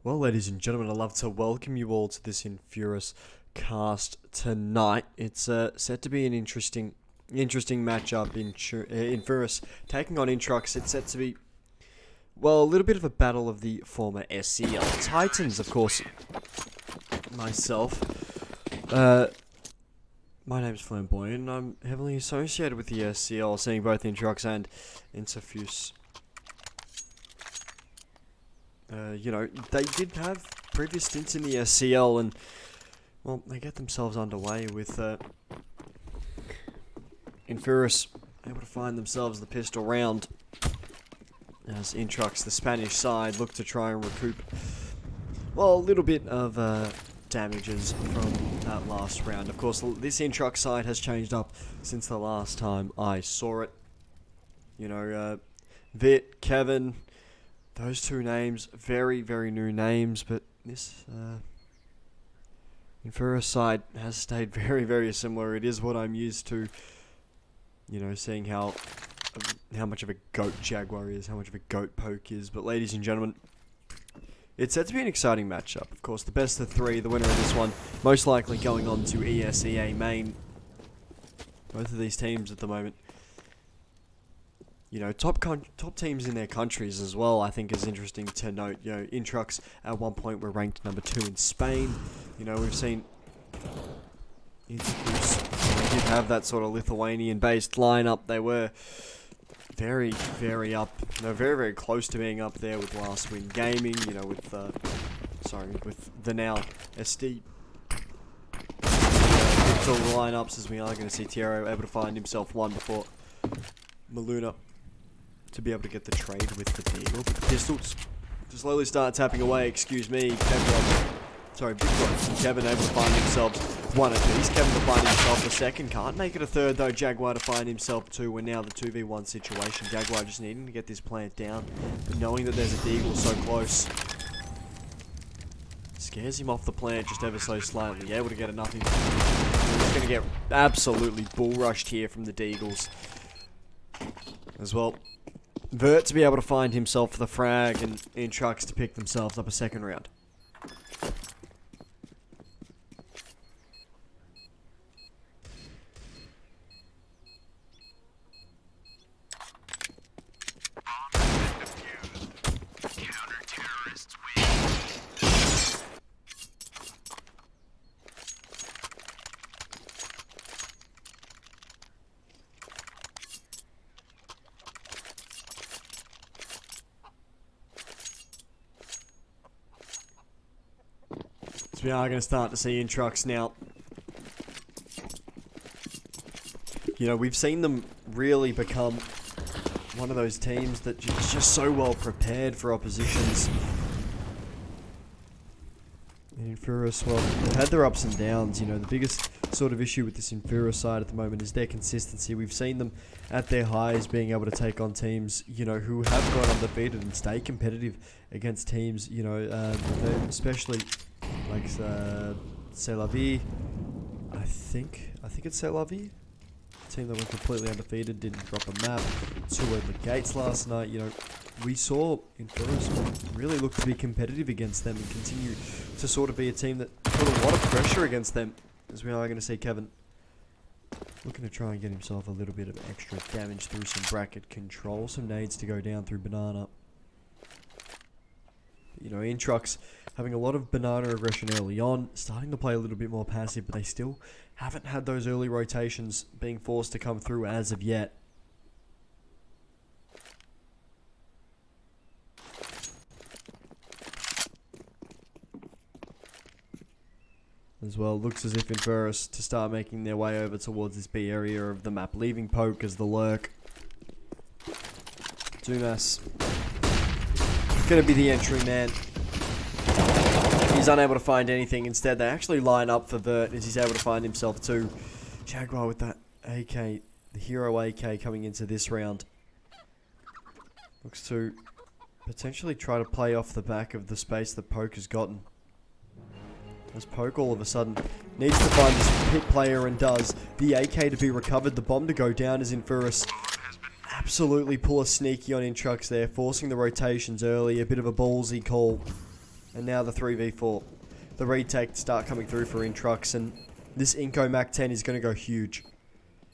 Well, ladies and gentlemen, I'd love to welcome you all to this Inferus cast tonight. It's set to be an interesting matchup. Inferus taking on INTRUX. It's set to be, well, a little bit of a battle of the former ESEA Titans, of course. Myself, my name's Flamboyant, and I'm heavily associated with the ESEA, seeing both INTRUX and Inferus. They did have previous stints in the SCL, and, well, they get themselves underway with Inferus able to find themselves the pistol round as INTRUX, the Spanish side, look to try and recoup, well, a little bit of damages from that last round. Of course, this INTRUX side has changed up since the last time I saw it. Vit, Kevin, those two names, very, very new names, but this Inferus side has stayed very, very similar. It is what I'm used to, seeing how much of a goat Jaguar is, how much of a goat Poke is. But ladies and gentlemen, it's set to be an exciting matchup. Of course, the best of three, the winner of this one, most likely going on to ESEA main. Both of these teams at the moment, top teams in their countries as well, I think is interesting to note. INTRUX at one point were ranked number 2 in Spain. We've seen Inferus, they did have that sort of Lithuanian-based lineup. They were very, very up. Very, very close to being up there with Last Win Gaming. With the now SD. All the lineups, as we are going to see Tiero able to find himself one before Maluna to be able to get the trade with the Deagle. But the pistols to slowly start tapping away. Excuse me, Big Rod and Kevin able to find themselves one apiece. Kevin to find himself the second. Can't make it a third though. Jaguar to find himself two. We're now the 2v1 situation. Jaguar just needing to get this plant down, but knowing that there's a Deagle so close scares him off the plant just ever so slightly. Able to get enough. He's going to get absolutely bull rushed here from the Deagles as well. Vert to be able to find himself the frag, and INTRUX to pick themselves up a second round. We are going to start to see INTRUX now. We've seen them really become one of those teams that is just so well prepared for oppositions. And Inferus, well, they've had their ups and downs. The biggest sort of issue with this Inferus side at the moment is their consistency. We've seen them at their highs being able to take on teams, who have gone undefeated and stay competitive against teams, especially like C'est La Vie, I think it's C'est La Vie, team that went completely undefeated, didn't drop a map, 2 early gates last night. We saw Inferus really look to be competitive against them and continue to sort of be a team that put a lot of pressure against them, as we are going to see Kevin looking to try and get himself a little bit of extra damage through some bracket control, some nades to go down through Banana. INTRUX having a lot of banana aggression early on, starting to play a little bit more passive, but they still haven't had those early rotations being forced to come through as of yet. As well, looks as if Inferus to start making their way over towards this B area of the map, leaving Poke as the lurk. Dumas gonna be the entry man. He's unable to find anything. Instead, they actually line up for Vert as he's able to find himself too. Jaguar with that AK, the hero AK coming into this round. Looks to potentially try to play off the back of the space that Poke has gotten. As Poke all of a sudden needs to find this pit player and does. The AK to be recovered, the bomb to go down as Inferus absolutely pull a sneaky on INTRUX there, forcing the rotations early. A bit of a ballsy call. And now the 3v4. The retake start coming through for Intrux, and this Inco Mac 10 is going to go huge.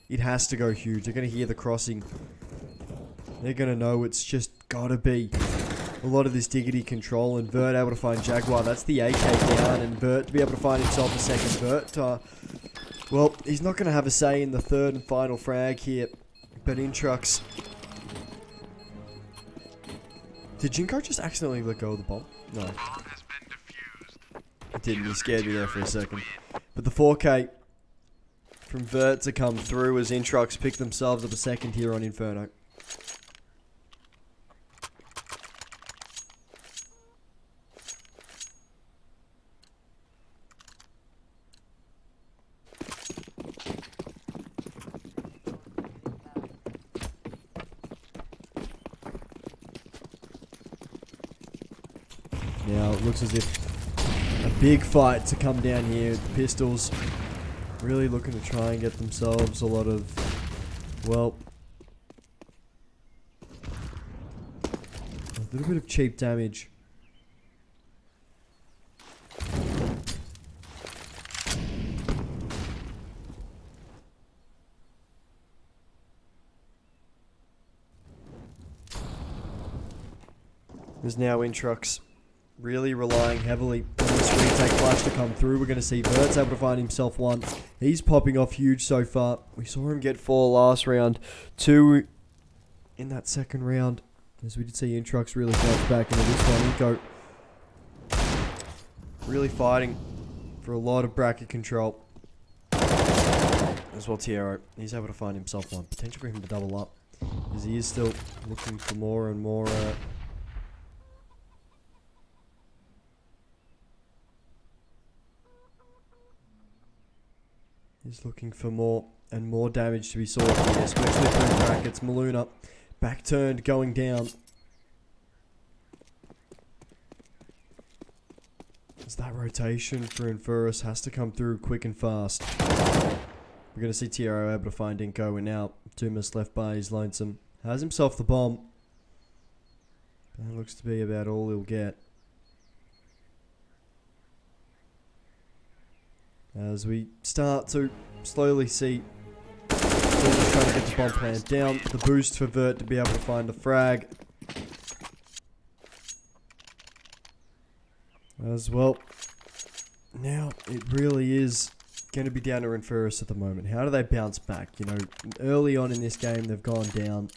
It has to go huge. They're going to hear the crossing. They're going to know it's just got to be a lot of this diggity control, and Vert able to find Jaguar. That's the AK down, and Vert to be able to find himself a second. Vert, well, he's not going to have a say in the third and final frag here, but Intrux. Did Jinko just accidentally let go of the bomb? No. It didn't. He scared me there for a second. But the 4K from Vert to come through as Intrux pick themselves up a second here on Inferno. Now it looks as if a big fight to come down here. The Pistols really looking to try and get themselves a lot of, well, a little bit of cheap damage. There's now Intrux really relying heavily on this retake flash to come through. We're going to see Vert's able to find himself one. He's popping off huge so far. We saw him get 4 last round, 2 in that second round, as we did see Intrux really bounce back into this one. Inco really fighting for a lot of bracket control. As well, Tiero, he's able to find himself one. Potential for him to double up, as he is still looking for more and more He's looking for more and more damage to be sought here, especially through brackets. Maluna, back turned, going down. As that rotation for Inferus has to come through quick and fast. We're going to see Tiero able to find Inco, and now Tumas left by his lonesome. Has himself the bomb. That looks to be about all he'll get. As we start to slowly see Tumas trying to get the bomb plant down. The boost for Vert to be able to find the frag. As well. Now, it really is going to be down to Inferus at the moment. How do they bounce back? You know, early on in this game, they've gone down.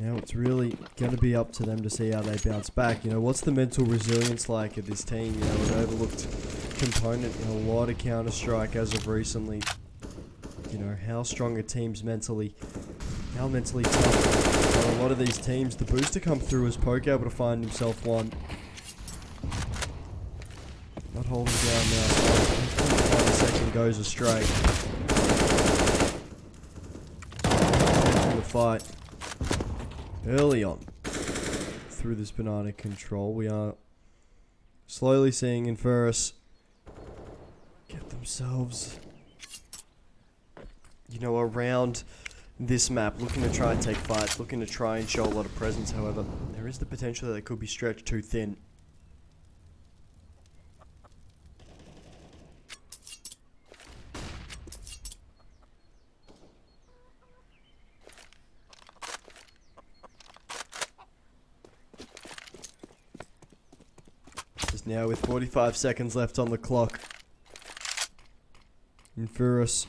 Now it's really going to be up to them to see how they bounce back. You know, what's the mental resilience like of this team? You know, an overlooked component in a lot of Counter-Strike as of recently. You know, how strong are teams mentally? How mentally tough are a lot of these teams? The booster come through as Poke able to find himself one. Not holding down now. The second goes astray. The fight. Early on, through this banana control, we are slowly seeing Inferus get themselves, you know, around this map, looking to try and take fights, looking to try and show a lot of presence. However, there is the potential that they could be stretched too thin. Now with 45 seconds left on the clock, Inferus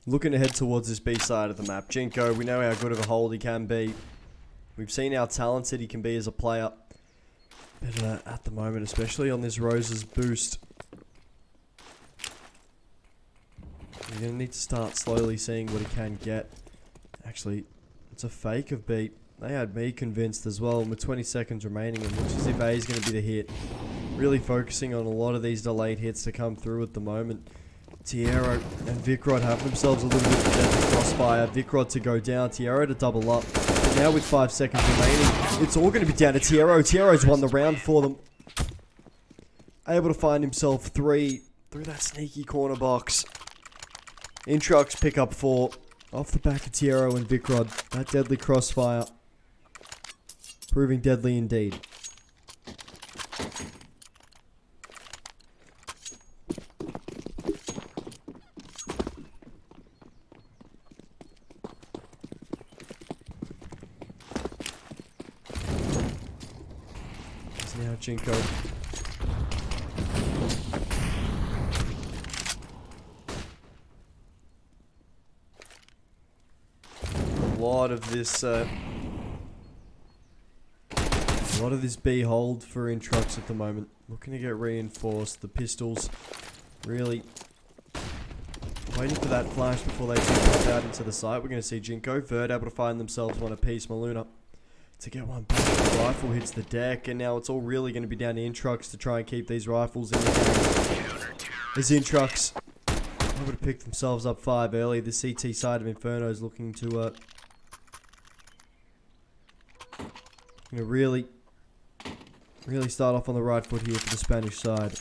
looking to head towards this B side of the map. Jinko, we know how good of a hold he can be. We've seen how talented he can be as a player. But at the moment, especially on this Rose's boost, you're going to need to start slowly seeing what he can get. Actually, it's a fake of beat. They had me convinced as well, and with 20 seconds remaining, it looks as if A is going to be the hit. Really focusing on a lot of these delayed hits to come through at the moment. Tiero and Vikrod have themselves a little bit of a crossfire. Vikrod to go down, Tiero to double up. And now with 5 seconds remaining, it's all going to be down to Tiero. Tiero's won the round for them. Able to find himself 3 through that sneaky corner box. Intrux pick up 4. Off the back of Tiero and Vicrod. That deadly crossfire. Proving deadly indeed. It's now Jinko. A lot of this B hold for INTRUX at the moment. Looking to get reinforced. The pistols really waiting for that flash before they jump out into the site. We're going to see Jinko, Verd able to find themselves one apiece. Maluna to get one back. The rifle hits the deck, and now it's all really going to be down to INTRUX to try and keep these rifles in the game. As INTRUX able to pick themselves up 5 early. The CT side of Inferno is looking to really start off on the right foot here for the Spanish side.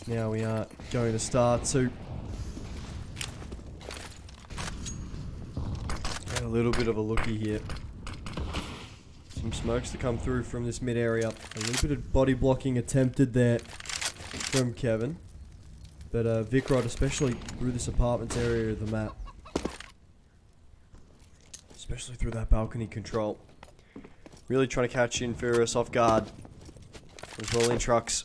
Now we are going to start to get a little bit of a looky here. Some smokes to come through from this mid area. A little bit of body blocking attempted there from Kevin. But Vicrod, especially through this apartments area of the map. Especially through that balcony control. Really trying to catch Inferus off guard. As well INTRUX.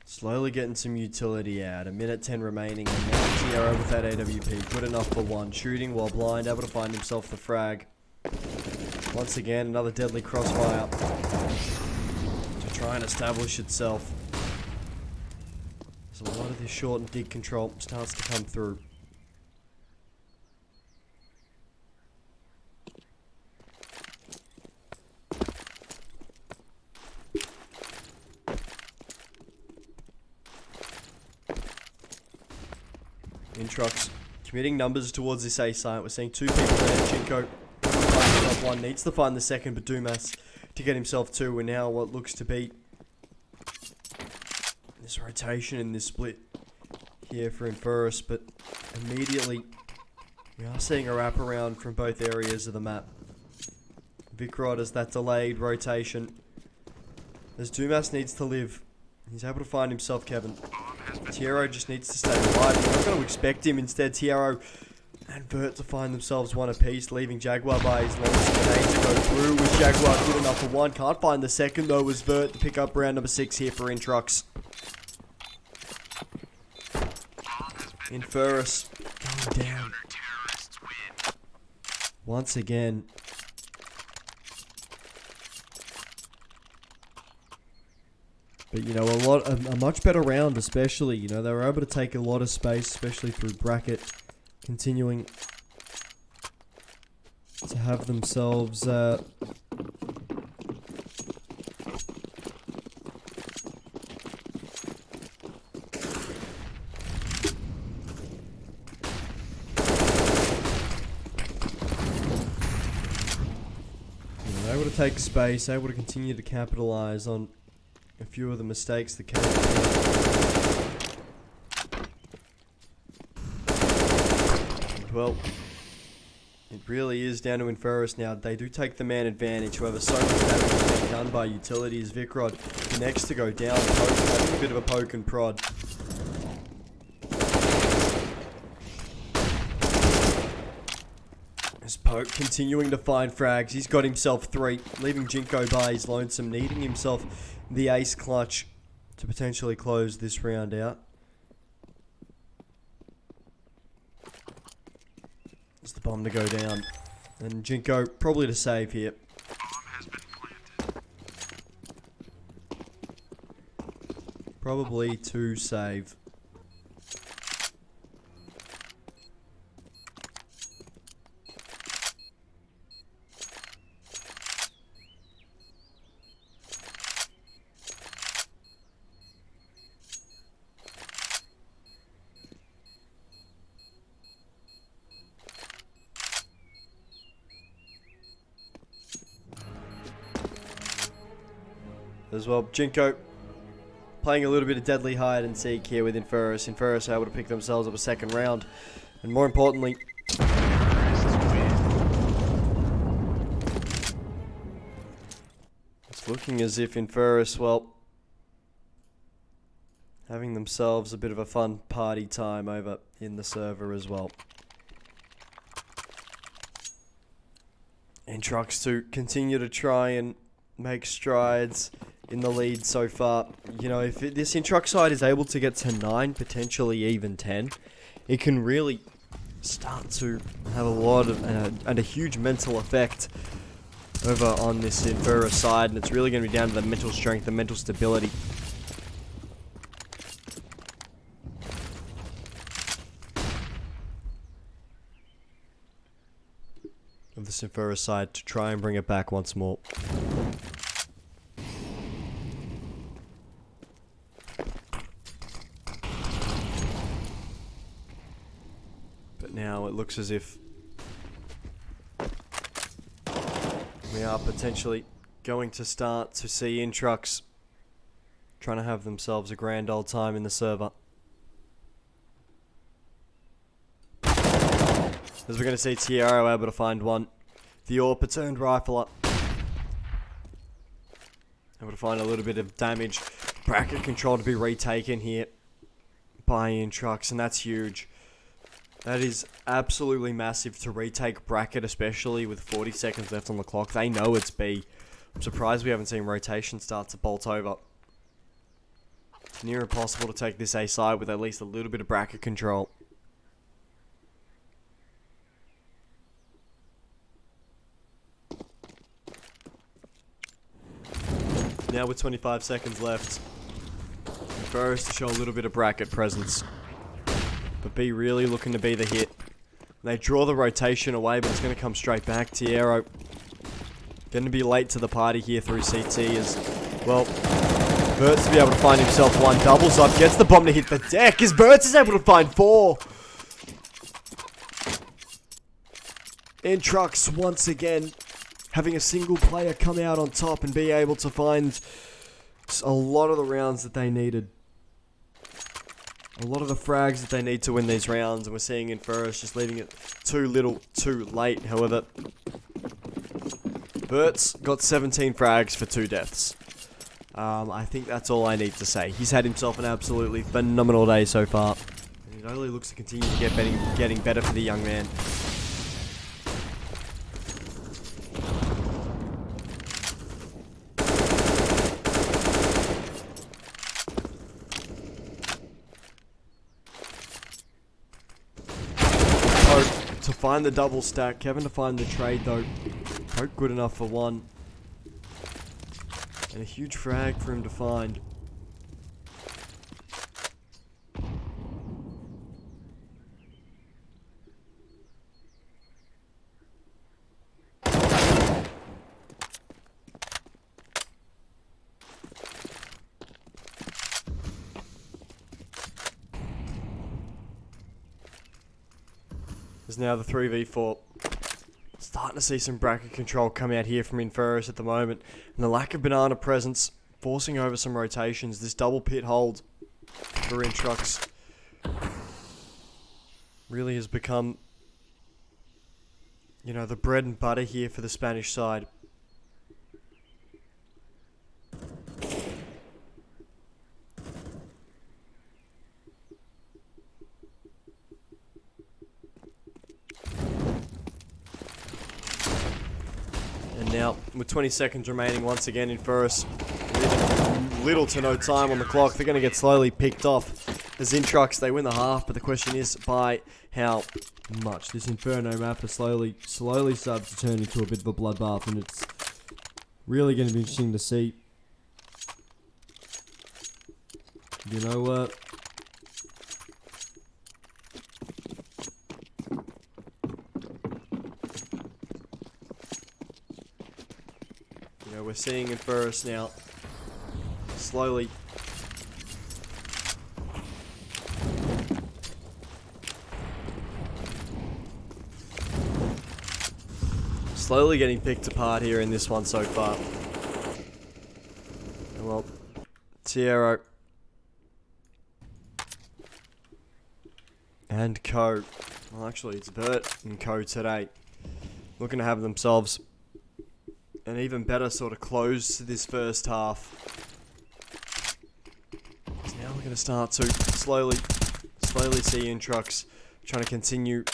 Slowly getting some utility out. A minute 10 remaining. And now Tiero with that AWP. Good enough for one. Shooting while blind. Able to find himself the frag. Once again, another deadly crossfire. To try and establish itself. So a lot of this short and dig control starts to come through. INTRUX committing numbers towards this A site. We're seeing 2 people there. Jinko finds himself 1. Needs to find the second, but Dumas to get himself 2. And now what looks to be this rotation in this split here for Inferus. But immediately we are seeing a wraparound from both areas of the map. Vicrod as that delayed rotation. As Dumas needs to live. He's able to find himself Kevin. Tiero just needs to stay alive. We're not going to expect him. Instead, Tiero and Vert to find themselves one apiece, leaving Jaguar by his longest grenade to go through. Was Jaguar good enough for one? Can't find the second, though, was Vert to pick up round number 6 here for INTRUX. Inferus going down. Once again. But, you know, a much better round, especially. You know, they were able to take a lot of space, especially through bracket, continuing to have themselves able to take space, able to continue to capitalize on a few of the mistakes that came. Well, it really is down to Inferus now. They do take the man advantage. However, so much damage has been done by utilities. Vicrod next to go down, having a bit of a poke and prod. As Poke continuing to find frags. He's got himself 3, leaving Jinko by his lonesome, needing himself the ace clutch to potentially close this round out. It's the bomb to go down. And Jinko probably to save here. Probably to save. as well. Jinko playing a little bit of deadly hide and seek here with Inferus. Inferus are able to pick themselves up a second round. And more importantly, it's looking as if Inferus, well, having themselves a bit of a fun party time over in the server as well. INTRUX to continue to try and make strides in the lead so far. You know, if this INTRUX side is able to get to 9, potentially even 10, it can really start to have a lot of and a huge mental effect over on this Inferus side, and it's really going to be down to the mental strength, the mental stability of this Inferus side to try and bring it back once more. But now it looks as if we are potentially going to start to see INTRUX trying to have themselves a grand old time in the server. As we're going to see Tiero able to find one. The AWP turned rifler. Able to find a little bit of damage. Bracket control to be retaken here by INTRUX, and that's huge. That is absolutely massive to retake bracket, especially with 40 seconds left on the clock. They know it's B. I'm surprised we haven't seen rotation start to bolt over. It's near impossible to take this A side with at least a little bit of bracket control. Now with 25 seconds left, Inferus to show a little bit of bracket presence. But B really looking to be the hit. They draw the rotation away, but it's going to come straight back. Tiero going to be late to the party here through CT as well. Bertz to be able to find himself one. Doubles up, gets the bomb to hit the deck as Bertz is able to find 4. INTRUX once again having a single player come out on top and be able to find a lot of the rounds that they needed. A lot of the frags that they need to win these rounds, and we're seeing Inferus just leaving it too little, too late. However, Bertz got 17 frags for 2 deaths. I think that's all I need to say. He's had himself an absolutely phenomenal day so far. And it only looks to continue to getting better for the young man. To find the double stack, Kevin to find the trade though. Poke good enough for 1. And a huge frag for him to find. There's now the 3v4. Starting to see some bracket control come out here from Inferus at the moment. And the lack of banana presence forcing over some rotations. This double pit hold for INTRUX really has become, you know, the bread and butter here for the Spanish side. Now, with 20 seconds remaining, once again, Inferus little to no time on the clock. They're going to get slowly picked off as INTRUX. They win the half, but the question is by how much. This Inferno map has slowly started to turn into a bit of a bloodbath, and it's really going to be interesting to see. You know what? We're seeing Inferus now slowly getting picked apart here in this one so far. And Tierra. And Co. Well, actually, it's Vert and Co today. Looking to have themselves an even better sort of close to this first half. So now we're going to start to slowly see INTRUX trying to continue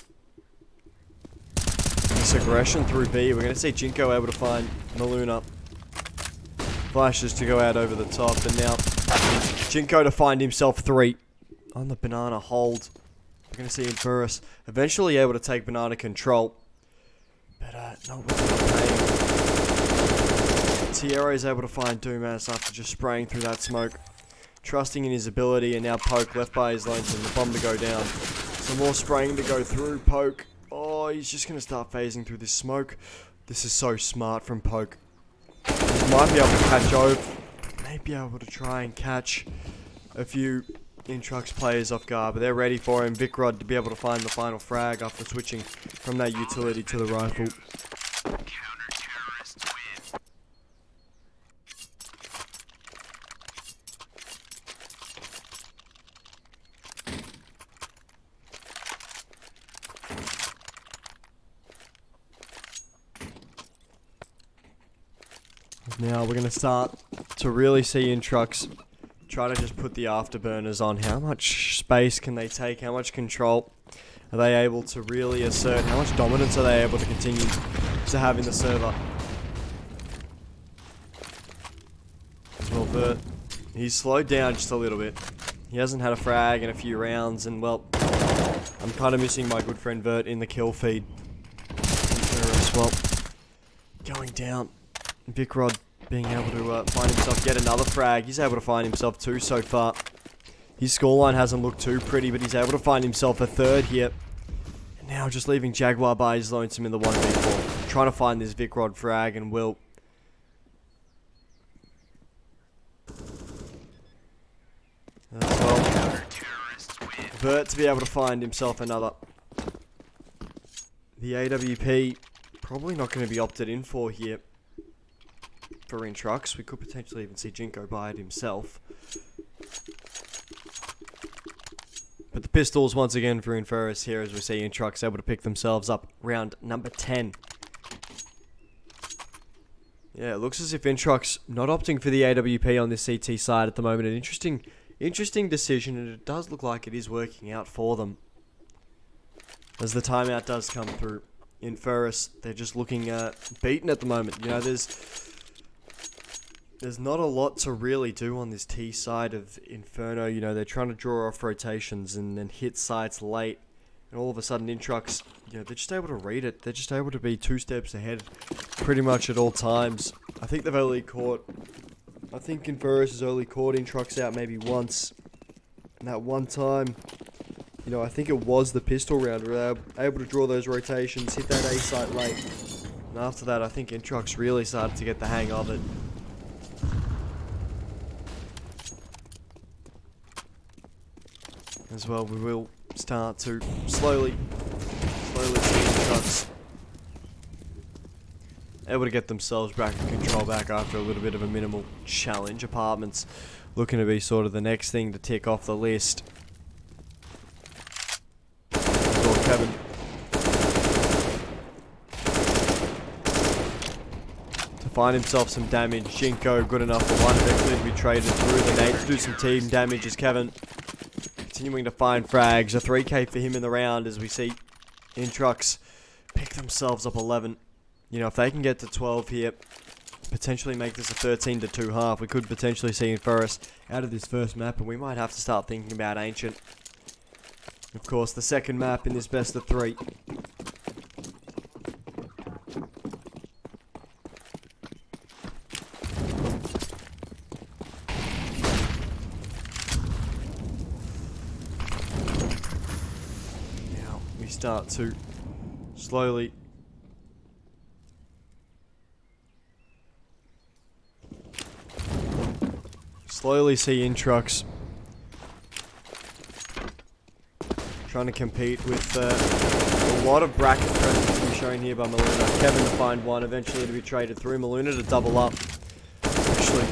this aggression through B. We're going to see Jinko able to find Maluna. Flashes to go out over the top, and now Jinko to find himself 3 on the banana hold. We're going to see Inferus eventually able to take banana control, but not with the pain. Tierra is able to find Dumas after just spraying through that smoke, trusting in his ability, and now Poke left by his lonesome, the bomb to go down. Some more spraying to go through. Poke, oh, he's just going to start phasing through this smoke. This is so smart from Poke. He might be able to catch over, may be able to try and catch a few INTRUX players off guard, but they're ready for him. Vicrod to be able to find the final frag after switching from that utility to the rifle. Now we're going to start to really see INTRUX try to just put the afterburners on. How much space can they take? How much control are they able to really assert? How much dominance are they able to continue to have in the server? Well, Vert, he's slowed down just a little bit. He hasn't had a frag in a few rounds, and well, I'm kind of missing my good friend Vert in the kill feed. Well, going down. Vicrod being able to find himself yet another frag. He's able to find himself 2 so far. His scoreline hasn't looked too pretty, but he's able to find himself a 3rd here. And now just leaving Jaguar by his lonesome in the 1v4. Trying to find this Vicrod frag, and will. Well, Vert to be able to find himself another. The AWP probably not going to be opted in for here. For INTRUX, we could potentially even see Jinko buy it himself. But the pistols once again for Inferus here, as we see INTRUX able to pick themselves up round number 10. Yeah, it looks as if INTRUX not opting for the AWP on this CT side at the moment. An interesting decision, and it does look like it is working out for them. As the timeout does come through, Inferus, they're just looking beaten at the moment. You know, there's not a lot to really do on this T side of Inferno. You know, they're trying to draw off rotations and then hit sites late. And all of a sudden, INTRUX, you know, they're just able to read it. They're just able to be 2 steps ahead pretty much at all times. I think they've only caught... I think Inferus has only caught INTRUX out maybe once. And that one time, you know, I think it was the pistol round where they were able to draw those rotations, hit that A site late. And after that, I think INTRUX really started to get the hang of it. As well, we will start to slowly see INTRUX able to get themselves back in control back after a little bit of a minimal challenge. Apartments looking to be sort of the next thing to tick off the list. Kevin. To find himself some damage. Jinko good enough for one eventually to be traded through the nade to do some team damage as Kevin continuing to find frags. A 3k for him in the round as we see INTRUX pick themselves up 11. You know, if they can get to 12 here, potentially make this a 13-2 half, we could potentially see Inferus out of this first map, and we might have to start thinking about Ancient. Of course, the second map in this best of 3. Now we start to slowly see INTRUX trying to compete with a lot of bracket presence to be shown here by Maluna. Kevin to find one, eventually to be traded through. Maluna to double up, actually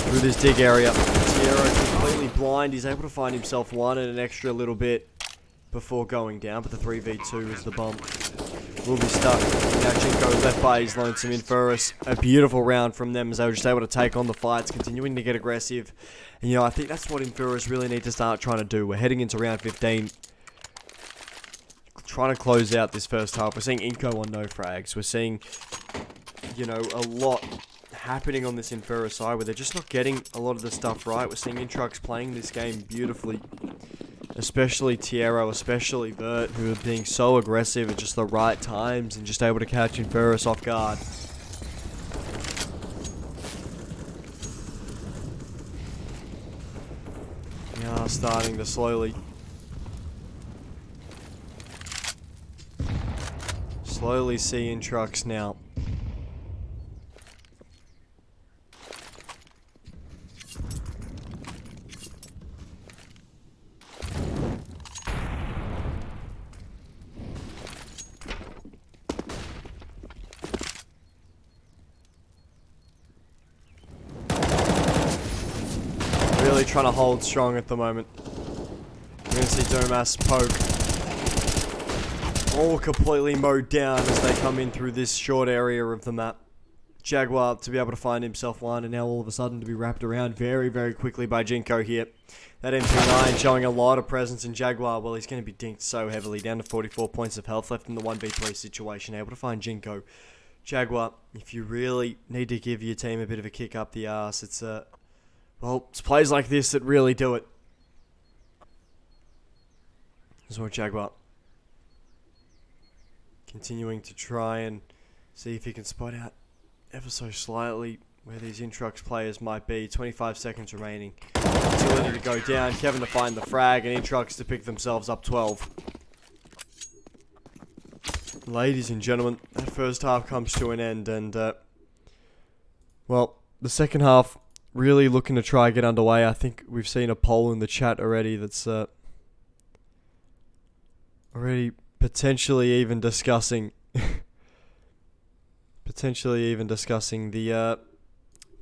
through this dig area. Tierra completely blind. He's able to find himself one and an extra little bit before going down, but the 3v2 is the bump. Will be stuck. Now Jinko left by his lonesome Inferus. A beautiful round from them as they were just able to take on the fights, continuing to get aggressive. And, you know, I think that's what Inferus really need to start trying to do. We're heading into round 15. Trying to close out this first half. We're seeing Inco on no frags. We're seeing, you know, a lot happening on this Inferus side where they're just not getting a lot of the stuff right. We're seeing INTRUX playing this game beautifully. Especially Tierra, especially Vert, who are being so aggressive at just the right times and just able to catch Inferus off guard. Now starting to slowly see INTRUX now. Really trying to hold strong at the moment. We're going to see Domas poke. All completely mowed down as they come in through this short area of the map. Jaguar to be able to find himself one, and now all of a sudden to be wrapped around very, very quickly by Jinko here. That MP9 showing a lot of presence in Jaguar. Well, he's going to be dinked so heavily. Down to 44 points of health left in the 1v3 situation. Able to find Jinko. Jaguar, if you really need to give your team a bit of a kick up the arse, it's well, it's plays like this that really do it. There's more Jaguar. Continuing to try and see if he can spot out ever so slightly where these INTRUX players might be. 25 seconds remaining. Utility to go down. Kevin to find the frag and INTRUX to pick themselves up 12. Ladies and gentlemen, that first half comes to an end and, well, the second half really looking to try and get underway. I think we've seen a poll in the chat already that's already potentially even discussing the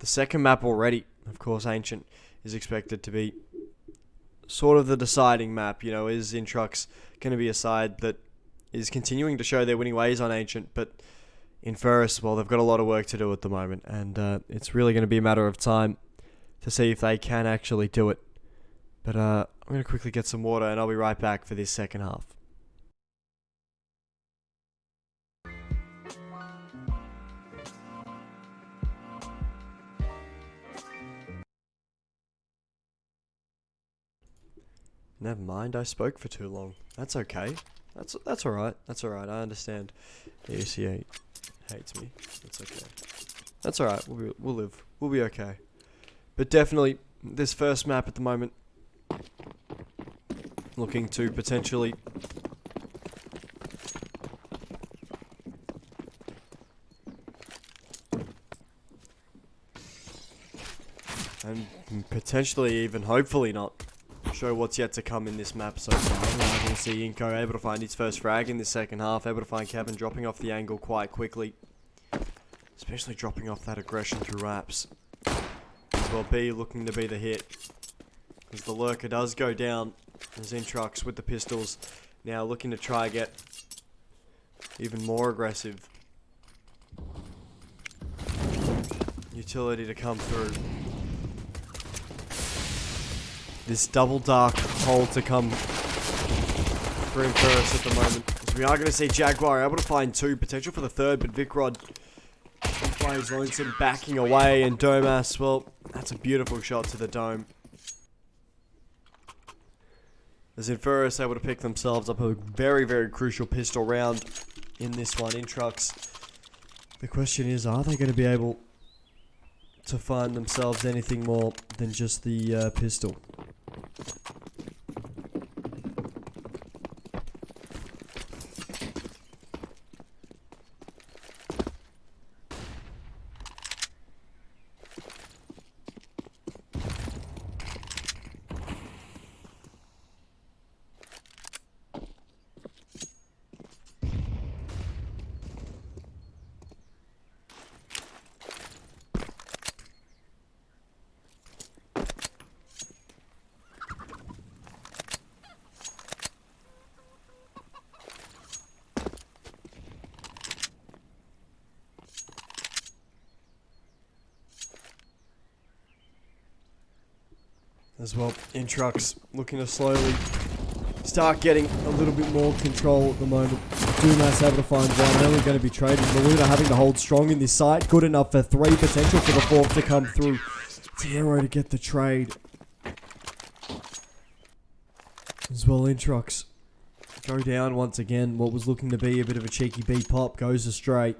second map already. Of course, Ancient is expected to be sort of the deciding map. You know, is INTRUX going to be a side that is continuing to show their winning ways on Ancient, but Inferus, well, they've got a lot of work to do at the moment, and it's really going to be a matter of time to see if they can actually do it. But I'm going to quickly get some water, and I'll be right back for this second half. Never mind, I spoke for too long. That's okay. That's alright. That's alright, I understand. The ESEA hates me. That's okay. That's alright, we'll live. We'll be okay. But definitely, this first map at the moment, looking to potentially and potentially even, hopefully not, show what's yet to come in this map so far. Now we can see Inco able to find his first frag in the second half, able to find Kevin dropping off the angle quite quickly. Especially dropping off that aggression through apps. As well, B looking to be the hit. As the lurker does go down, as INTRUX with the pistols now looking to try get even more aggressive. Utility to come through. This double dark hole to come for Inferus at the moment. As we are going to see Jaguar able to find two, potential for the third, but Vicrod by his lonesome backing away, and Domas, well, that's a beautiful shot to the dome. As Inferus able to pick themselves up a very, very crucial pistol round in this one. INTRUX, the question is, are they going to be able to find themselves anything more than just the pistol? as well. INTRUX looking to slowly start getting a little bit more control at the moment. Dumas able to find one, only going to be traded. Maluna having to hold strong in this site. Good enough for 3, potential for the 4th to come through. Zero to get the trade. As well, INTRUX go down once again. What was looking to be a bit of a cheeky B pop goes astray.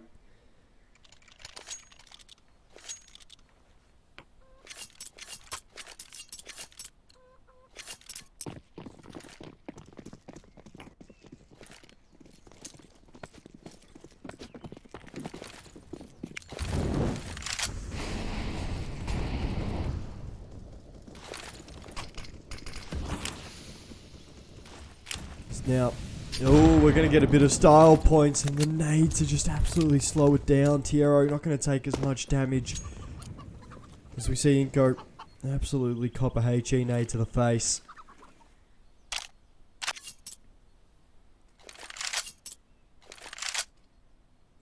Now, oh, we're going to get a bit of style points, and the nade to just absolutely slow it down. Tiero not going to take as much damage as we see Inko absolutely cop a HE nade to the face.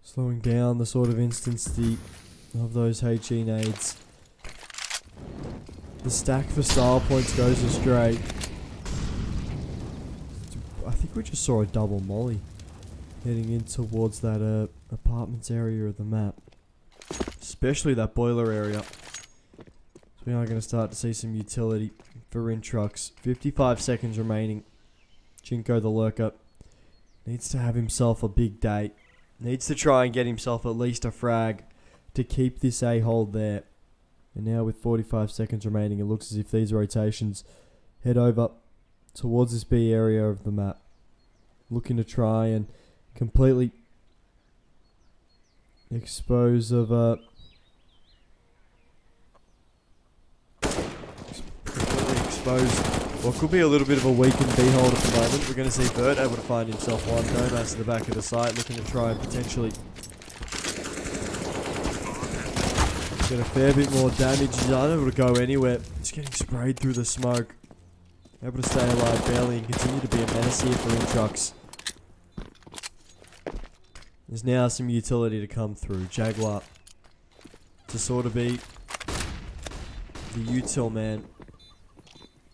Slowing down the sort of instancity of those HE nades. The stack for style points goes astray. I think we just saw a double molly heading in towards that apartments area of the map. Especially that boiler area. So we are going to start to see some utility for INTRUX. 55 seconds remaining. Jinko the lurker needs to have himself a big day. Needs to try and get himself at least a frag to keep this A hold there. And now with 45 seconds remaining, it looks as if these rotations head over towards this B area of the map. Looking to try and completely expose of completely expose what could be a little bit of a weakened B hold at the moment. We're going to see Bert able to find himself one. Nomas to the back of the site, looking to try and potentially get a fair bit more damage. He's unable to go anywhere. He's getting sprayed through the smoke. Able to stay alive barely and continue to be a menace here for INTRUX. There's now some utility to come through. Jaguar to sort of be the util man.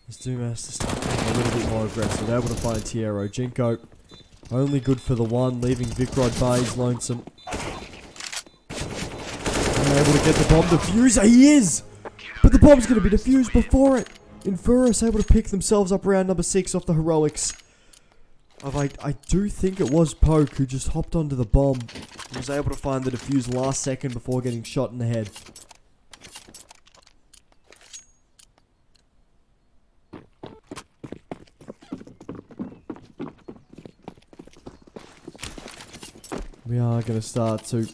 As Dumas to start being a little bit more aggressive. Able to find Tiero. Jinko only good for the one, leaving Vicrod Bayes lonesome. Able to get the bomb diffuser. He is! But the bomb's going to be diffused before it. Inferus able to pick themselves up round number 6 off the heroics. I do think it was Poke who just hopped onto the bomb. He was able to find the defuse last second before getting shot in the head. We are going to start to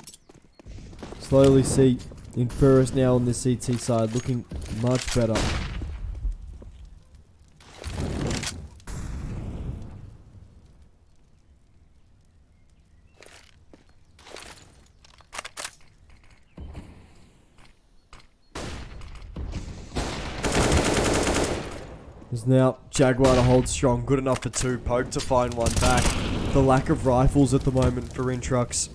slowly see Inferus now on this CT side looking much better. There's now Jaguar to hold strong, good enough for 2. Poke to find one back. The lack of rifles at the moment for INTRUX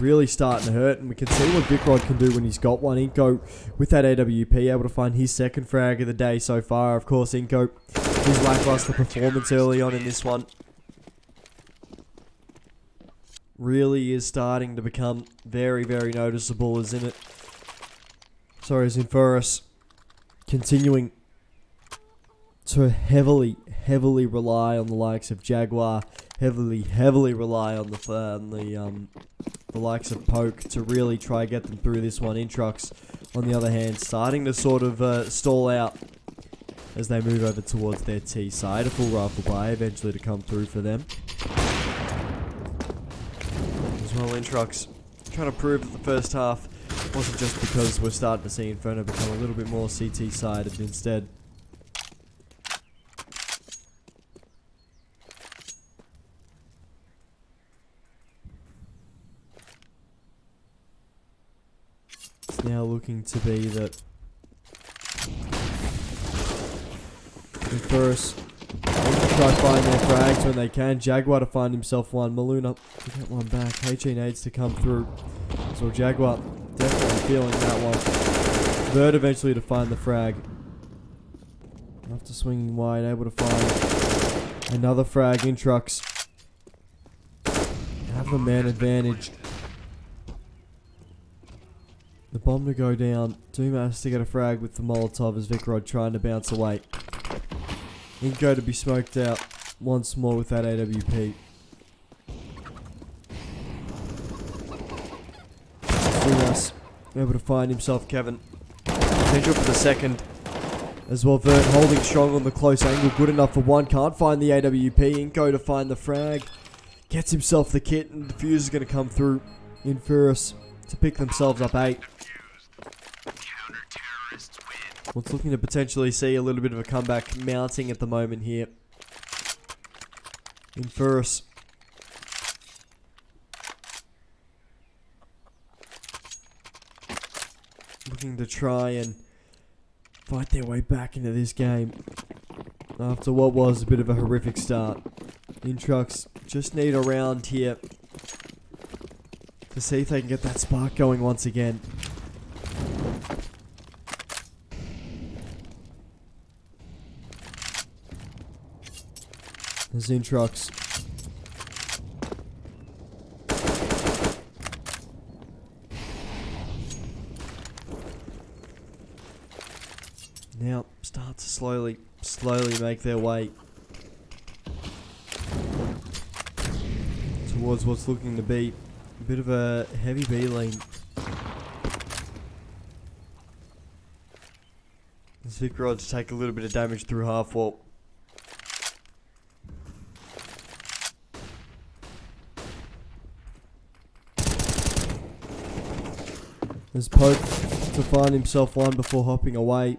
really starting to hurt, and we can see what Vicrod can do when he's got one. Inko with that AWP able to find his second frag of the day so far. Of course, Inko, his lackluster performance early on in this one really is starting to become very, very noticeable, isn't it? Sorry, as Inferus continuing to heavily rely on the likes of Jaguar, heavily rely on the likes of Poke to really try and get them through this one. INTRUX, on the other hand, starting to sort of stall out as they move over towards their T side. A full rifle buy eventually to come through for them. As well, INTRUX trying to prove that the first half wasn't just because we're starting to see Inferno become a little bit more CT sided instead. Now looking to be that Inferus try to find their frags when they can. Jaguar to find himself one. Maluna to get one back. HE needs to come through. So Jaguar definitely feeling that one. Bird eventually to find the frag. After swinging wide, able to find another frag. INTRUX have a man advantage. The bomb to go down. Dumas to get a frag with the Molotov as Vicrod trying to bounce away. Inko to be smoked out once more with that AWP. Dumas able to find himself Kevin. Potential for the second. As well, Vert holding strong on the close angle. Good enough for one. Can't find the AWP. Inko to find the frag. Gets himself the kit, and the fuse is going to come through. Inferus to pick themselves up 8. What's looking to potentially see a little bit of a comeback mounting at the moment here. Inferus looking to try and fight their way back into this game after what was a bit of a horrific start. INTRUX just need a round here to see if they can get that spark going once again. There's INTRUX. Now start to slowly make their way towards what's looking to be a bit of a heavy B-lane. As Vicrod to take a little bit of damage through half wall. There's Poke to find himself one before hopping away.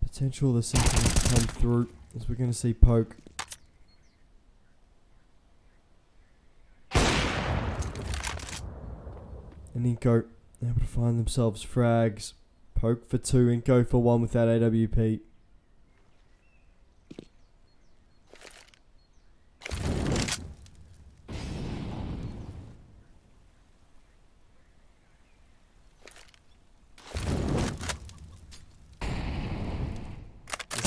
Potential the second to come through as we're going to see Poke. And Inko able to find themselves frags. Poke for 2, Inko for 1 with that AWP.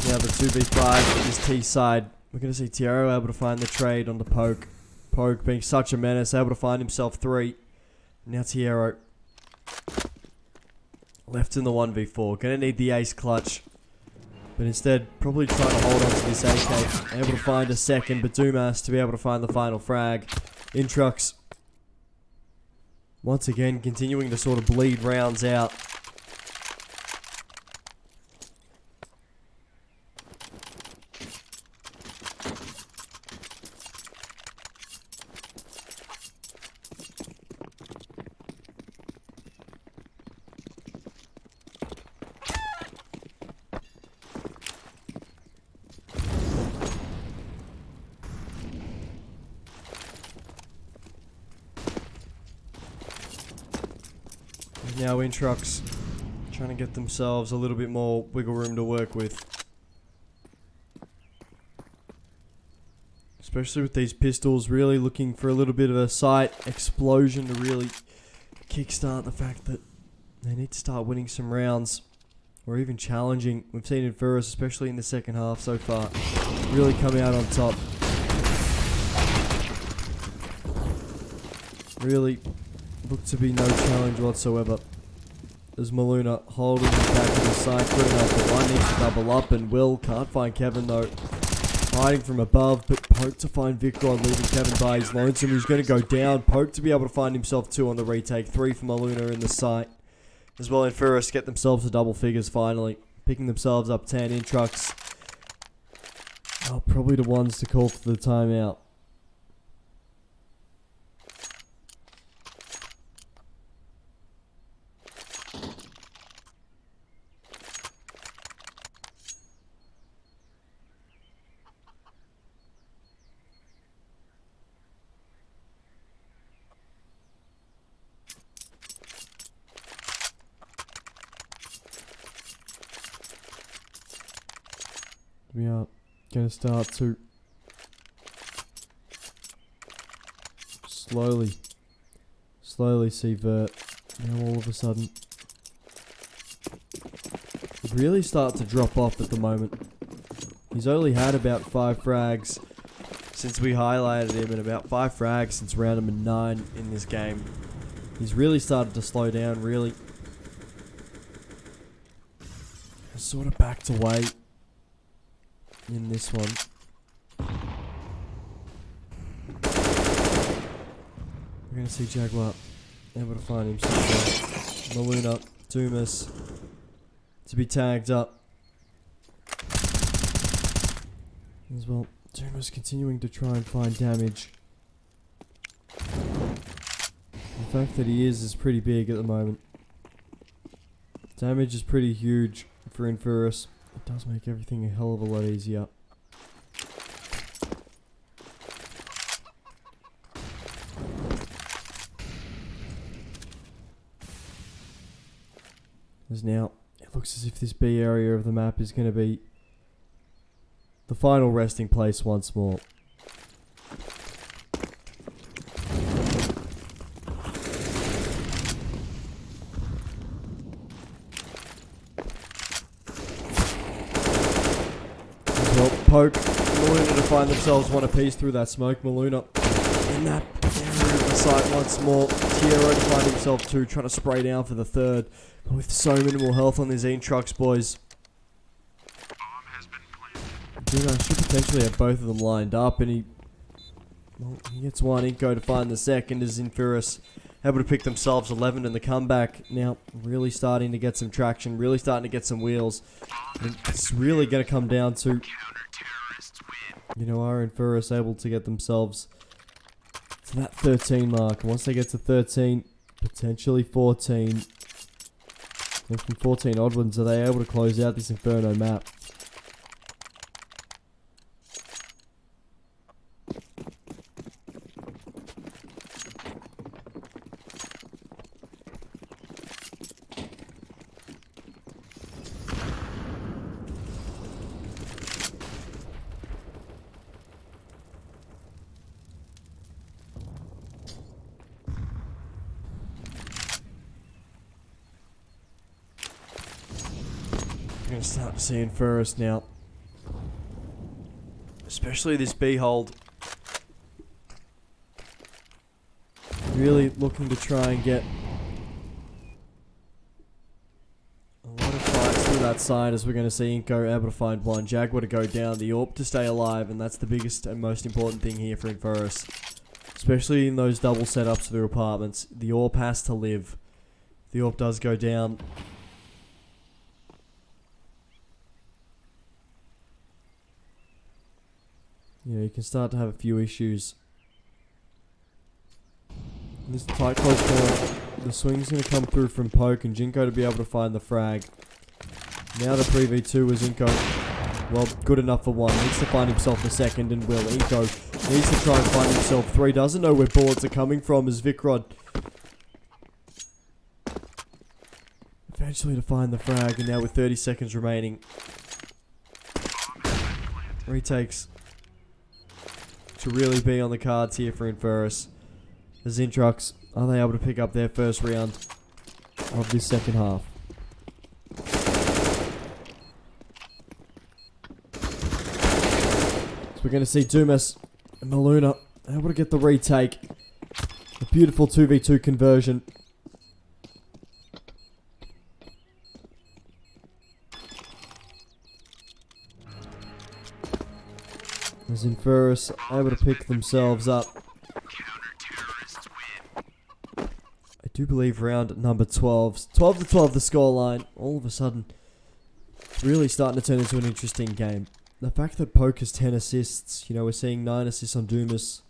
Now the 2v5 with this T side. We're going to see Tiero able to find the trade on the Poke. Poke being such a menace, able to find himself 3. Now Tiero left in the 1v4. Going to need the ace clutch. But instead, probably trying to hold on to this AK. Able to find a second, but Dumas to be able to find the final frag. INTRUX once again continuing to sort of bleed rounds out. Now INTRUX trying to get themselves a little bit more wiggle room to work with. Especially with these pistols, really looking for a little bit of a sight explosion to really kickstart the fact that they need to start winning some rounds. Or even challenging. We've seen Inferus, especially in the second half so far, really come out on top. Really look to be no challenge whatsoever. As Maluna holding him back to the side, good enough for one, needs to double up, and Will can't find Kevin though. Hiding from above, but Poke to find Vicrod, leaving Kevin by his lonesome, who's going to go down. Poke to be able to find himself 2 on the retake, 3 for Maluna in the site. As well, Inferus get themselves to double figures finally, picking themselves up 10. INTRUX, probably the ones to call for the timeout. We are going to start to slowly see Vert. Now all of a sudden, really start to drop off at the moment. He's only had about 5 frags since we highlighted him, and about 5 frags since round number 9 in this game. He's really started to slow down, really. Sort of backed away in this one. We're going to see Jaguar able to find himself there. Maluna, Dumas to be tagged up as well. Dumas continuing to try and find damage. The fact that he is pretty big at the moment. Damage is pretty huge for Inferus. It does make everything a hell of a lot easier. As now, it looks as if this B area of the map is going to be the final resting place once more. Poke, Maluna to find themselves one apiece through that smoke. Maluna in that area of the site once more. Tiero to find himself 2, trying to spray down for the 3rd. But with so minimal health on these INTRUX boys. Dino should potentially have both of them lined up, and he gets one Inco to find the 2nd as Inferus able to pick themselves 11 in the comeback. Now really starting to get some traction, really starting to get some wheels. And it's really going to come down to, you know, are Inferus able to get themselves to that 13 mark? And once they get to 13, potentially 14, and from 14 onwards, are they able to close out this Inferno map? We're going to start to see Inferus now. Especially this B hold. Really looking to try and get a lot of fights through that side, as we're going to see Inco able to find one. Jaguar to go down, the AWP to stay alive, and that's the biggest and most important thing here for Inferus. Especially in those double setups through apartments. The AWP has to live. The AWP does go down. Yeah, you can start to have a few issues. In this tight close corner, the swing's going to come through from Poke and Jinko to be able to find the frag. Now the pre-V2 is Inco. Well, good enough for 1. Needs to find himself the 2nd and will. Inco needs to try and find himself 3. Doesn't know where bullets are coming from as Vicrod eventually to find the frag, and now with 30 seconds remaining, retakes to really be on the cards here for Inferus. As INTRUX, are they able to pick up their first round of this second half? So we're going to see Dumas and Maluna able to get the retake. A beautiful 2v2 conversion. As Inferus able to pick themselves up. I do believe round number 12. 12 to 12 the scoreline. All of a sudden, it's really starting to turn into an interesting game. The fact that Poke has 10 assists, you know, we're seeing 9 assists on Dumas.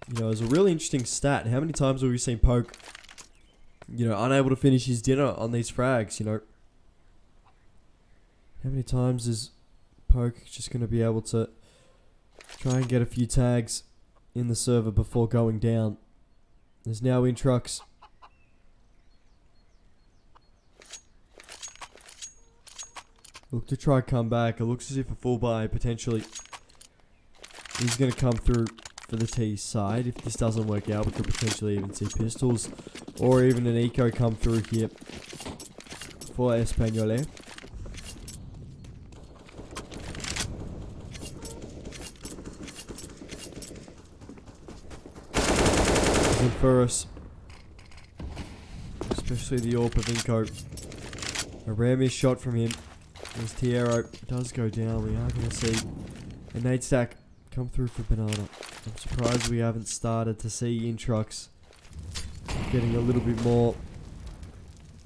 You know, it's a really interesting stat. How many times have we seen Poke, you know, unable to finish his dinner on these frags, you know? How many times is Poke just going to be able to try and get a few tags in the server before going down? There's now INTRUX. Look to try come back. It looks as if a full buy potentially is going to come through for the T side. If this doesn't work out, we could potentially even see pistols or even an eco come through here for Espanyol. Inferus, especially the AWP of Inco. A rare miss shot from him. As Tiero does go down, we are going to see a nade stack come through for Banana. I'm surprised we haven't started to see INTRUX getting a little bit more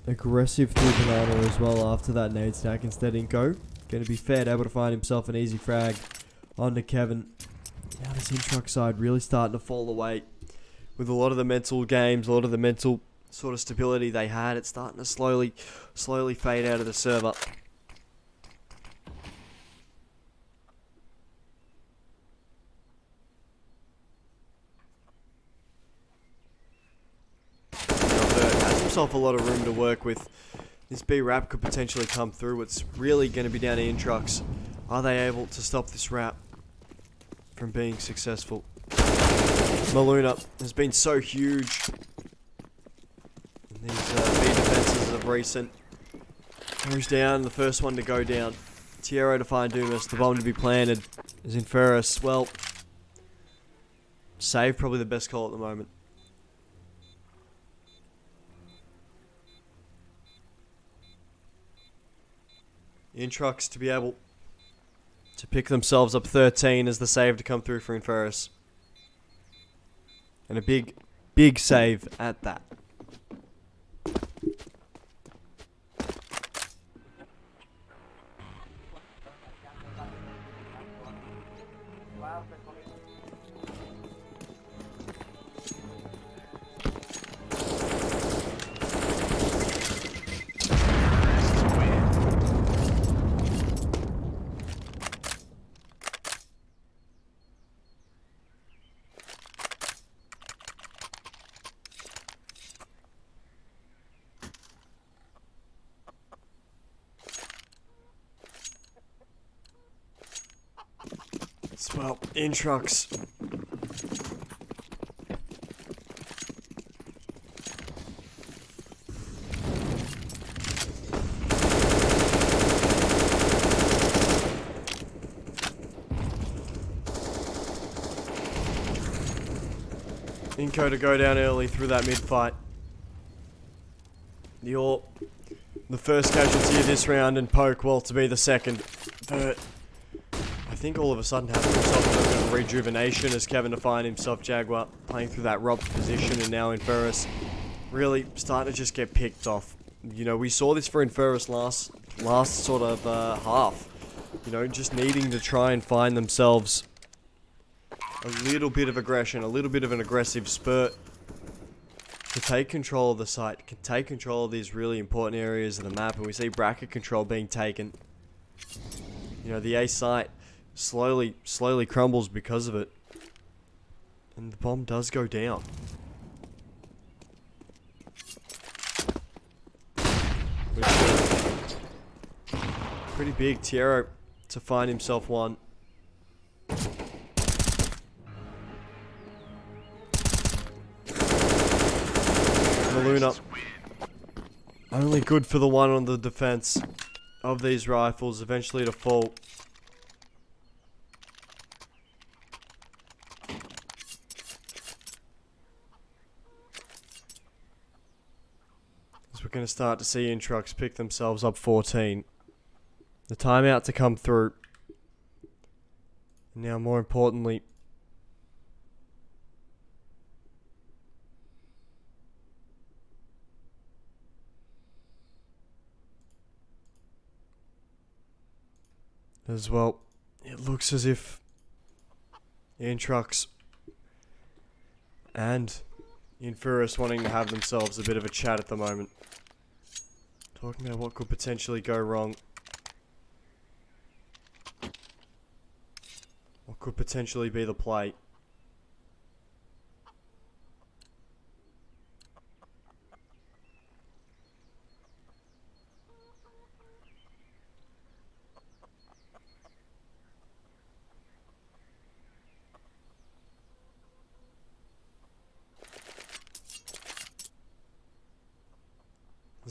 aggressive through Banana as well after that nade stack. Instead, Inco going to be fed, able to find himself an easy frag onto Kevin. Now this INTRUX side really starting to fall away with a lot of the mental games, a lot of the mental sort of stability they had. It's starting to slowly fade out of the server. Has himself a lot of room to work with. This B-Rap could potentially come through. It's really going to be down to INTRUX. Are they able to stop this Rap from being successful? Maluna has been so huge in these B defenses of recent. Goes down, the first one to go down. Tiero to find Dumas, the bomb to be planted is Inferus. Well, save probably the best call at the moment. INTRUX to be able to pick themselves up 13 as the save to come through for Inferus. And a big save at that. Well, INTRUX. Inco to go down early through that mid-fight. The first casualty of this round, and Poke, well, to be the second. But I think all of a sudden having himself a little bit of rejuvenation as Kevin to find himself Jaguar playing through that robbed position, and now Inferus really starting to just get picked off. You know, we saw this for Inferus last sort of half. You know, just needing to try and find themselves a little bit of aggression, a little bit of an aggressive spurt to take control of the site, can take control of these really important areas of the map, and we see bracket control being taken. You know, the A site slowly crumbles because of it. And the bomb does go down. Which, pretty big. Tiero to find himself one. Maluna only good for the one on the defense of these rifles, eventually to fall. As we're going to start to see INTRUX pick themselves up 14. The timeout to come through. Now, more importantly, as well, it looks as if INTRUX and Inferus wanting to have themselves a bit of a chat at the moment. Talking about what could potentially go wrong. What could potentially be the play.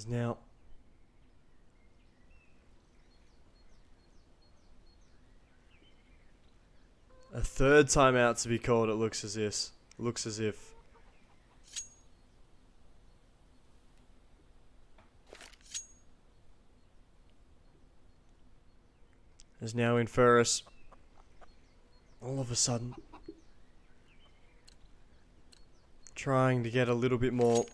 There's now a third timeout to be called. It looks as if. There's now Inferus. All of a sudden, trying to get a little bit more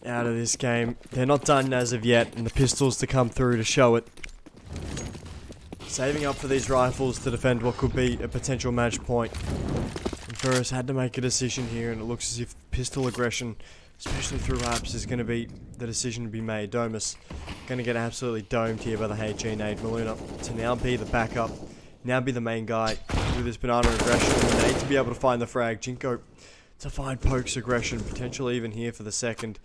out of this game. They're not done as of yet, and the pistols to come through to show it. Saving up for these rifles to defend what could be a potential match point. Inferus had to make a decision here, and it looks as if pistol aggression, especially through apps, is going to be the decision to be made. Domus going to get absolutely domed here by the HG nade. Maluna to now be the backup, now be the main guy with this banana aggression. We need to be able to find the frag. Jinko to find Poke's aggression, potentially even here for the second.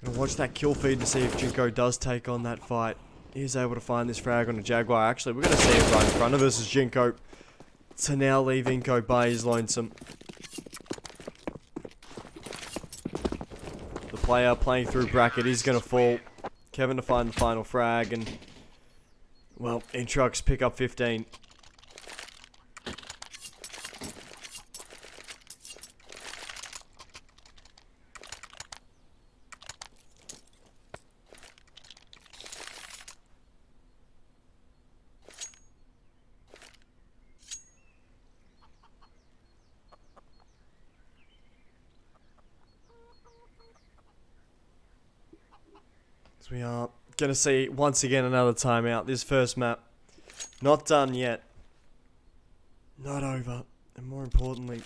Gonna watch that kill feed to see if Jinko does take on that fight. He is able to find this frag on a Jaguar. Actually, we're going to see it right in front of us as Jinko to now leave Inko by his lonesome. The player playing through bracket is going to fall. Kevin to find the final frag, and, well, INTRUX pick up 15. We are going to see, once again, another timeout. This first map, not done yet. Not over. And more importantly,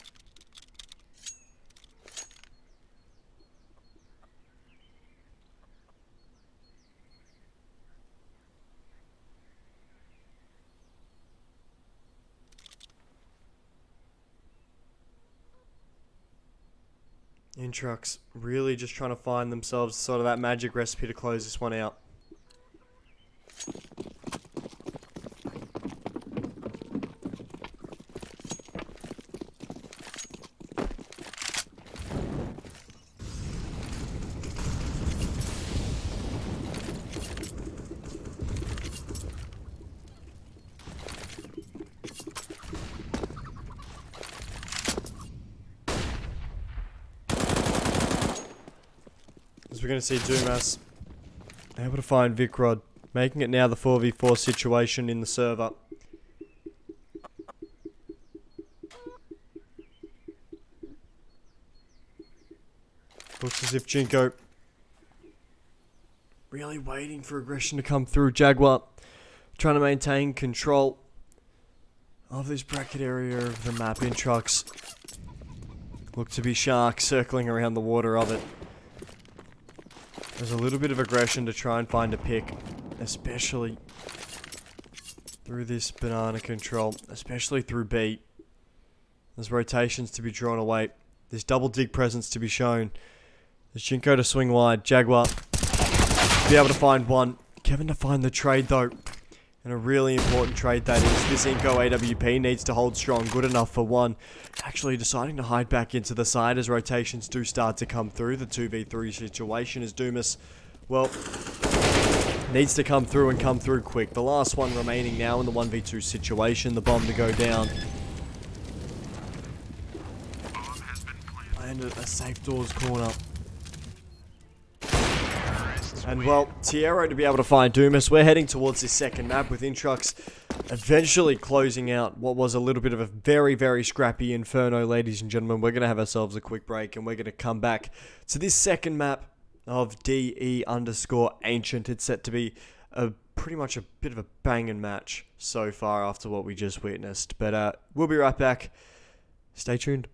INTRUX really just trying to find themselves sort of that magic recipe to close this one out. As we're going to see Dumas able to find Vicrod, making it now the 4v4 situation in the server. Looks as if Jinko really waiting for aggression to come through. Jaguar trying to maintain control of this bracket area of the map. INTRUX look to be sharks circling around the water of it. There's a little bit of aggression to try and find a pick, especially through this banana control, especially through B. There's rotations to be drawn away. There's double dig presence to be shown. There's Jinko to swing wide. Jaguar to be able to find one. Kevin to find the trade though. And a really important trade that is. This Inko AWP needs to hold strong. Good enough for one. Actually deciding to hide back into the side as rotations do start to come through. The 2v3 situation as Dumas, well, needs to come through and come through quick. The last one remaining now in the 1v2 situation. The bomb to go down. And a safe doors corner. And, well, Tierro to be able to find Dumas. We're heading towards this second map with INTRUX eventually closing out what was a little bit of a very, very scrappy Inferno, ladies and gentlemen. We're going to have ourselves a quick break and we're going to come back to this second map of DE_Ancient. It's set to be pretty much a bit of a banging match so far after what we just witnessed. But we'll be right back. Stay tuned.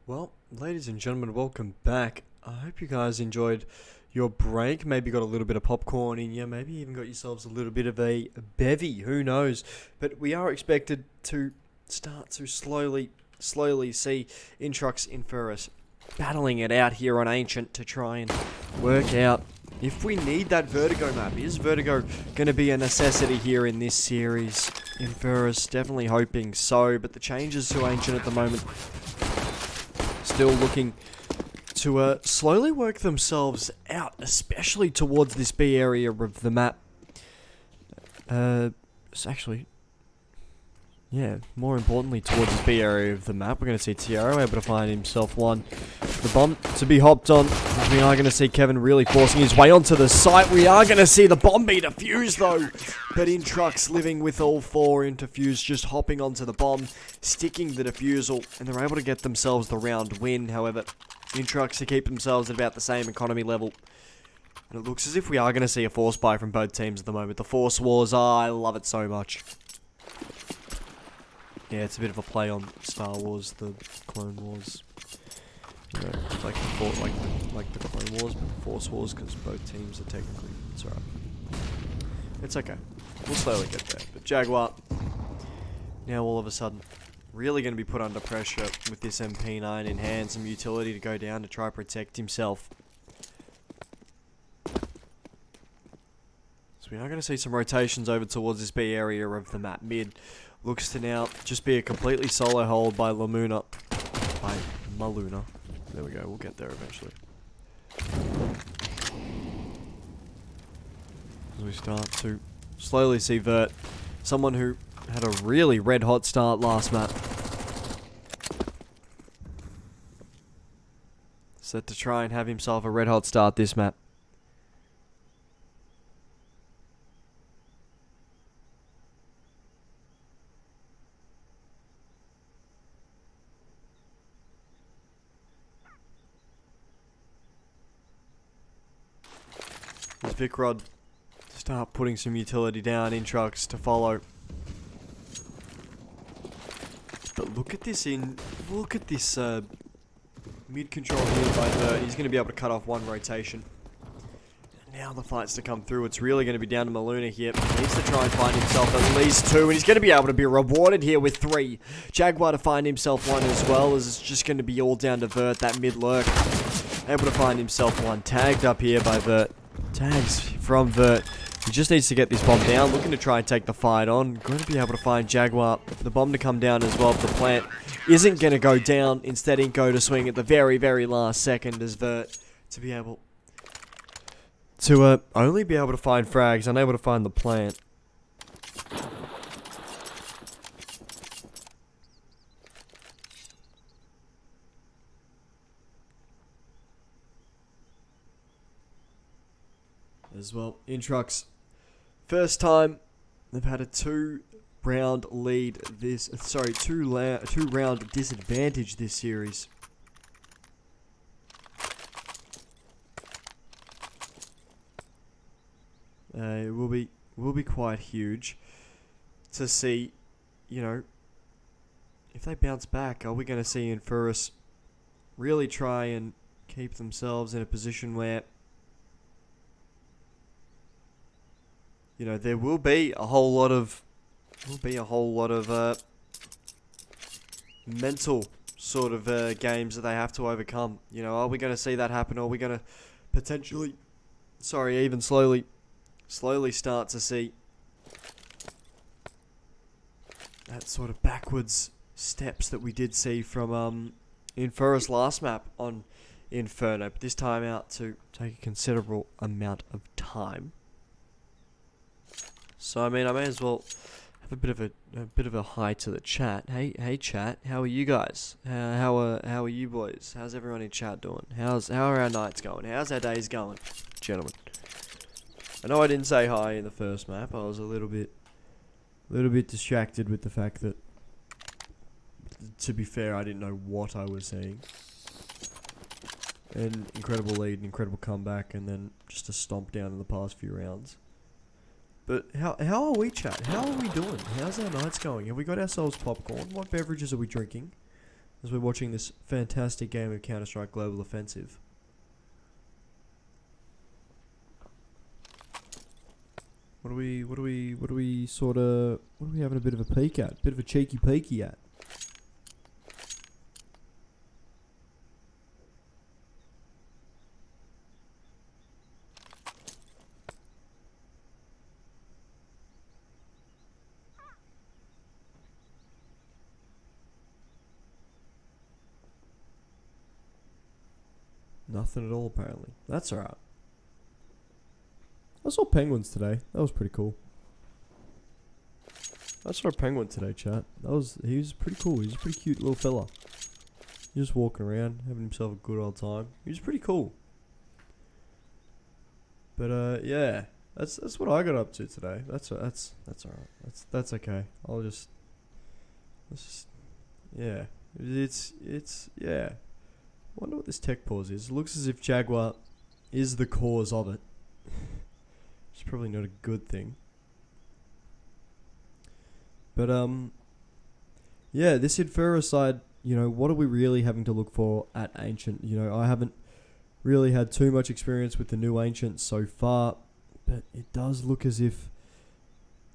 Well, ladies and gentlemen, welcome back. I hope you guys enjoyed your break. Maybe got a little bit of popcorn in you. Maybe even got yourselves a little bit of a bevy. Who knows? But we are expected to start to slowly see INTRUX Inferus battling it out here on Ancient to try and work out if we need that Vertigo map, is Vertigo going to be a necessity here in this series? Inferus definitely hoping so, but the changes to Ancient at the moment still looking to slowly work themselves out, especially towards this B area of the map. It's actually, yeah, more importantly towards this B area of the map, we're going to see Tiaro able to find himself one. The bomb to be hopped on. We are going to see Kevin really forcing his way onto the site. We are going to see the bomb be defused though. But INTRUX living with all four into Fuse, just hopping onto the bomb, sticking the defusal, and they're able to get themselves the round win. However, INTRUX to keep themselves at about the same economy level. And it looks as if we are going to see a force buy from both teams at the moment. The Force Wars, I love it so much. Yeah, it's a bit of a play on Star Wars, the Clone Wars. You know, like the Clone Wars, but the Force Wars, because both teams are technically, it's alright. It's okay. We'll slowly get there. But Jaguar, now all of a sudden, really going to be put under pressure with this MP9 in hand. Some utility to go down to try to protect himself. So we are going to see some rotations over towards this B area of the map. Mid looks to now just be a completely solo hold by Maluna. There we go, we'll get there eventually. As we start to slowly see Vert, someone who had a really red hot start last map. Set to try and have himself a red hot start this map. As Vicrod start putting some utility down, INTRUX to follow. But look at this mid control here by Vert. He's going to be able to cut off one rotation. And now the fight's to come through. It's really going to be down to Maluna here. He needs to try and find himself at least two, and he's going to be able to be rewarded here with three. Jaguar to find himself one as well, as it's just going to be all down to Vert, that mid lurk. Able to find himself one. Tagged up here by Vert. Tags from Vert. He just needs to get this bomb down. Looking to try and take the fight on. Going to be able to find Jaguar. The bomb to come down as well. The plant isn't going to go down. Instead, Inco to swing at the very, very last second as Vert to be able to only be able to find frags. Unable to find the plant. As well, INTRUX, first time they've had a two-round lead two-round disadvantage this series. It will be quite huge to see, you know, if they bounce back. Are we going to see Inferus really try and keep themselves in a position where, you know, there will be a whole lot of mental sort of games that they have to overcome. You know, are we going to see that happen? Or are we going to potentially, even slowly start to see that sort of backwards steps that we did see from Inferus last map on Inferno, but this time out to take a considerable amount of time. So I mean, I may as well have a bit of a hi to the chat. Hey chat, how are you guys? How are you boys? How's everyone in chat doing? How are our nights going? How's our days going, gentlemen? I know I didn't say hi in the first map. I was a little bit distracted with the fact that, to be fair, I didn't know what I was saying. An incredible lead, an incredible comeback, and then just a stomp down in the past few rounds. But how are we, chat? How are we doing? How's our nights going? Have we got ourselves popcorn? What beverages are we drinking as we're watching this fantastic game of Counter-Strike Global Offensive? What are we having a bit of a peek at? Bit of a cheeky peeky at? Nothing at all, apparently. That's alright. I saw penguins today. That was pretty cool. I saw a penguin today, chat. He was pretty cool. He was a pretty cute little fella. He was just walking around, having himself a good old time. He was pretty cool. But yeah, that's what I got up to today. That's alright. That's okay. Yeah. It's yeah. Wonder what this tech pause is. It looks as if Jaguar is the cause of it. It's probably not a good thing. But yeah, this Inferus side, what are we really having to look for at Ancient? I haven't really had too much experience with the new Ancient so far, but it does look as if,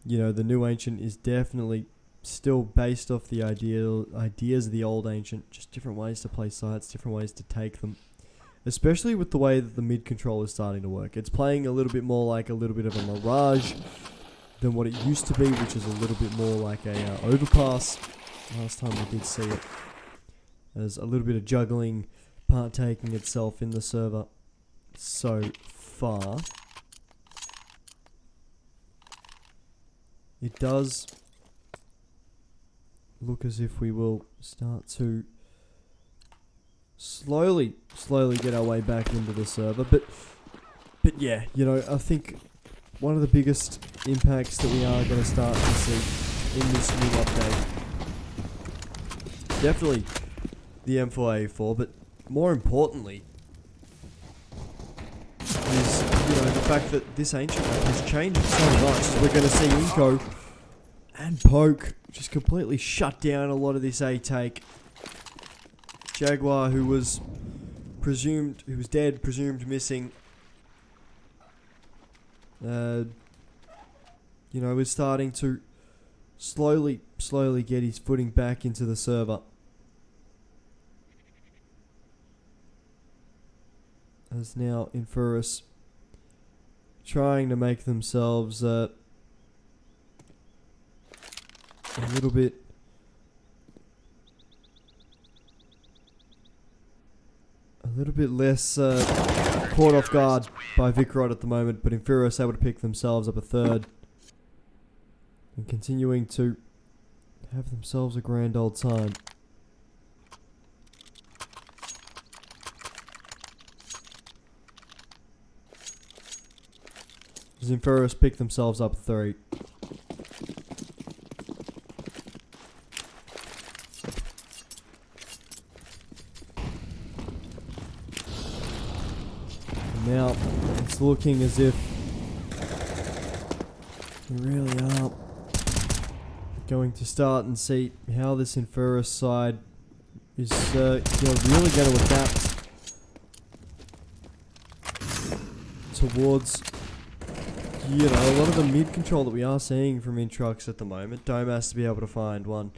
the new Ancient is definitely still based off the ideas of the old Ancient, just different ways to play sites, different ways to take them. Especially with the way that the mid control is starting to work. It's playing a little bit more like a little bit of a Mirage than what it used to be, which is a little bit more like a overpass. Last time we did see it. There's a little bit of juggling partaking itself in the server so far. It does look as if we will start to slowly get our way back into the server, but yeah, I think one of the biggest impacts that we are going to start to see in this new update, definitely the M4A4, but more importantly is the fact that this Ancient map has changed so much. We're going to see Inco and Poke just completely shut down a lot of this A take. Jaguar, who was dead, presumed missing, is starting to slowly get his footing back into the server. As now Inferus trying to make themselves a little bit less caught off guard by Vikrod at the moment, but Inferus able to pick themselves up a third and continuing to have themselves a grand old time. As Inferus pick themselves up 3. Now, it's looking as if we really are going to start and see how this Inferus side is really going to adapt towards a lot of the mid control that we are seeing from INTRUX at the moment. Dome has to be able to find one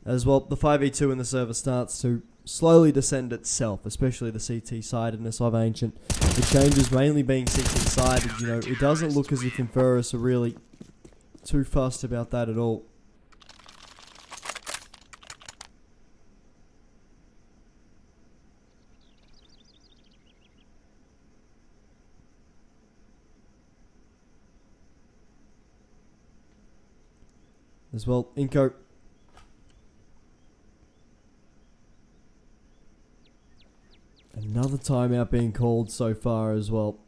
as well. The 5v2 in the server starts to slowly descend itself, especially the CT-sidedness of Ancient. The changes mainly being CT-sided, it doesn't look as if Inferus are really too fussed about that at all. As well, Inco another timeout being called so far as well.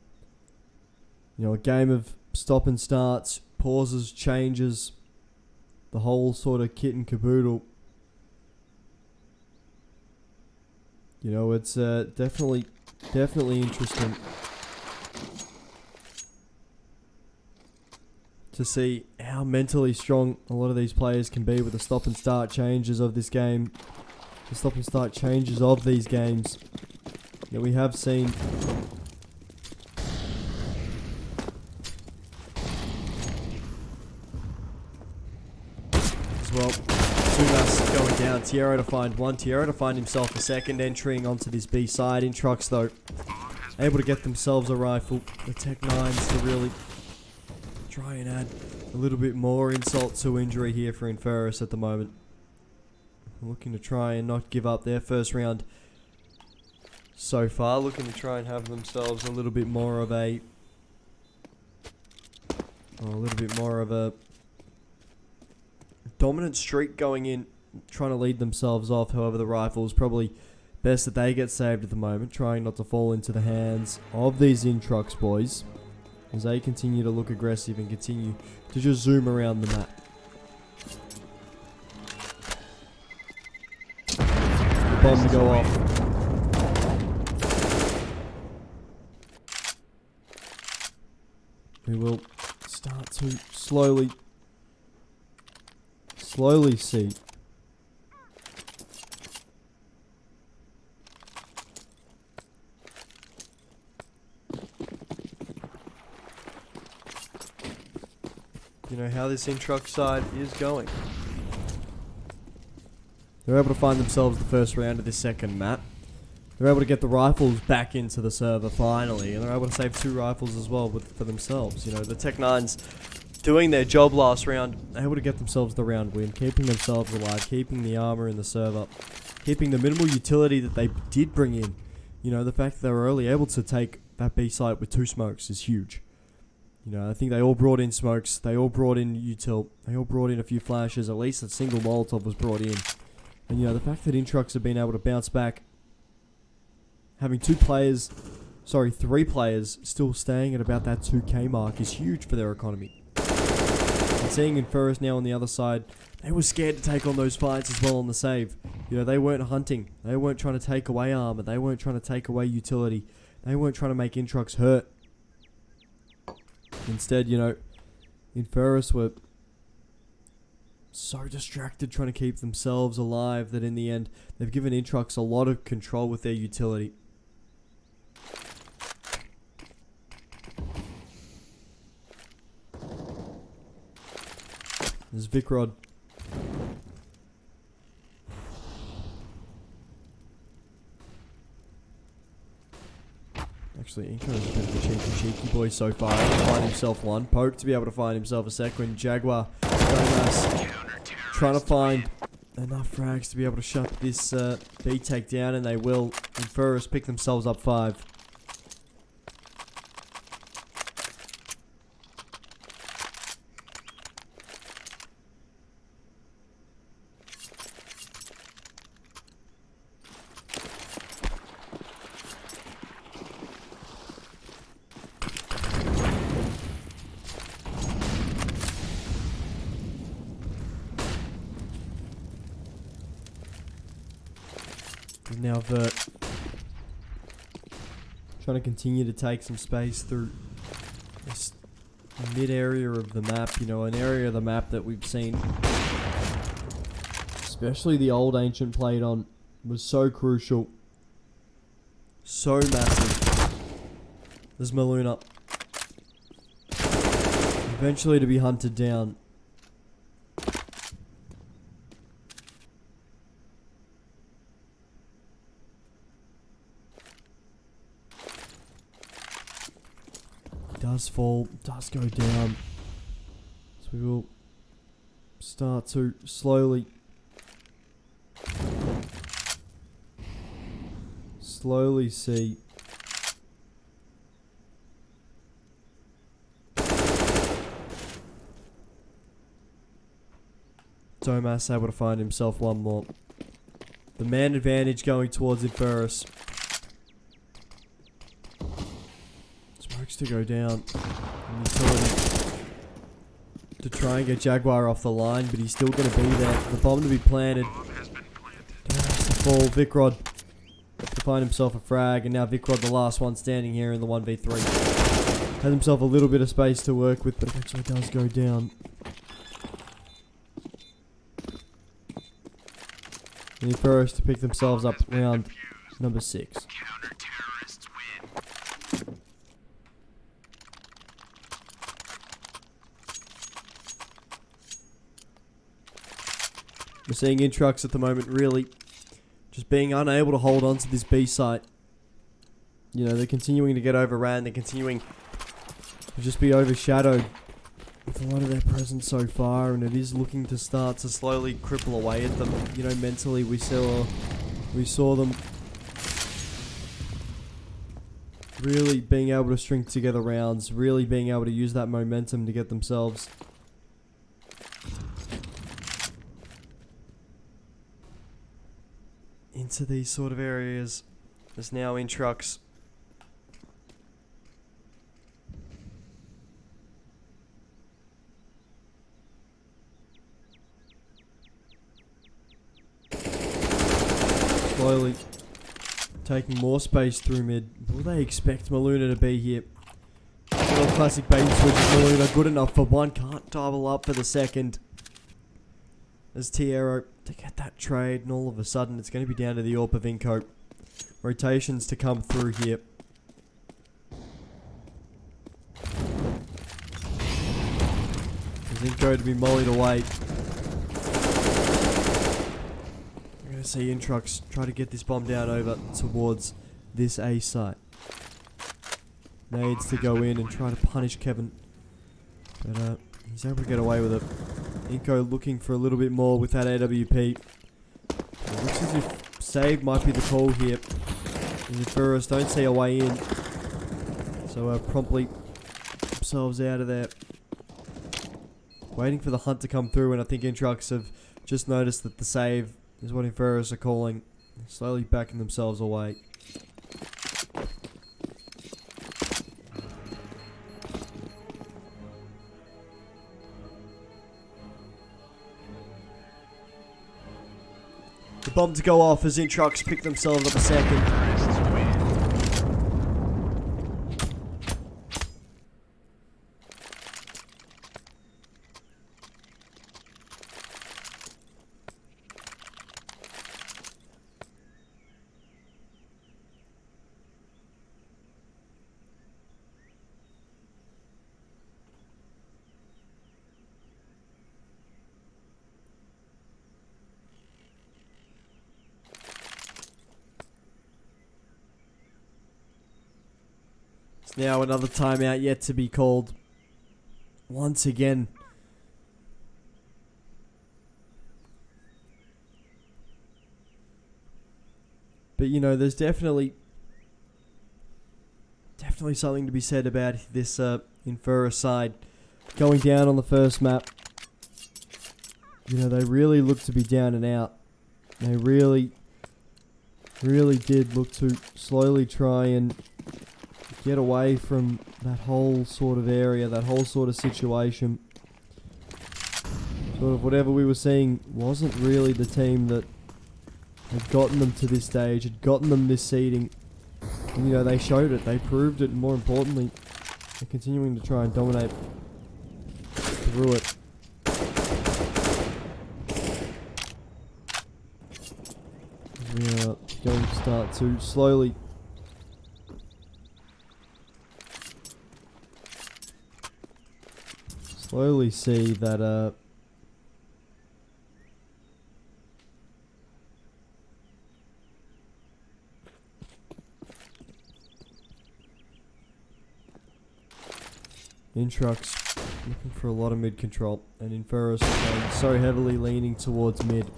A game of stop and starts, pauses, changes, the whole sort of kit and caboodle. It's definitely interesting to see how mentally strong a lot of these players can be with the stop and start changes of this game. The stop and start changes of these games. We have seen as well. Sumas going down. Tierra to find one. Tierra to find himself a second, entering onto this B side. INTRUX though able to get themselves a rifle. The Tech 9s to really try and add a little bit more insult to injury here for Inferus at the moment. Looking to try and not give up their first round so far, looking to try and have themselves a little bit more of a dominant streak going in, trying to lead themselves off. However, the Rifles probably best that they get saved at the moment, trying not to fall into the hands of these INTRUX boys as they continue to look aggressive and continue to just zoom around the map. The bomb to go off. We will start to slowly see how this INTRUX side is going. They're able to find themselves the first round of this second map. They're able to get the Rifles back into the server finally, and they're able to save 2 Rifles as well for themselves. The Tech-9s doing their job last round, able to get themselves the round win, keeping themselves alive, keeping the armor in the server, keeping the minimal utility that they did bring in. The fact that they were only able to take that B site with 2 smokes is huge. I think they all brought in smokes, they all brought in util, they all brought in a few flashes, at least a single Molotov was brought in. And the fact that INTRUX have been able to bounce back, having 3 players still staying at about that 2k mark is huge for their economy. And seeing Inferus now on the other side, they were scared to take on those fights as well on the save. They weren't hunting, they weren't trying to take away armor, they weren't trying to take away utility, they weren't trying to make INTRUX hurt. Instead, Inferus were so distracted trying to keep themselves alive that in the end, they've given INTRUX a lot of control with their utility. There's Vicrod. Actually, Inco is a bit of a cheeky boy so far. Able to find himself one. Poke to be able to find himself a second. Jaguar, trying to find enough frags to be able to shut this B take down, and they will. Inferus pick themselves up 5. Now Vert trying to continue to take some space through this mid area of the map, an area of the map that we've seen, especially the old Ancient played on, was so crucial, so massive. There's Maluna, eventually to be hunted down. Does fall, does go down. So we will start to slowly see Domas able to find himself one more. The man advantage going towards Inferus. To go down, and utility to try and get Jaguar off the line, but he's still going to be there. The bomb to be planted. Domas to fall. Vicrod to find himself a frag, and now Vicrod, the last one standing here in the 1v3, has himself a little bit of space to work with, but eventually does go down. And Inferus to pick themselves up round number 6. We're seeing INTRUX at the moment really just being unable to hold on to this B site. They're continuing to get overran. They're continuing to just be overshadowed with a lot of their presence so far, and it is looking to start to slowly cripple away at them. Mentally we saw them really being able to string together rounds, really being able to use that momentum to get themselves into these sort of areas. There's now INTRUX slowly taking more space through mid. Will they expect Maluna to be here? Little classic bait and switch. Maluna good enough for one, can't double up for the second. As Tierro to get that trade, and all of a sudden it's going to be down to the AWP of Inco. Rotations to come through here. As Inco to be mollied away. We're going to see INTRUX try to get this bomb down over towards this A site. Needs to go in and try to punish Kevin. But he's able to get away with it. Inco looking for a little bit more with that AWP. It looks as if save might be the call here. The Inferus don't see a way in. So promptly themselves out of there. Waiting for the hunt to come through, and I think INTRUX have just noticed that the save is what Inferus are calling. Slowly backing themselves away. The bomb to go off as INTRUX pick themselves up a second. Now another timeout yet to be called. Once again. But you know, there's definitely something to be said about this Inferus side going down on the first map. You know, they really look to be down and out. They really did look to slowly try and get away from that whole sort of area, that whole sort of situation. Sort of whatever we were seeing wasn't really the team that had gotten them to this stage, had gotten them this seeding. And, you know, they showed it, they proved it, and more importantly, they're continuing to try and dominate through it. We are going to start to slowly see that INTRUX looking for a lot of mid control, and Inferus so heavily leaning towards mid.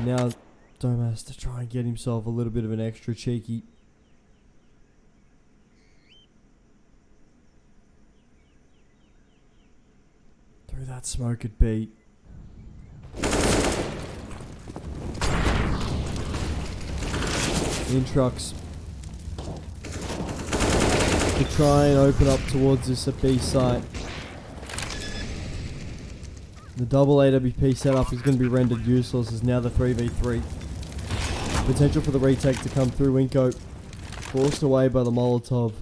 Now Dome has to try and get himself a little bit of an extra cheeky. Through that smoke at B. INTRUX to try and open up towards this at B site. The double AWP setup is going to be rendered useless as now the 3v3. Potential for the retake to come through. Inco forced away by the Molotov.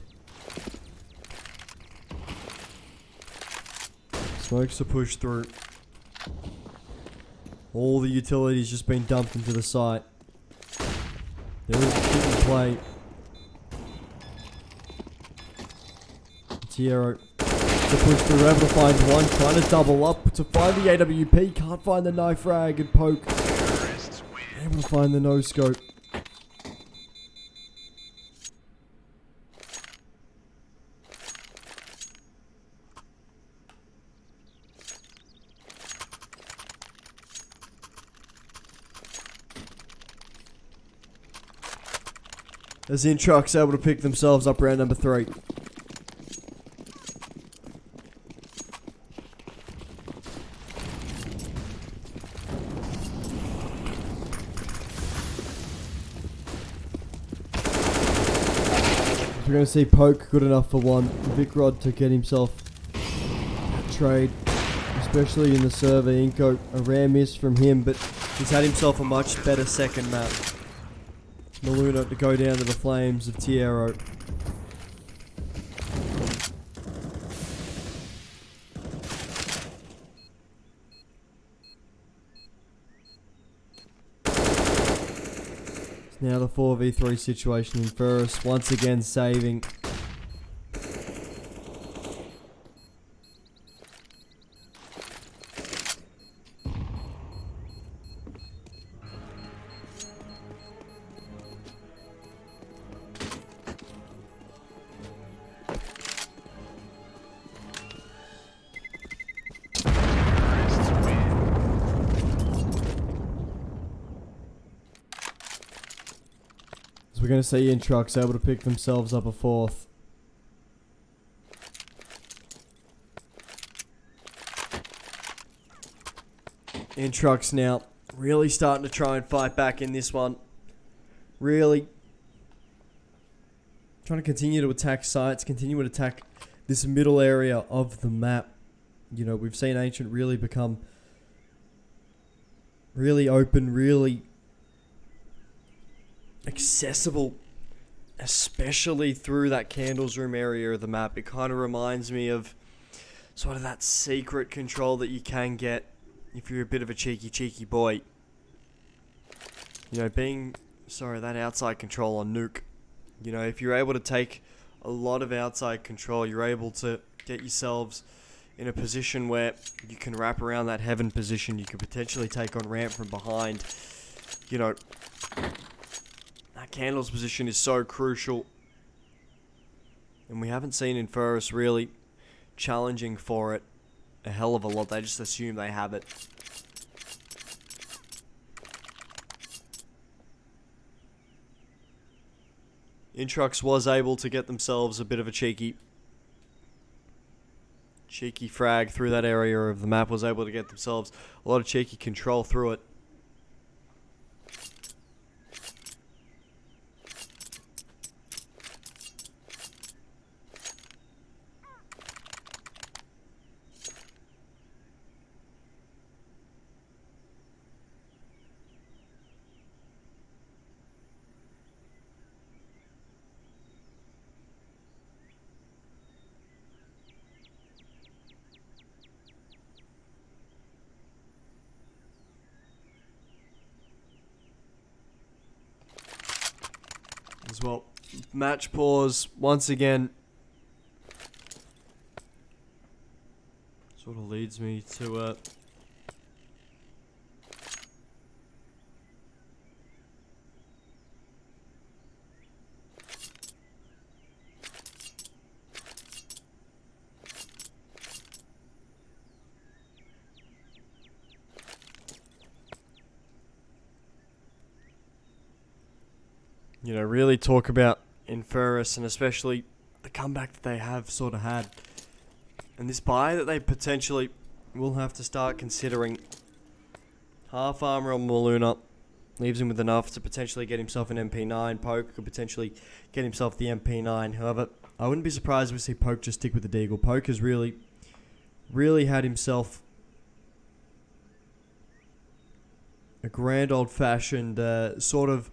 Smokes to push through. All the utilities just been dumped into the site. There is a kick and play. Tierro to push through, able to find one, trying to double up to find the AWP, can't find the knife frag and poke. Able to find the no scope. as INTRUX able to pick themselves up round number 3. We're going to see Poke good enough for one. Vicrod to get himself a trade, especially in the server. Inco, a rare miss from him, but he's had himself a much better second map. Maluna to go down to the flames of Tiero. Now the 4v3 situation. Inferus once again saving. We're going to see INTRUX able to pick themselves up a 4th. INTRUX now really starting to try and fight back in this one. Really trying to continue to attack sites, continue to attack this middle area of the map. You know, we've seen Ancient really become really open, really accessible, especially through that candles room area of the map. It kind of reminds me of sort of that secret control that you can get if you're a bit of a cheeky boy. You know, that outside control on Nuke. You know, if you're able to take a lot of outside control, you're able to get yourselves in a position where you can wrap around that heaven position. You could potentially take on ramp from behind. You know, that candles position is so crucial, and we haven't seen Inferus really challenging for it a hell of a lot. They just assume they have it. INTRUX was able to get themselves a bit of a cheeky frag through that area of the map, was able to get themselves a lot of cheeky control through it. As well, match pause once again. Sort of leads me to you know, really talk about Inferus, and especially the comeback that they have sort of had. And this buy that they potentially will have to start considering. Half armor on Maluna leaves him with enough to potentially get himself an MP9. Poke could potentially get himself the MP9. However, I wouldn't be surprised if we see Poke just stick with the Deagle. Poke has really had himself a grand old-fashioned sort of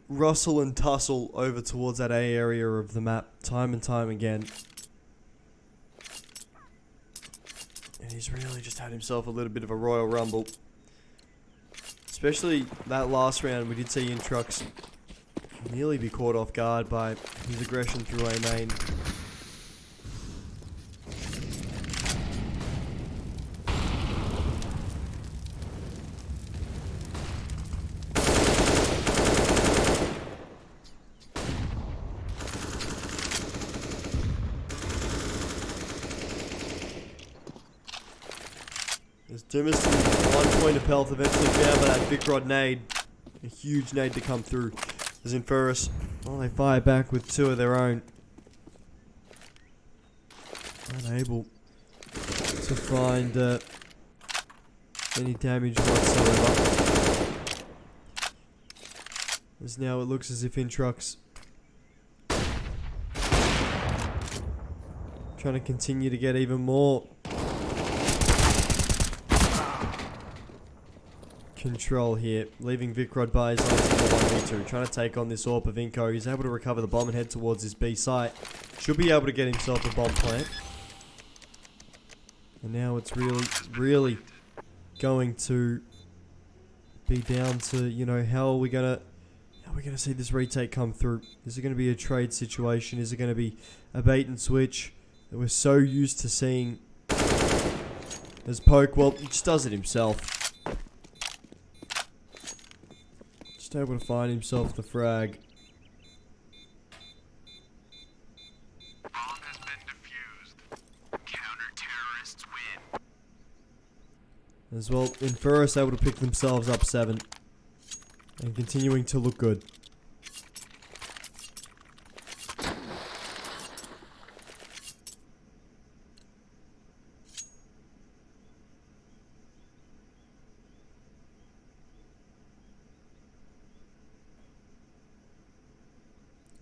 rustle and tussle over towards that A area of the map time and time again. And he's really just had himself a little bit of a Royal Rumble. Especially that last round, we did see INTRUX nearly be caught off guard by his aggression through A main. As Dumiston, 1 point of health, eventually found by that Vicrod nade. A huge nade to come through. As Inferus Well, they fire back with two of their own. Unable to find any damage whatsoever. As now it looks as if INTRUX trying to continue to get even more control here, leaving Vicrod by his own team at 1v2, trying to take on this AWP of Inco. He's able to recover the bomb and head towards his B site. Should be able to get himself a bomb plant. And now it's really going to be down to, you know, how are we gonna see this retake come through? Is it gonna be a trade situation? Is it gonna be a bait and switch that we're so used to seeing as Poke? Well, he just does it himself. Just able to find himself the frag. Bomb has been defused. Counter-terrorists win. As well, Inferus able to pick themselves up 7. And continuing to look good.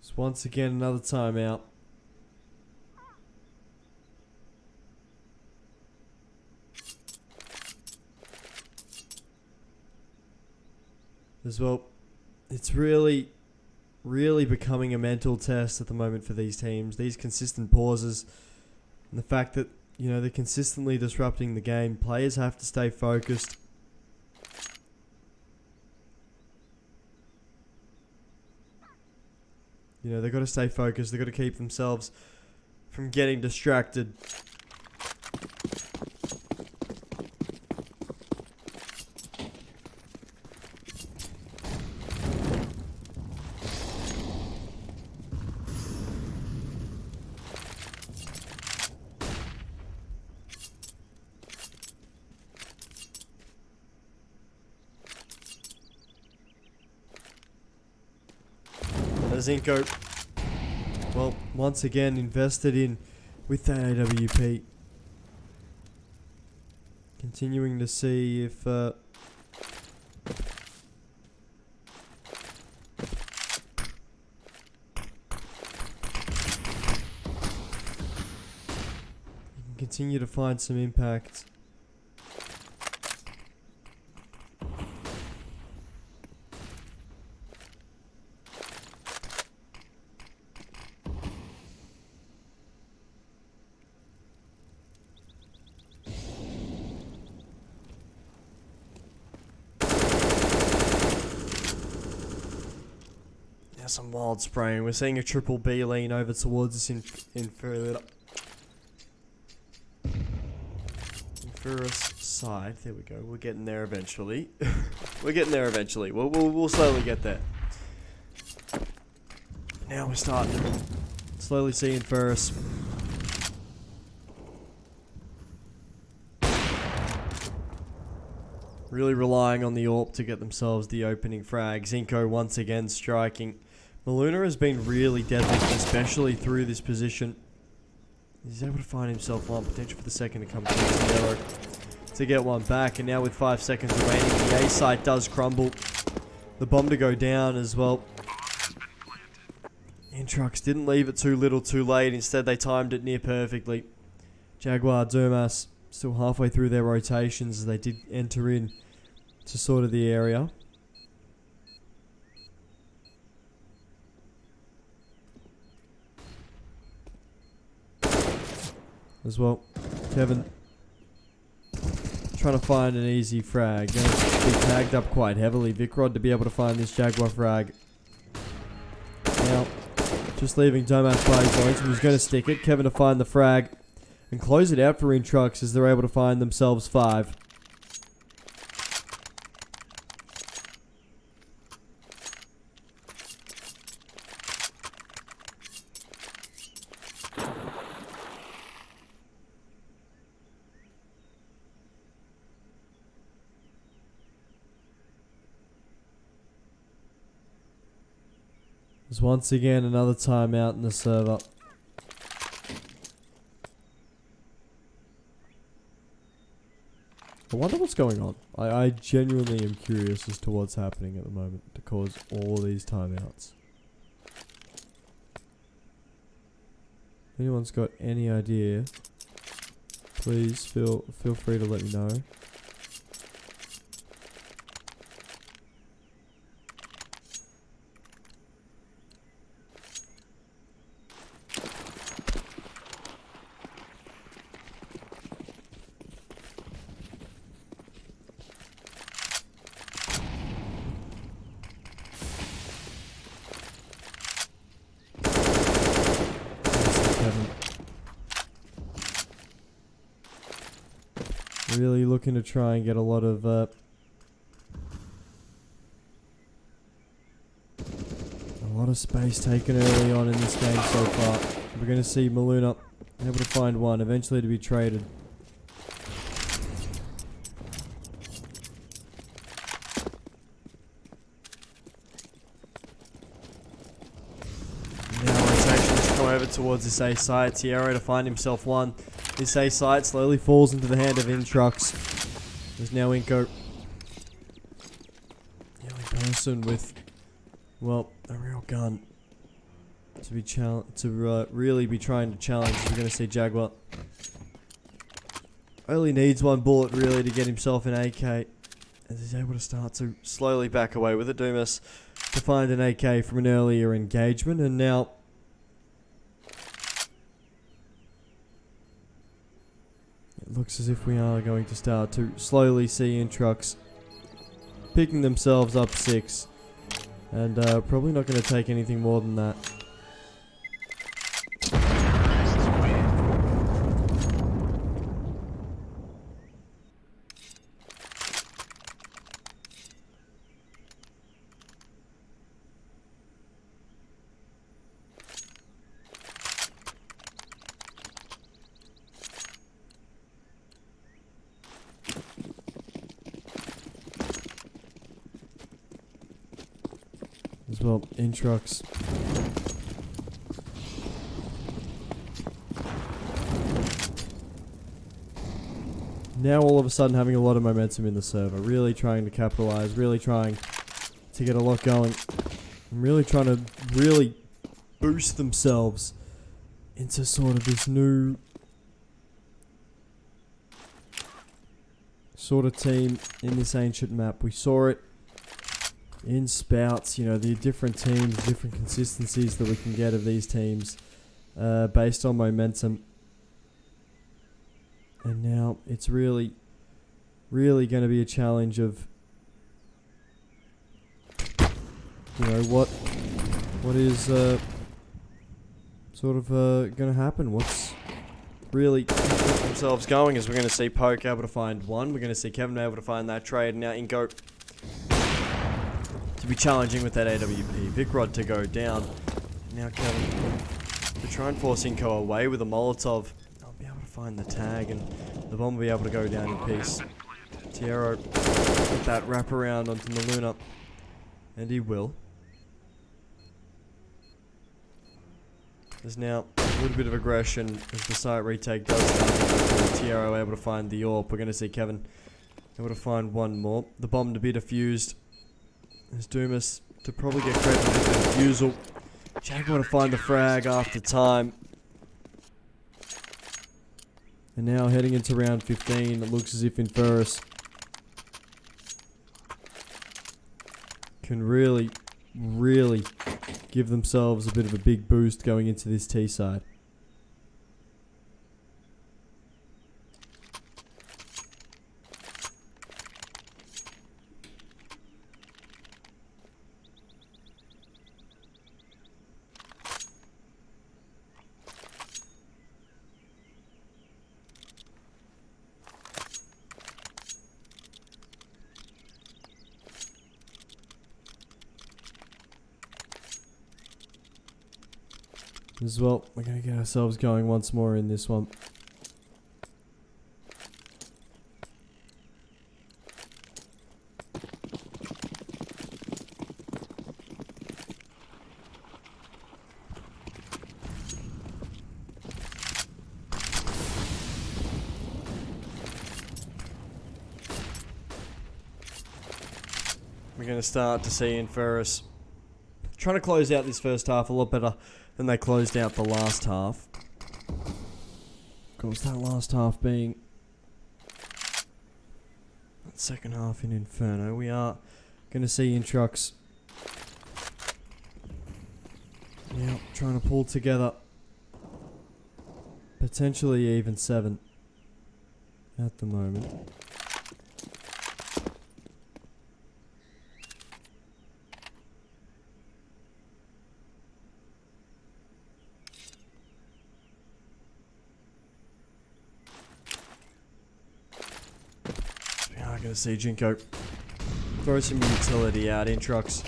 So once again, another timeout. As well, it's really becoming a mental test at the moment for these teams. These consistent pauses and the fact that, you know, they're consistently disrupting the game. Players have to stay focused. You know, they've got to stay focused. They've got to keep themselves from getting distracted. Zinco, well, once again invested in with that AWP. Continuing to see if he can continue to find some impact. Some wild spraying. We're seeing a triple B lean over towards this Inferus side. There we go. We're getting there eventually. We're getting there eventually. We'll slowly get there. Now we're starting to slowly see Inferus. Really relying on the AWP to get themselves the opening frag. Zinco once again striking. Maluna has been really deadly, especially through this position. He's able to find himself one. Potential for the second to come through the arrow to get one back. And now with 5 seconds remaining, the A site does crumble. The bomb to go down as well. INTRUX didn't leave it too little too late. Instead, they timed it near perfectly. Jaguar, Dumas still halfway through their rotations as they did enter in to sort of the area. As well, Kevin trying to find an easy frag. Going to be tagged up quite heavily. Vicrod to be able to find this Jaguar frag. Now, just leaving Domac by his points. He was going to stick it. Kevin to find the frag and close it out for INTRUX as they're able to find themselves 5. As There's once again another timeout in the server. I wonder what's going on. I genuinely am curious as to what's happening at the moment to cause all these timeouts. If anyone's got any idea, please feel free to let me know. Really looking to try and get a lot of space taken early on in this game so far. We're going to see Maluna able to find one, eventually to be traded. Now rotations come over towards this A site. Tierra to find himself one. This A site slowly falls into the hand of INTRUX. There's now Inko. The only person with, well, a real gun to be really be trying to challenge. We're going to see Jaguar. Only needs one bullet really to get himself an AK, as he's able to start to slowly back away with it. Dumas to find an AK from an earlier engagement, and now it looks as if we are going to start to slowly see INTRUX picking themselves up 6, and probably not going to take anything more than that. As well, INTRUX. Now all of a sudden having a lot of momentum in the server, really trying to capitalize, really trying to get a lot going, and really trying to really boost themselves into sort of this new sort of team in this ancient map. We saw it in Spouts, you know, the different teams, different consistencies that we can get of these teams based on momentum. And now it's really going to be a challenge of, you know, what is sort of going to happen. What's really keeping themselves going is we're going to see Poke able to find one. We're going to see Kevin able to find that trade. And now Inko to be challenging with that AWP. Vicrod to go down. Now Kevin to try and force Inko away with a Molotov. I'll be able to find the tag and the bomb will be able to go down in peace. Tierra with that wraparound onto Maluna. And he will. There's now a little bit of aggression as the site retake does start. Tierra able to find the AWP. We're going to see Kevin able to find one more. The bomb to be defused. There's Dumas to probably get credit for the defusal. Jaguar to find the frag after time. And now heading into round 15, it looks as if Inferus can really give themselves a bit of a big boost going into this T side. As well, we're going to get ourselves going once more in this one. going to start to see Inferus trying to close out this first half a lot better than they closed out the last half. Of course, that last half being that second half in Inferno. We are going to see INTRUX trying to pull together potentially even 7 at the moment. We are going to see Jinko throw some utility out. INTRUX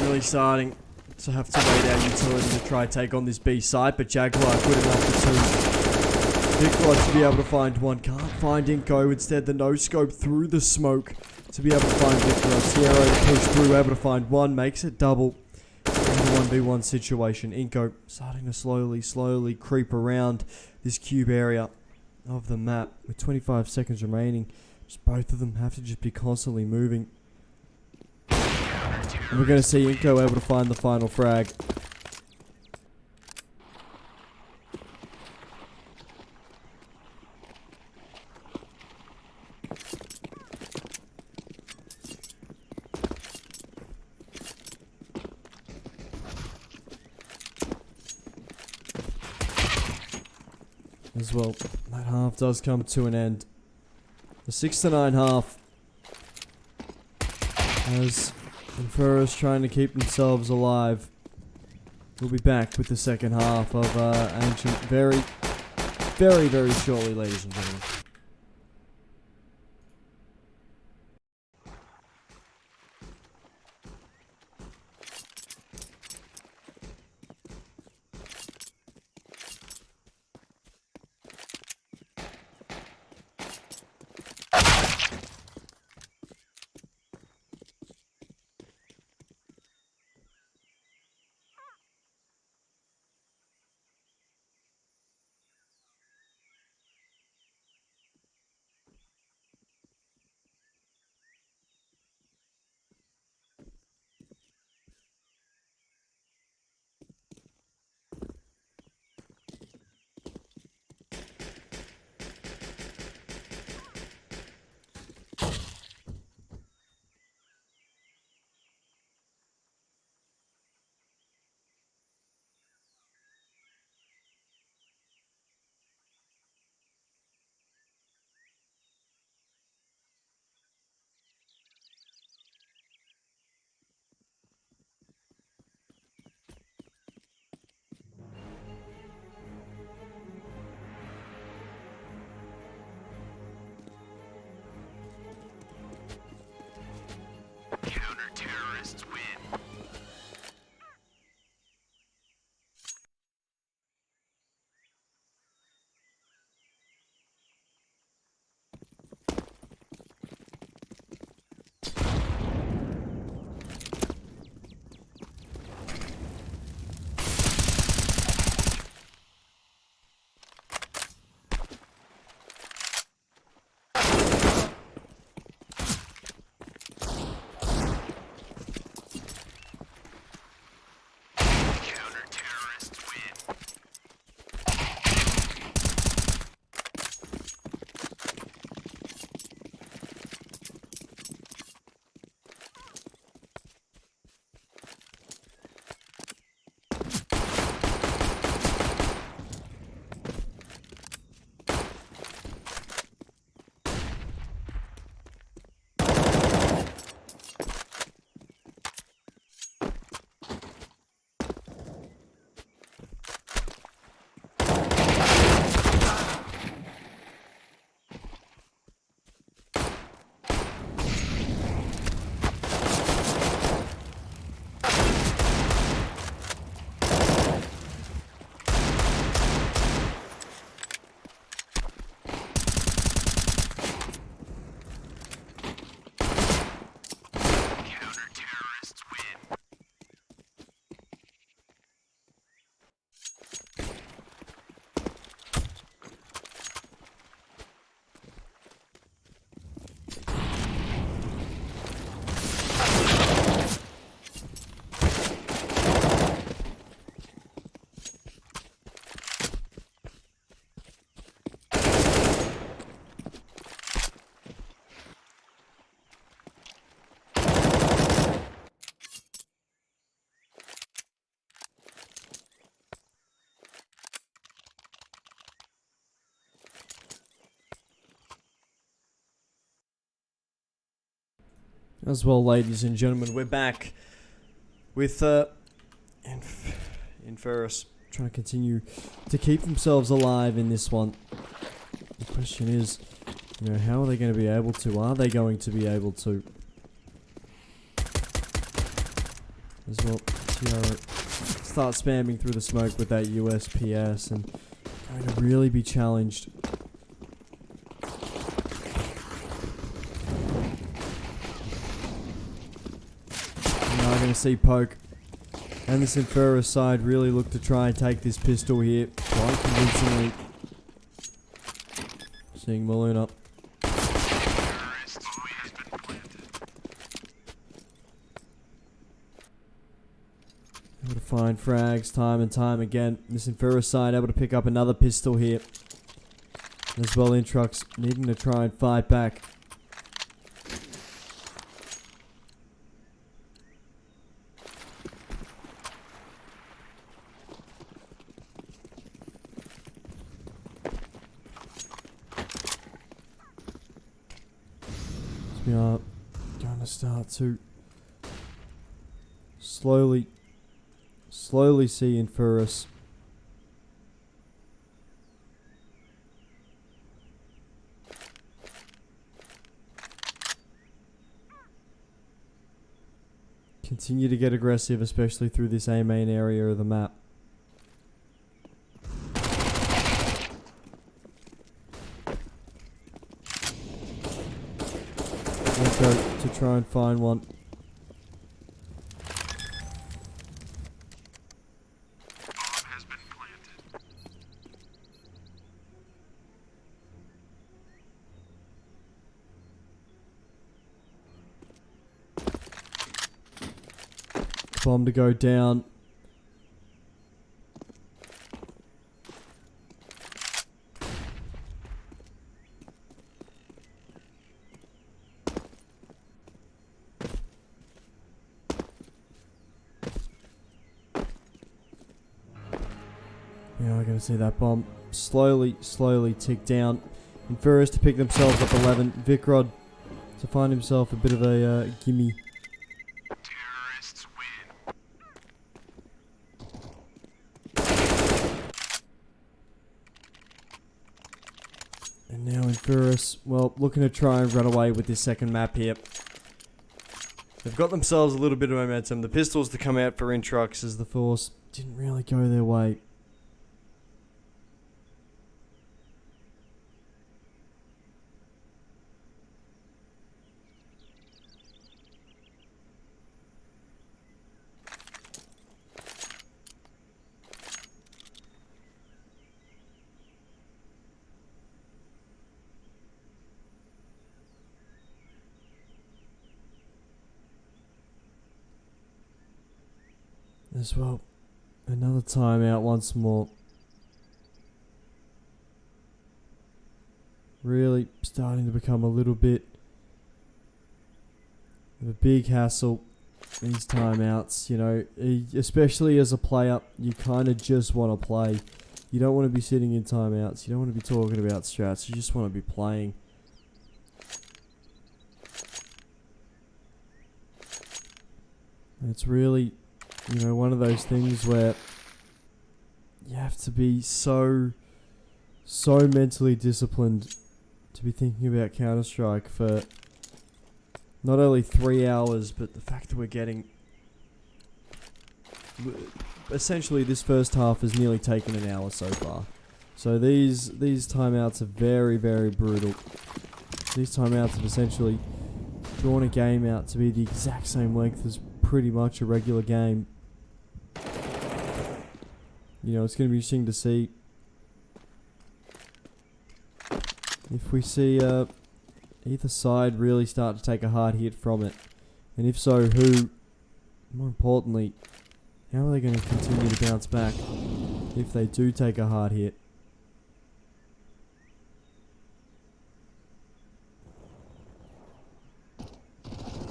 really starting to have to wait out utility to try and take on this B site, but Jaguar good enough for 2. Victor to be able to find 1. Can't find Inko. Instead, the no-scope through the smoke to be able to find Victor. Sierra to push through, able to find 1. Makes it double. In the 1v1 situation. Inko starting to slowly creep around this cube area of the map with 25 seconds remaining. Just both of them have to just be constantly moving. And we're going to see Inko able to find the final frag. As well, that half does come to an end. The 6-9 half. As Inferus trying to keep themselves alive. We'll be back with the second half of Ancient very shortly, ladies and gentlemen. As well, ladies and gentlemen, we're back with Inferus trying to continue to keep themselves alive in this one. The question is, you know, how are they going to be able to? Are they going to be able to? As well, Tiara start spamming through the smoke with that USPS and going to really be challenged. Now going to see Poke and this Inferus side really look to try and take this pistol here quite convincingly. Seeing Maloon up. Able to find frags time and time again. This Inferus side able to pick up another pistol here. As well, INTRUX needing to try and fight back. We are going to start to slowly see Inferus continue to get aggressive, especially through this A main area of the map. Go to try and find one. Bomb has been planted. Bomb to go down. Yeah, I'm going to see that bomb slowly tick down. Inferus to pick themselves up 11. Vicrod to find himself a bit of a gimme. Terrorists win. And now Inferus, well, looking to try and run away with this second map here. They've got themselves a little bit of momentum. The pistols to come out for INTRUX as the force didn't really go their way. As well, another timeout once more. Really starting to become a little bit of a big hassle, these timeouts, you know, especially as a player, you kind of just want to play. You don't want to be sitting in timeouts, you don't want to be talking about strats, you just want to be playing. And it's really, you know, one of those things where you have to be so mentally disciplined to be thinking about Counter-Strike for not only 3 hours, but the fact that we're getting... Essentially, this first half has nearly taken an hour so far. So these timeouts are very, very brutal. These timeouts have essentially drawn a game out to be the exact same length as pretty much a regular game. You know, it's going to be interesting to see if we see either side really start to take a hard hit from it. And if so, who? More importantly, how are they going to continue to bounce back if they do take a hard hit?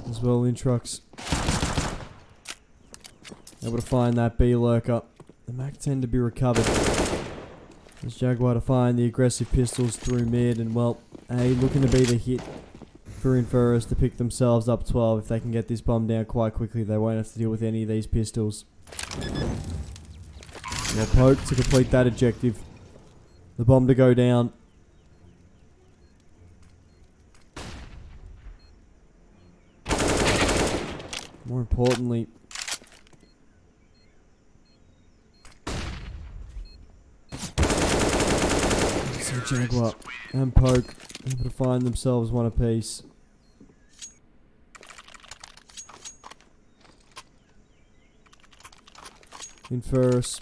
As well, INTRUX able to find that B lurker. The Mac 10 to be recovered. As Jaguar to find the aggressive pistols through mid, and well, A looking to be the hit for Inferus to pick themselves up 12. If they can get this bomb down quite quickly, they won't have to deal with any of these pistols. Now Poke to complete that objective. The bomb to go down. More importantly, so Jaguar and Poke able to find themselves one apiece. Inferus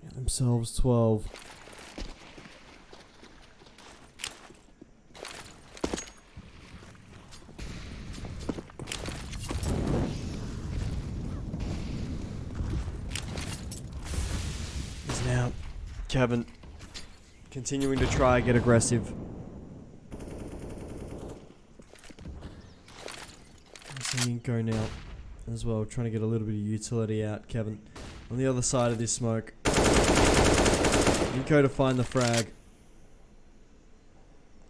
get themselves 12. Now, Kevin continuing to try and get aggressive. I see Inko now as well, trying to get a little bit of utility out. Kevin on the other side of this smoke. Inko to find the frag.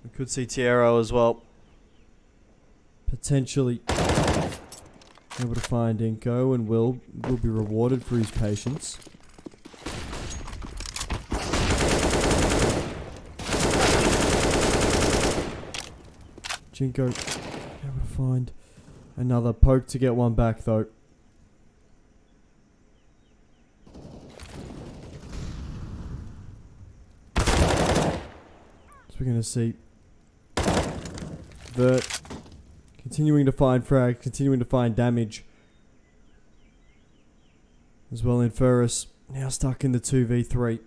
We could see Tiero as well. Potentially able to find Inko, and will be rewarded for his patience. Jinko able to find another Poke to get one back though. So we're going to see Vert continuing to find frag, continuing to find damage. As well Inferus now stuck in the 2v3.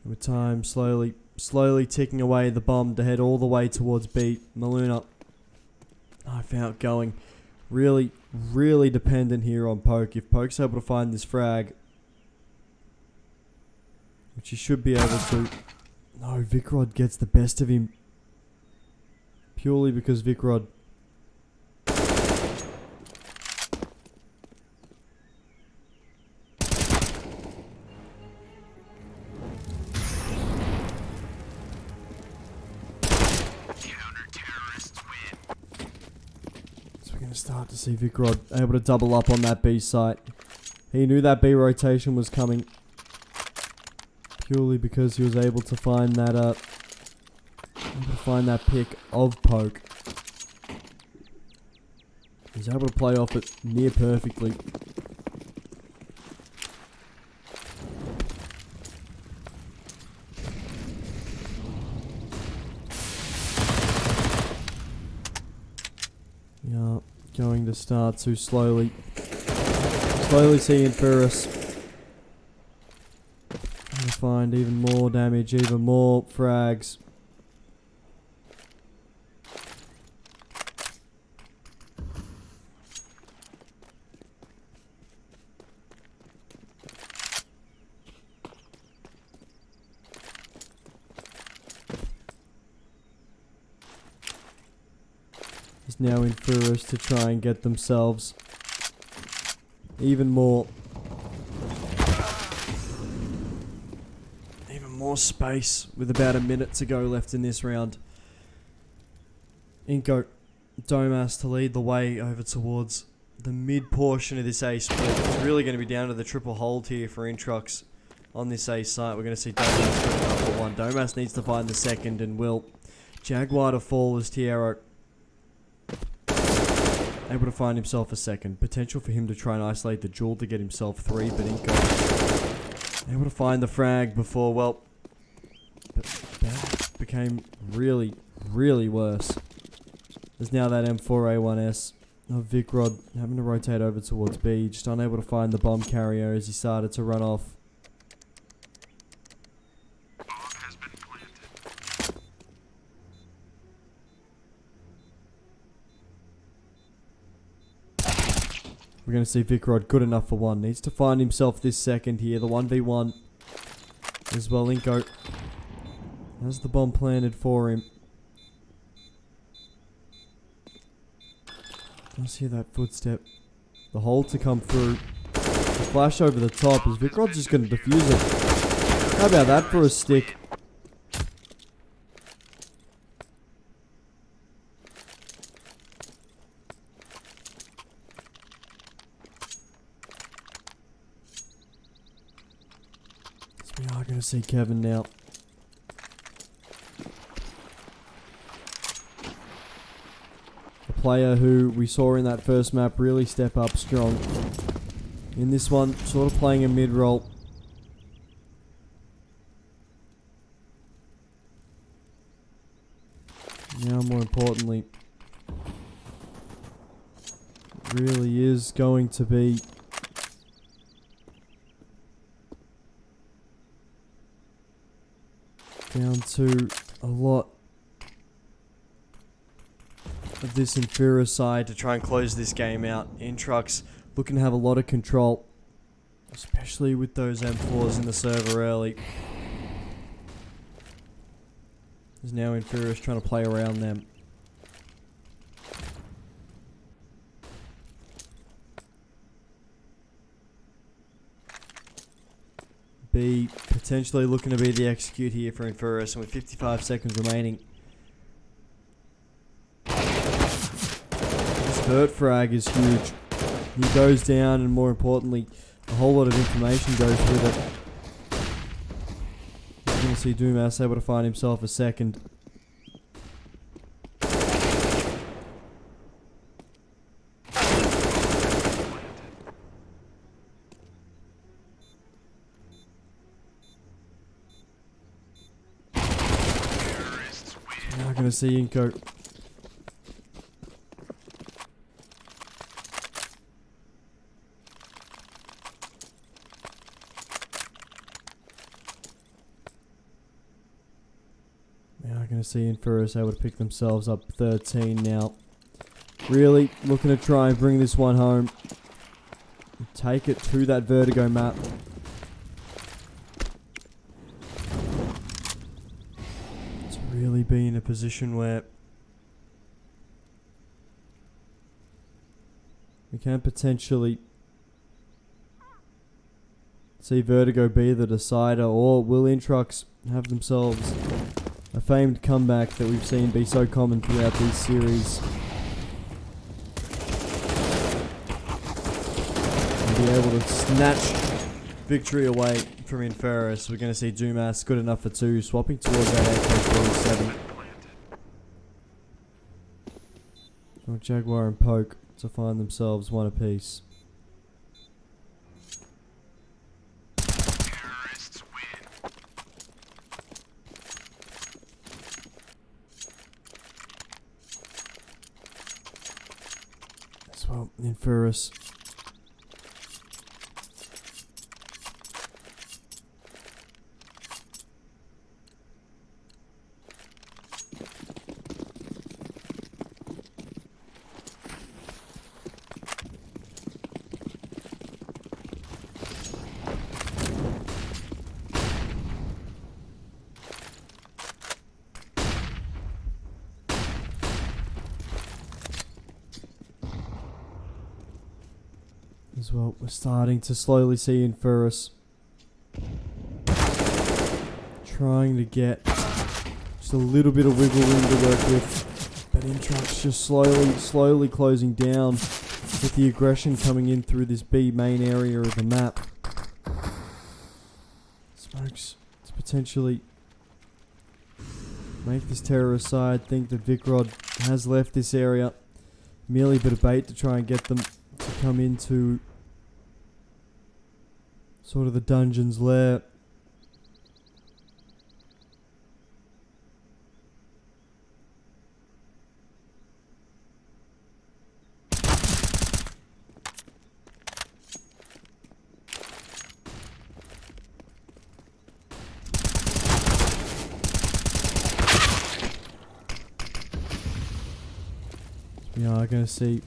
With time slowly ticking away the bomb to head all the way towards B. Maluna, I found going really dependent here on Poke. If Poke's able to find this frag, which he should be able to. No, Vicrod gets the best of him. Purely because Vicrod start to see Vicrod able to double up on that B site. He knew that B rotation was coming purely because he was able to find that pick of Poke. He's able to play off it near perfectly. Yeah. Going to start to slowly see Inferus trying to find even more damage, even more frags. Is now Inferus to try and get themselves even more space with about a minute to go left in this round. Inko Domas to lead the way over towards the mid portion of this A split. It's really going to be down to the triple hold here for Intrux on this A site. We're going to see Domas put it up for one. Domas needs to find the second and will. Jaguar to fall as Tiero able to find himself a second. Potential for him to try and isolate the jewel to get himself 3, but Inko able to find the frag before, well, that became really worse. There's now that M4A1S of Vicrod having to rotate over towards B, just unable to find the bomb carrier as he started to run off. We're going to see Vicrod good enough for one. Needs to find himself this second here. The 1v1 as well. Inko has the bomb planted for him. Does hear that footstep. The hold to come through. flash over the top. Is Vikrod's just going to defuse it? How about that for a stick? So we are going to see Kevin now. Player who we saw in that first map really step up strong. In this one, sort of playing a mid-roll. Now, more importantly, really is going to be down to a lot of this Inferus side to try and close this game out. INTRUX looking to have a lot of control, especially with those M4s in the server early. There's now Inferus trying to play around them. B potentially looking to be the execute here for Inferus, and with 55 seconds remaining. Third frag is huge. He goes down, and more importantly, a whole lot of information goes with it. You're going to see Dumas able to find himself a second. We're now going to see Inco. Going to see Inferus able to pick themselves up 13 now. Really looking to try and bring this one home. Take it to that Vertigo map. To really be in a position where we can potentially see Vertigo be the decider, or will INTRUX have themselves a famed comeback that we've seen be so common throughout these series, and be able to snatch victory away from Inferus. We're going to see Dumas good enough for 2, swapping towards that AK-47. Well, Jaguar and Poke to find themselves one apiece. Well, Inferus as well. We're starting to slowly see Inferus trying to get just a little bit of wiggle room to work with, but INTRUX just slowly closing down with the aggression coming in through this B main area of the map. Smokes to potentially make this terrorist side think that Vikrod has left this area. Merely a bit of bait to try and get them to come into sort of the dungeon's lair. We are going to see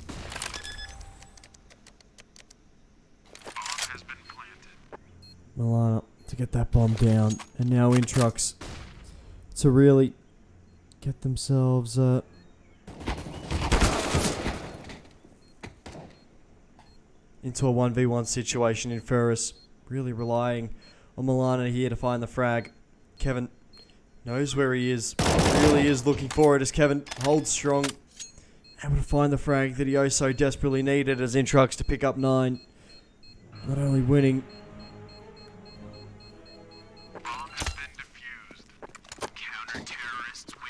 Milana to get that bomb down, and now INTRUX to really get themselves into a 1v1 situation. Inferus really relying on Milana here to find the frag. Kevin knows where he is. Really is looking for it as Kevin holds strong. Able to find the frag that he oh so desperately needed as INTRUX to pick up 9. Not only winning. Bomb has been defused. Counter-terrorists win.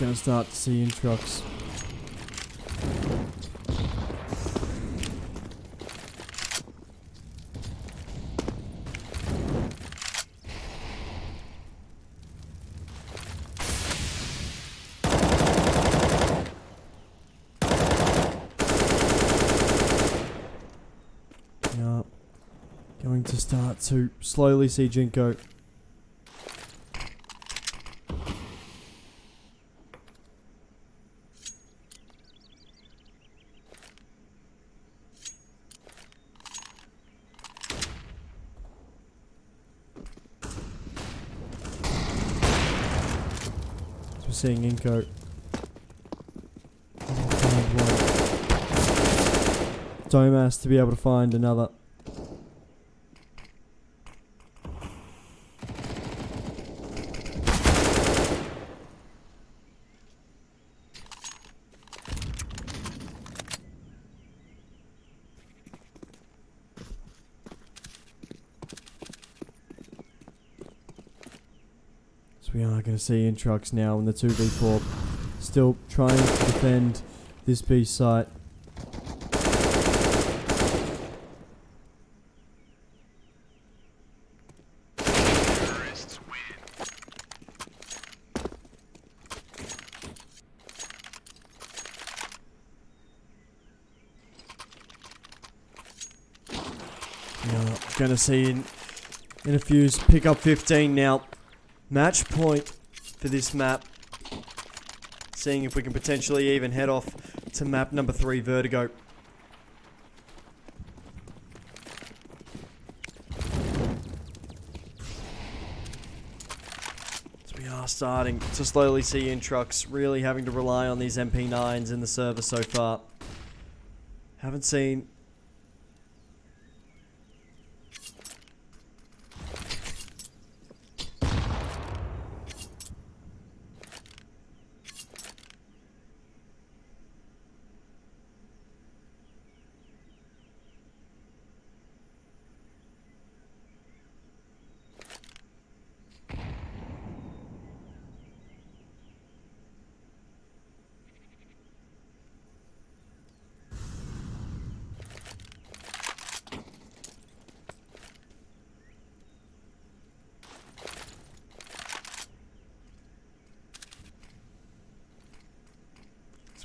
Gonna start to see INTRUX. Yeah, going to start to slowly see Jinko. We're seeing Inko. Domas to be able to find another. So we are going to see INTRUX now in the 2v4. Still trying to defend this B site. Terrorists win. Yeah, going to see in a fuse pick up 15 now. Match point for this map. Seeing if we can potentially even head off to map number 3, Vertigo. So we are starting to slowly see INTRUX really having to rely on these MP9s in the server so far. Haven't seen...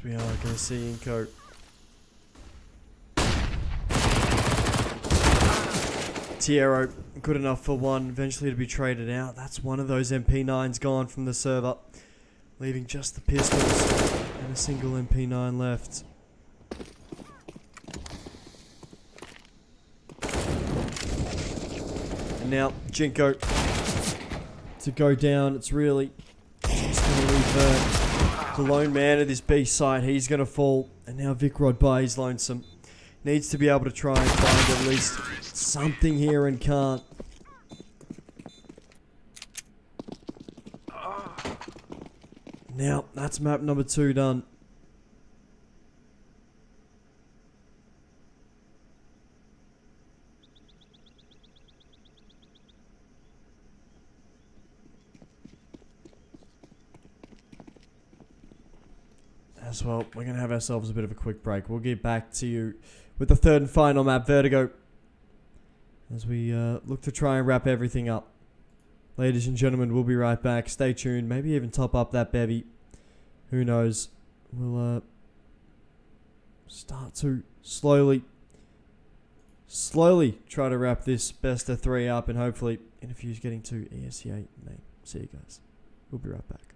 We are going to see Inko. Tiero, good enough for one, eventually to be traded out. That's one of those MP9s gone from the server, leaving just the pistols and a single MP9 left. And now, Jinko to go down. It's really just going to leave the lone man of this B site. He's going to fall. And now Vicrod by his lonesome. Needs to be able to try and find at least something here and can't. Now, that's map number 2 done. As well, we're going to have ourselves a bit of a quick break. We'll get back to you with the 3rd and final map, Vertigo, as we look to try and wrap everything up. Ladies and gentlemen, we'll be right back. Stay tuned. Maybe even top up that bevy. Who knows? We'll start to slowly try to wrap this best of 3 up, and hopefully in a few getting to ESEA. See you guys. We'll be right back.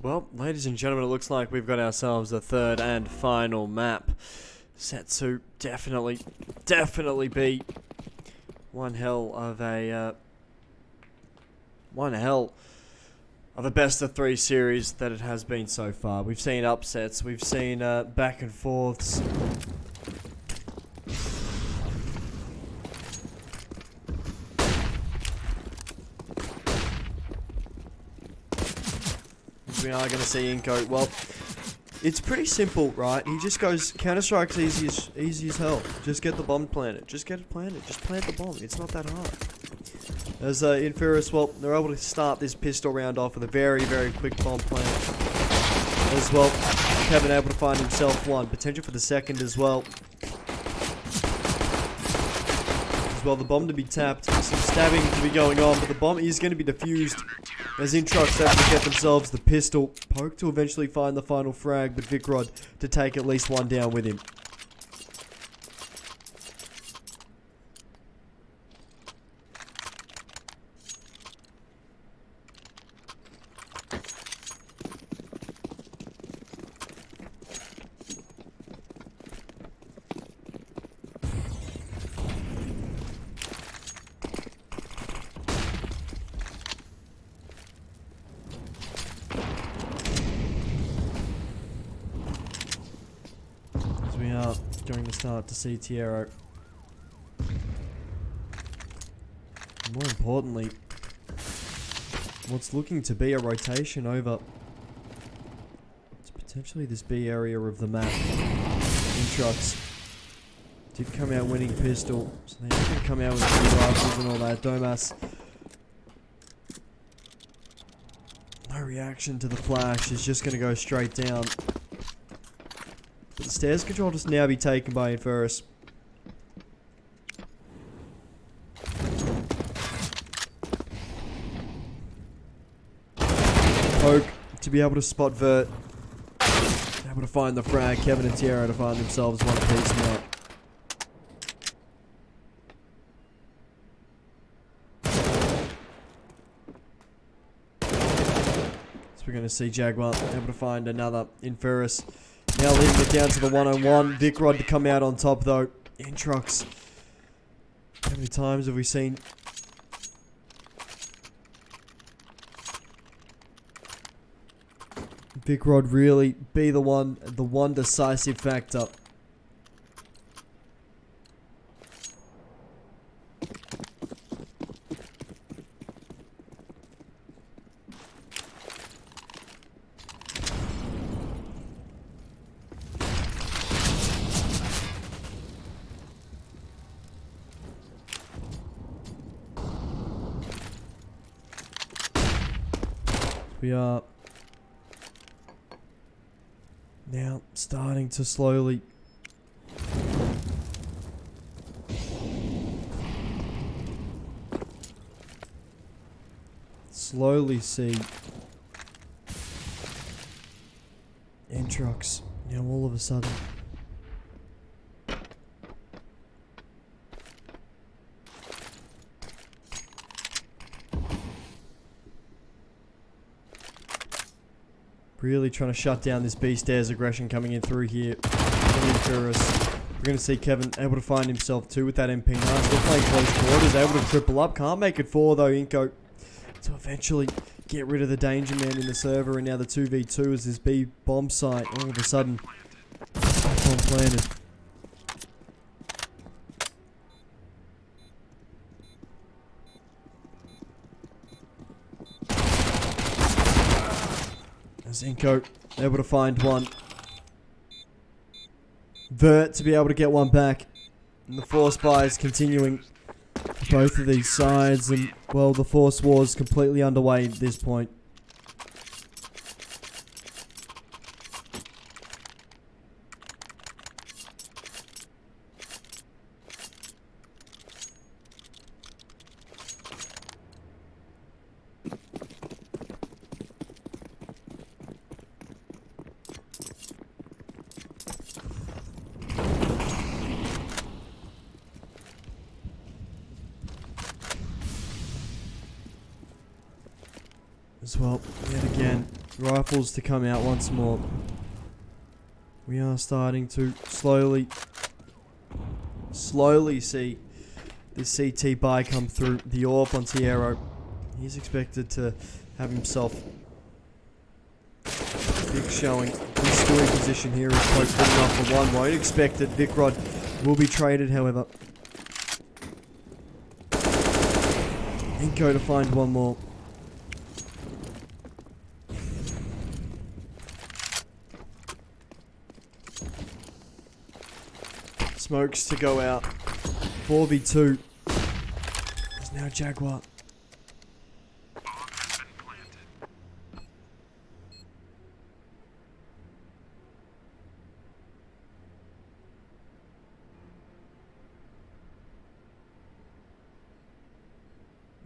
Well, ladies and gentlemen, it looks like we've got ourselves the third and final map. Set to definitely be one hell of a best of 3 series that it has been so far. We've seen upsets, we've seen back and forths. We are going to see Inco. Well, it's pretty simple, right? He just goes, Counter-Strike's easy as hell. Just get the bomb planted. Just get it planted. Just plant the bomb. It's not that hard. As Inferus, well, they're able to start this pistol round off with a very, very quick bomb plant. As well, Kevin able to find himself one. Potential for the second as well. As well, the bomb to be tapped. Some stabbing to be going on, but the bomb is going to be defused. As INTRUX able to get themselves the pistol. Poke to eventually find the final frag, but Vicrod to take at least one down with him. We are going to start to see Tiero. More importantly, what's looking to be a rotation over it's potentially this B area of the map. INTRUX did come out winning pistol, so they're going to come out with a few rifles and all that. Domas, no reaction to the flash, is just going to go straight down. But the stairs control just now be taken by Inferus. Poke to be able to spot Vert. Able to find the frag. Kevin and Tiero to find themselves one piece now. So we're going to see Jaguar able to find another Inferus. Now leaving it down to the one-on-one. Vicrod to come out on top though. INTRUX. How many times have we seen Vicrod really be the one decisive factor? We are now starting to slowly see INTRUX now all of a sudden really trying to shut down this B stairs aggression coming in through here from Inferus. We're going to see Kevin able to find himself two with that MP9. Still playing close quarters, able to triple up. Can't make it 4 though, Inco. To eventually get rid of the danger man in the server, and now the 2v2 is this B bomb site. All of a sudden, bomb planted. Inco able to find one. Vert to be able to get one back. And the force buy is continuing both of these sides, and well, the force war is completely underway at this point. as well. Yet again, rifles to come out once more. We are starting to slowly see this CT buy come through. The AWP on Tiero. He's expected to have himself a big showing. He's still in position here. He's close good enough for one. Won't expect it. Vicrod will be traded, however. Inco to find one more. Smokes to go out. 4v2. There's now Jaguar. Bomb has been planted.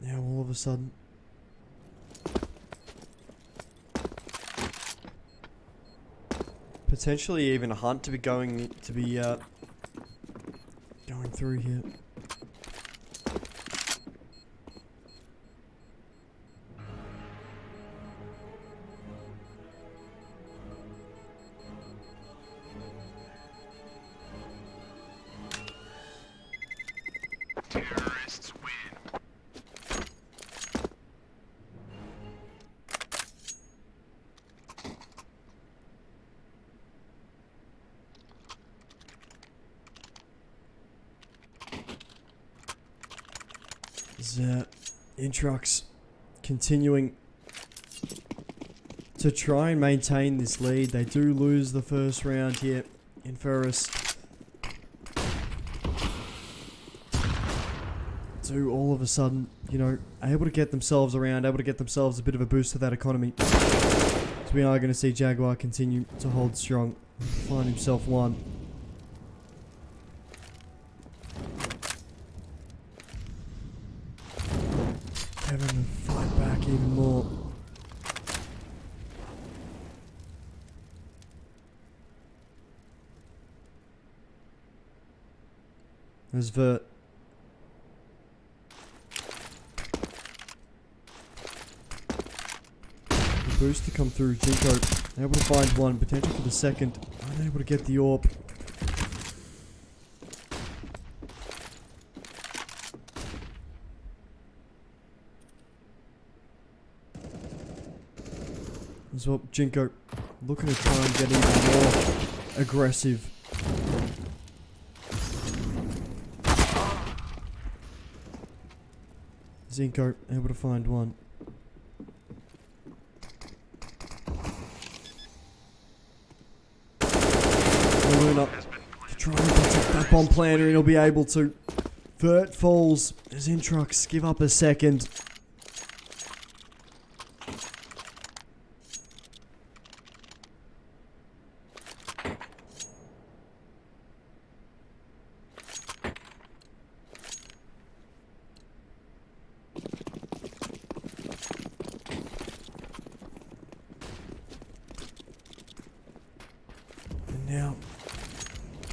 Now all of a sudden, potentially even a hunt to be going through here. Terrorists win. Is INTRUX continuing to try and maintain this lead. They do lose the first round here. Inferus do all of a sudden, you know, able to get themselves around, able to get themselves a bit of a boost to that economy. So we are going to see Jaguar continue to hold strong, find himself one. Kevin to fight back even more. There's Vert. The boost to come through. Jinko able to find one. Potential for the second. Unable to get the AWP. As well, Jinko looking to try and get even more aggressive. Zinko able to find one. Luna to try and protect that bomb planter, and he'll be able to. Vert falls as INTRUX give up a second. Now,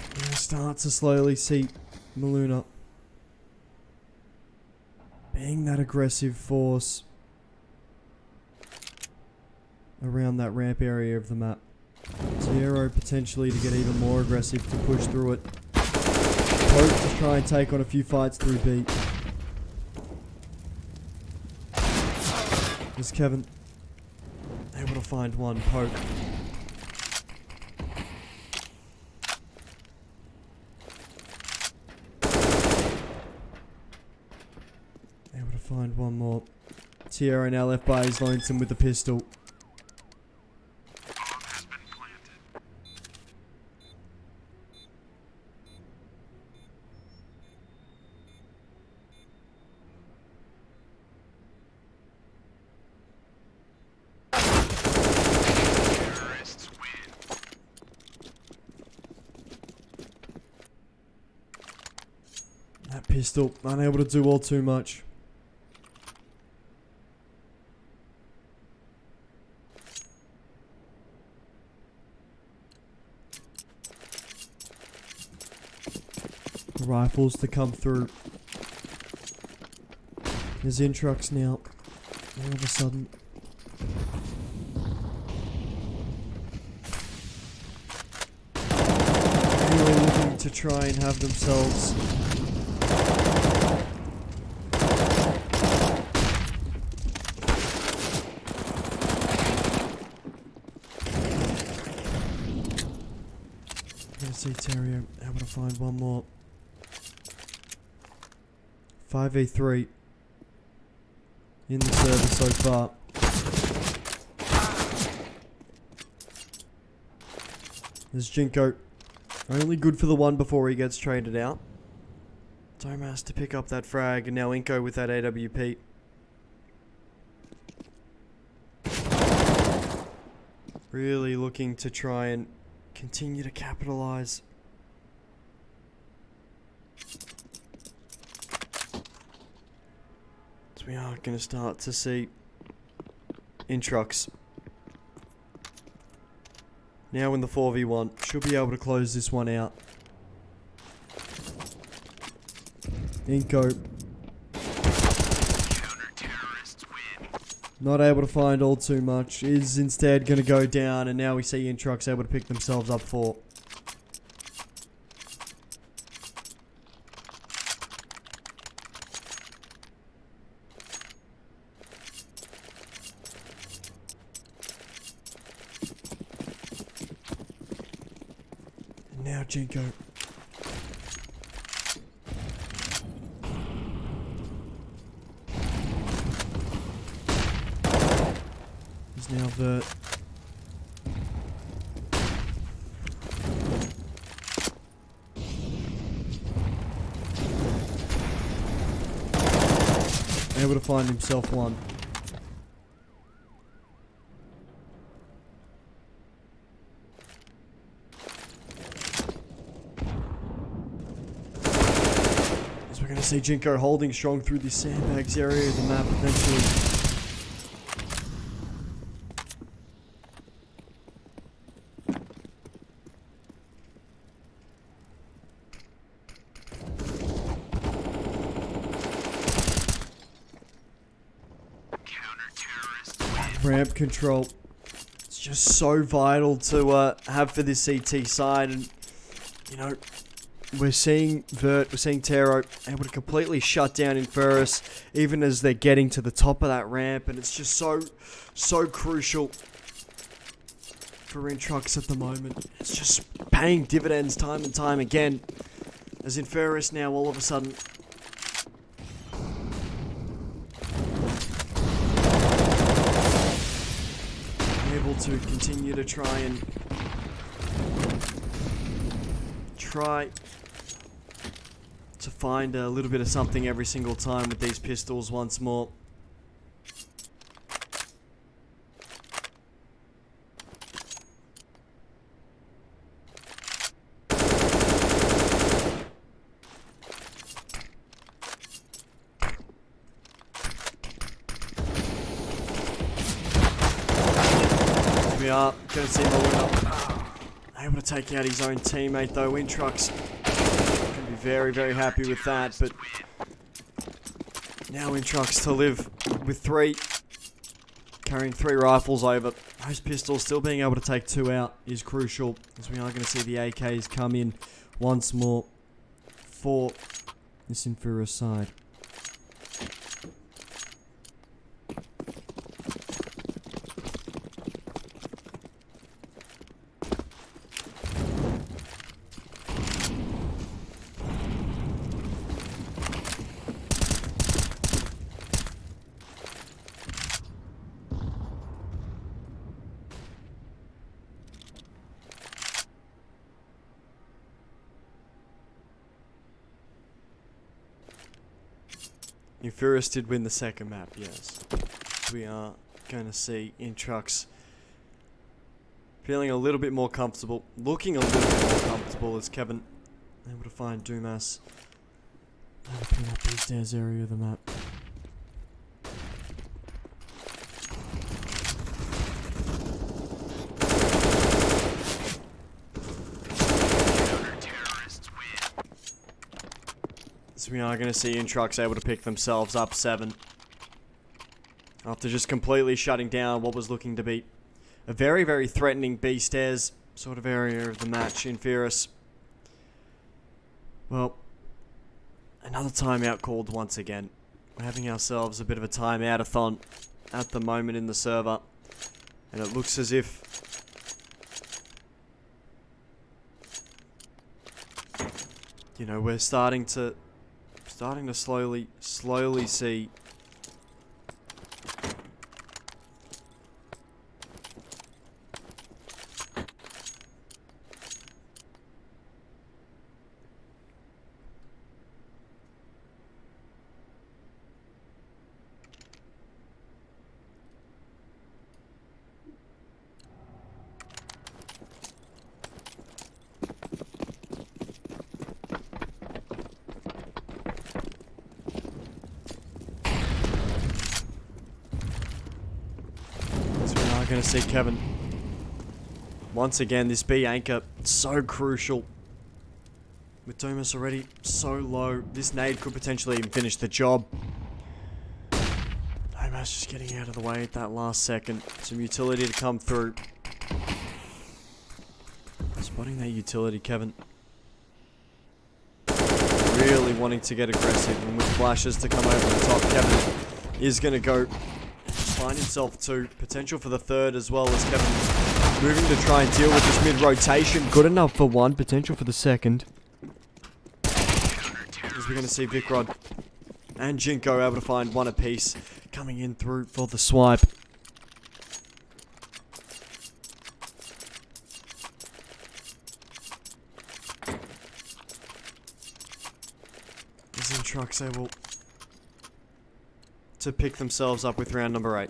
we're going to start to slowly see Maluna being that aggressive force around that ramp area of the map. Zero potentially to get even more aggressive to push through it. Poke to try and take on a few fights through B. There's Kevin able to find one. Poke. Able to find one more. Tierra now left by his lonesome with the pistol. Bomb has been planted. Terrorists win. That pistol unable to do all too much. Rifles to come through. There's INTRUX now. All of a sudden, Really looking to try and have themselves gonna see Terrio able to find one more. 5v3 in the server so far. There's Jinko. Only good for the one before he gets traded out. Tomas to pick up that frag, and now Inko with that AWP. Really looking to try and continue to capitalize. So we are going to start to see INTRUX now in the 4v1. Should be able to close this one out. Inko not able to find all too much. Is instead going to go down, and now we see INTRUX able to pick themselves up 4. And now Jinko. Now Vert. Able to find himself one. As we're going to see Jinko holding strong through the sandbags area of the map eventually. Ramp control. It's just so vital to have for this CT side, and you know, we're seeing Vert, we're seeing Tero able to completely shut down Inferus even as they're getting to the top of that ramp, and it's just so crucial for INTRUX at the moment. It's just paying dividends time and time again as Inferus now all of a sudden able to continue to try to find a little bit of something every single time with these pistols once more. We are going to see Maluna able to take out his own teammate though. INTRUX can be very happy with that, but now INTRUX to live with 3, carrying 3 rifles over. Those pistols still being able to take 2 out is crucial, as we are going to see the AKs come in once more for this Inferus side. Inferus did win the second map, yes. We are going to see INTRUX feeling a little bit more comfortable, looking a little bit more comfortable as Kevin able to find Dumas. Opening up the stairs area of the map. So we are going to see INTRUX able to pick themselves up 7. After just completely shutting down what was looking to be a very, very threatening B-stairs sort of area of the match, Inferus. Well, another timeout called once again. We're having ourselves a bit of a timeout-a-thon at the moment in the server. And it looks as if we're starting to slowly see going to see Kevin. Once again, this B anchor, so crucial. With Domus already so low, this nade could potentially even finish the job. Domus just getting out of the way at that last second. Some utility to come through. Spotting that utility, Kevin. Really wanting to get aggressive, and with flashes to come over the top, Kevin is going to go find himself two. Potential for the third as well, as Kevin moving to try and deal with this mid-rotation. Good enough for one. Potential for the second. As we're going to see Vicrod and Jinko able to find one apiece. Coming in through for the swipe. Is INTRUX able to pick themselves up with round number 8.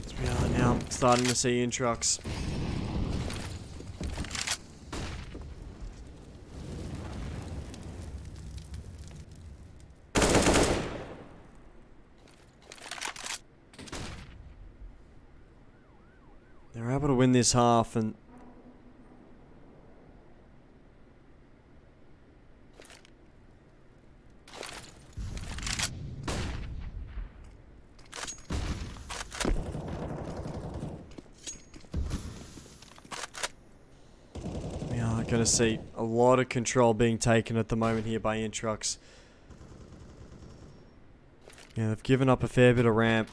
So we are now starting to see INTRUX they're able to win this half, and we are going to see a lot of control being taken at the moment here by INTRUX. Yeah, they've given up a fair bit of ramp.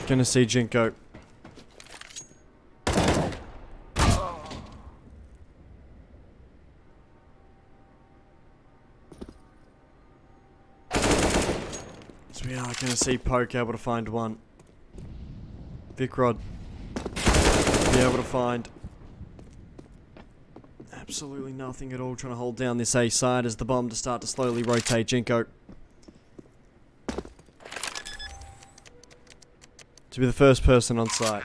Gonna see Jinko. So we are gonna see Poke able to find one. Vicrod be able to find absolutely nothing at all, trying to hold down this A side as the bomb to start to slowly rotate Jinko. To be the first person on site.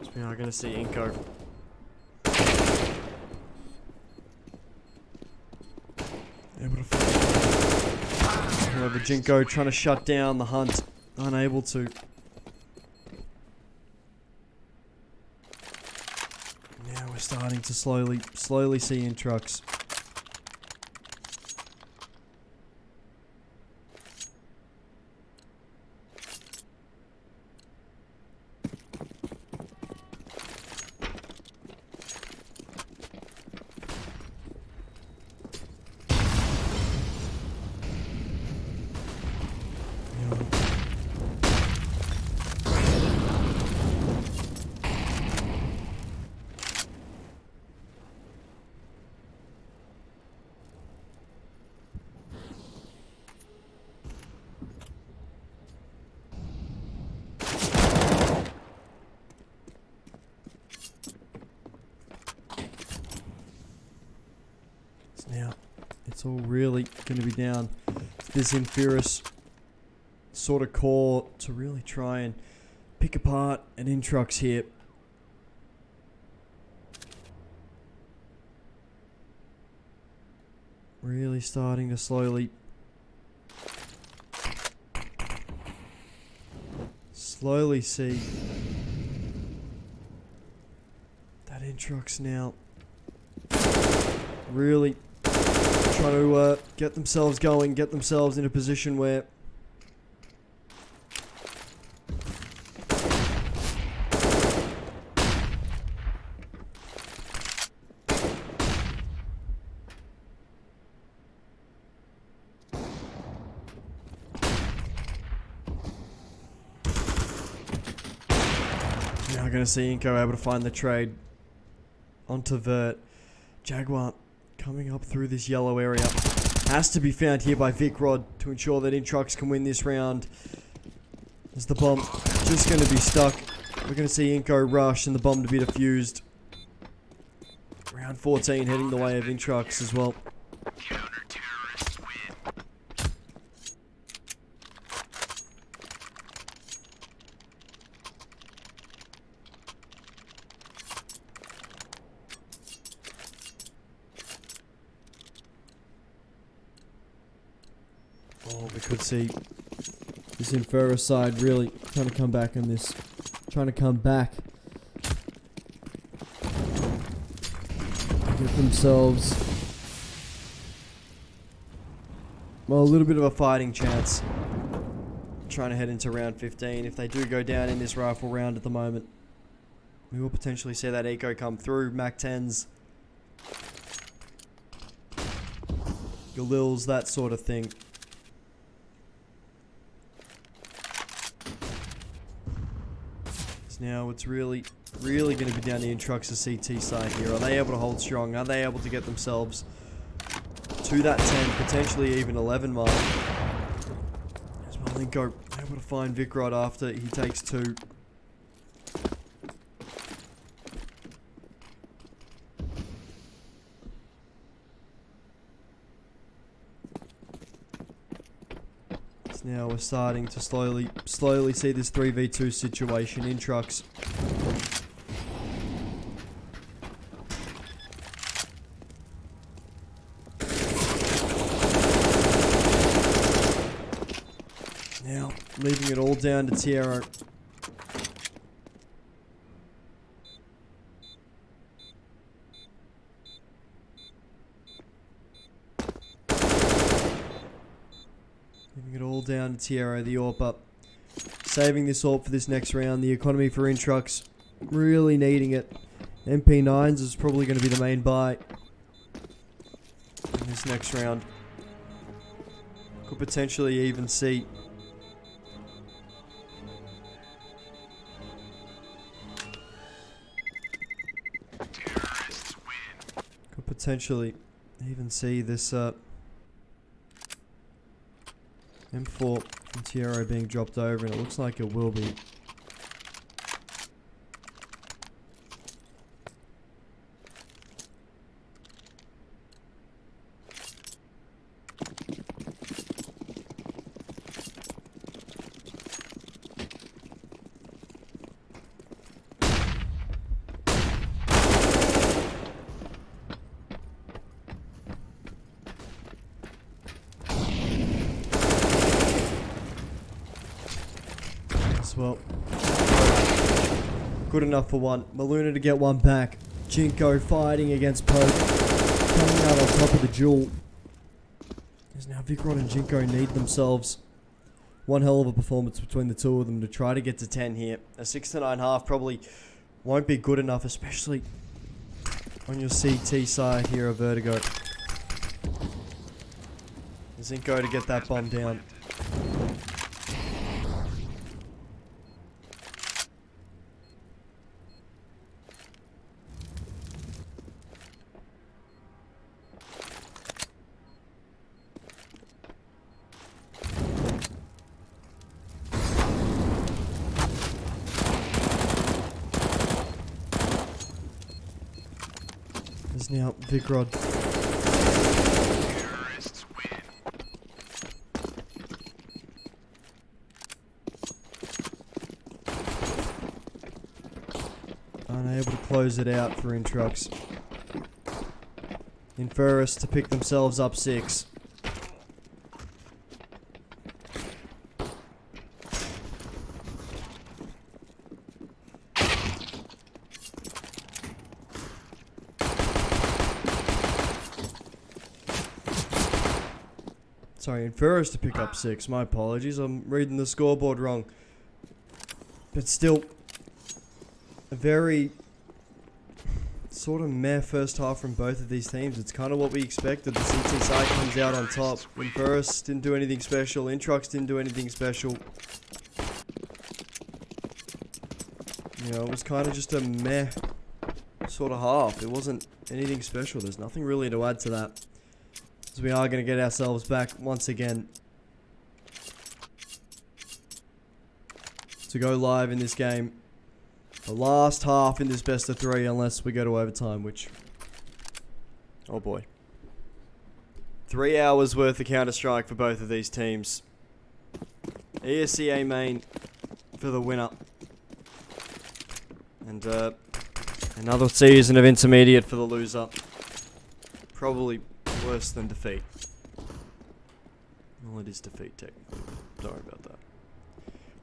So we are going to see Inko. Able to find. However, Jinko trying to shut down the hunt, unable to. Now we're starting to slowly see INTRUX. It's all really going to be down to this Inferus sort of core to really try and pick apart an INTRUX here. Really starting to slowly see that INTRUX now really trying to get themselves going, get themselves in a position where now going to see Inco able to find the trade onto Vert. Jaguar coming up through this yellow area. Has to be found here by Vicrod to ensure that INTRUX can win this round. As the bomb just going to be stuck. We're going to see Inco rush and the bomb to be defused. Round 14 heading the way of INTRUX as well. Counter-terrorists win. Oh, we could see this Inferus side really trying to come back on this. Trying to come back. Get themselves, well, a little bit of a fighting chance. Trying to head into round 15. If they do go down in this rifle round at the moment, we will potentially see that eco come through. Mac 10s, Galils, that sort of thing. Now it's really going to be down to INTRUX's CT side here. Are they able to hold strong? Are they able to get themselves to that 10, potentially even 11 mark? As well, Linko able to find Vicrod after he takes 2. Now we're starting to slowly see this 3v2 situation. INTRUX now leaving it all down to Tierra. Leaving it all down to Tierra, the AWP up. Saving this AWP for this next round. The economy for INTRUX really needing it. MP9s is probably going to be the main buy in this next round. Could potentially even see Terrorists win. could potentially even see this M4 from Tierra being dropped over, and it looks like it will be. Well, good enough for one. Maluna to get one back. Jinko fighting against Poke. Coming out on top of the duel. As now Vicrod and Jinko need themselves one hell of a performance between the two of them to try to get to 10 here. A 6 to 9 half probably won't be good enough, especially on your CT side here of Vertigo. Zinko to get that bomb down. Now Vicrod Unable to close it out for Intrux. Inferus to pick themselves up 6. Sorry, Inferus to pick up 6. My apologies, I'm reading the scoreboard wrong. But still, a very sort of meh first half from both of these teams. It's kind of what we expected. The CT side comes out on top. Inferus didn't do anything special. Intrux didn't do anything special. You know, it was kind of just a meh sort of half. It wasn't anything special. There's nothing really to add to that. So we are going to get ourselves back once again to go live in this game. The last half in this best of 3, unless we go to overtime, which... oh boy. 3 hours worth of Counter-Strike for both of these teams. ESEA main for the winner. And another season of intermediate for the loser. Probably worse than defeat. Well, it is defeat technically. Don't worry about that.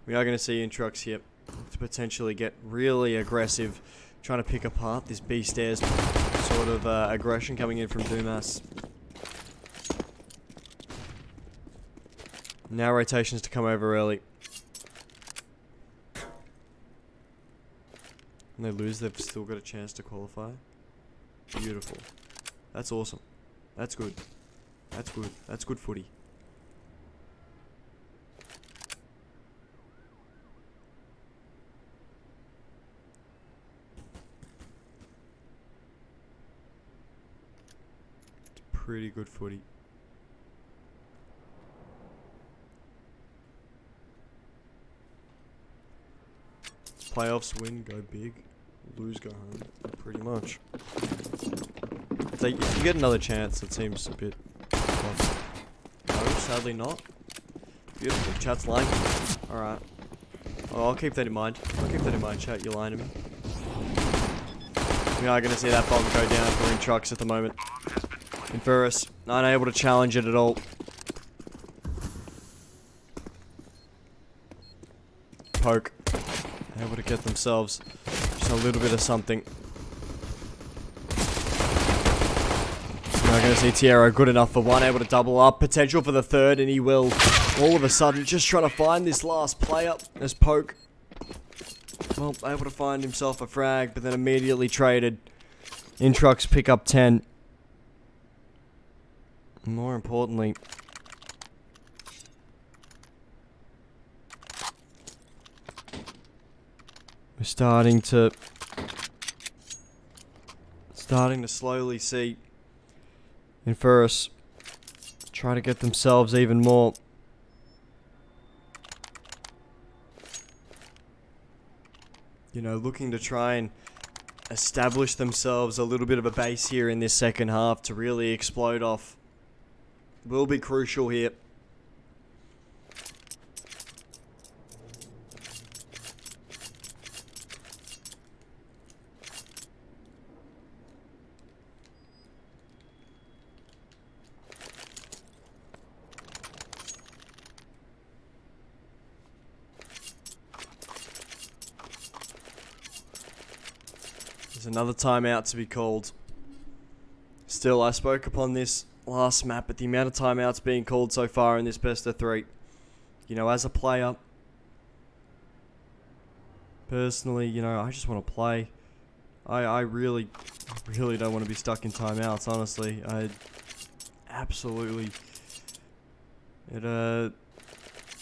We are going to see Intrux here to potentially get really aggressive, trying to pick apart this B-stairs sort of aggression coming in from Dumas. Now rotations to come over early. And they lose, they've still got a chance to qualify. Beautiful. That's awesome. That's good. That's good. That's good footy. It's pretty good footy. Playoffs, win, go big. Lose, go home. Pretty much. So if you get another chance, it seems a bit... no, sadly not. Beautiful. Chat's lying to me. Alright. Oh, I'll keep that in mind. I'll keep that in mind, chat. You're lying to me. We are going to see that bomb go down for Intrux at the moment. Inferus, unable to challenge it at all. Poke. Able to get themselves just a little bit of something. We're going to see Tierra good enough for 1, able to double up. Potential for the 3rd, and he will all of a sudden just trying to find this last player as Poke. Well, able to find himself a frag, but then immediately traded. Intrux pick up 10. More importantly, we're starting to slowly see Inferus try to get themselves even more looking to try and establish themselves a little bit of a base here in this second half to really explode off. Will be crucial here. There's another timeout to be called. Still, I spoke upon this last map, but the amount of timeouts being called so far in this best of 3. As a player, personally, I just want to play. I really don't want to be stuck in timeouts, honestly. I absolutely... It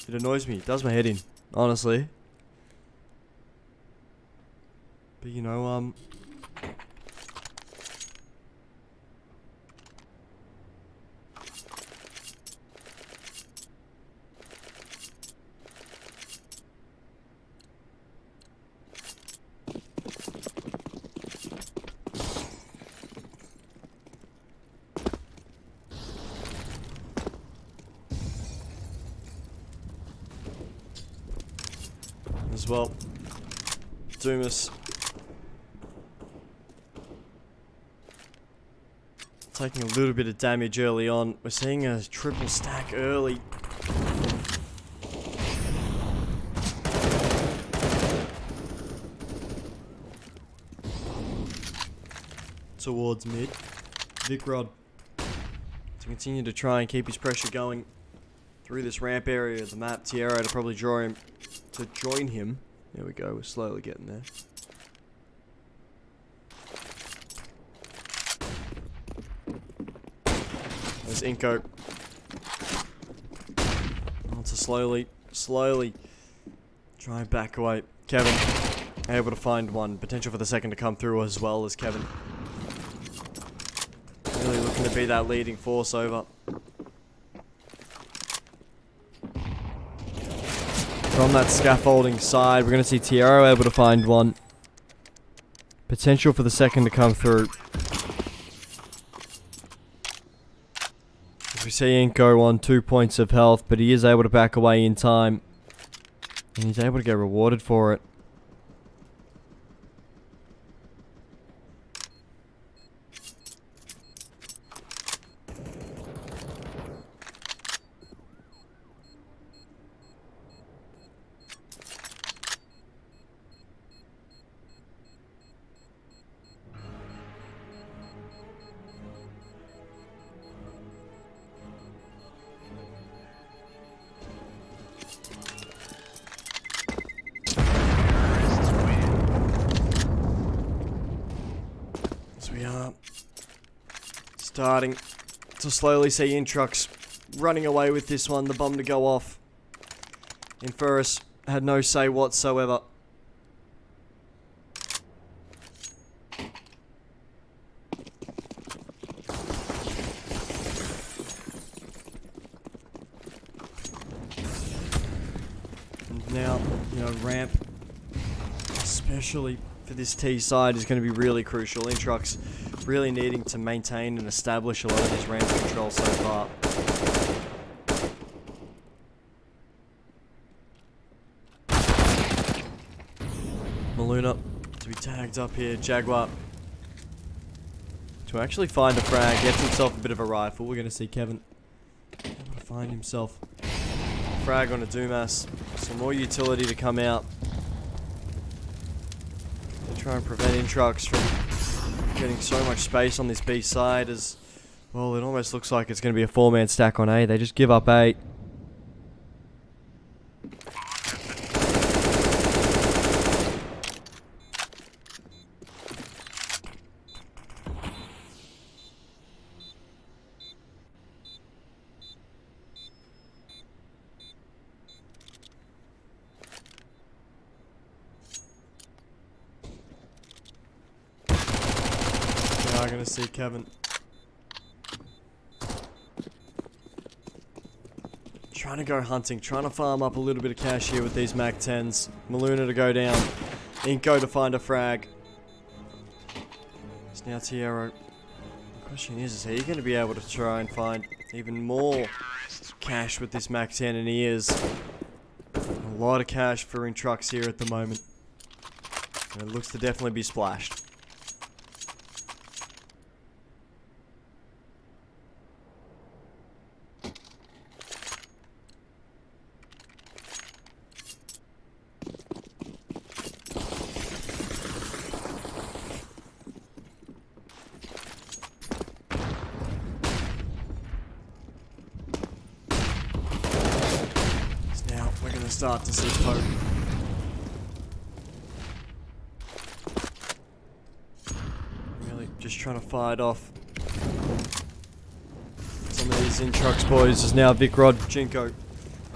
annoys me. It does my head in, honestly. But, as well, Dumas taking a little bit of damage early on. We're seeing a triple stack early. Towards mid. Vicrod to continue to try and keep his pressure going through this ramp area of the map. Tierra to probably draw him to join him. There we go, we're slowly getting there. There's Inko. On to slowly try and back away. Kevin able to find one. Potential for the second to come through as well as Kevin. Really looking to be that leading force over. From that scaffolding side, we're going to see Tiero able to find one. Potential for the second to come through. As we see Inko on 2 points of health, but he is able to back away in time. And he's able to get rewarded for it. We are starting to slowly see INTRUX running away with this one. The bomb to go off. Inferus had no say whatsoever. And now, ramp, especially for this T side, is going to be really crucial. INTRUX really needing to maintain and establish a lot of his ramp control so far. Maluna to be tagged up here. Jaguar to actually find a frag. Gets himself a bit of a rifle. We're going to see Kevin able to find himself a frag on a Dumas. Some more utility to come out. Try and prevent INTRUX from getting so much space on this B side, as well. It almost looks like it's going to be a 4-man stack on A. They just give up 8. Now I'm going to see Kevin trying to go hunting, trying to farm up a little bit of cash here with these Mac 10s. Maluna to go down. Inko to find a frag. It's now Tiero. The question is he going to be able to try and find even more cash with this Mac 10? And he is. A lot of cash for INTRUX here at the moment. And it looks to definitely be splashed. We're going to start to see poke. Really just trying to fight off some of these INTRUX boys. Is now Vicrod, Jinko,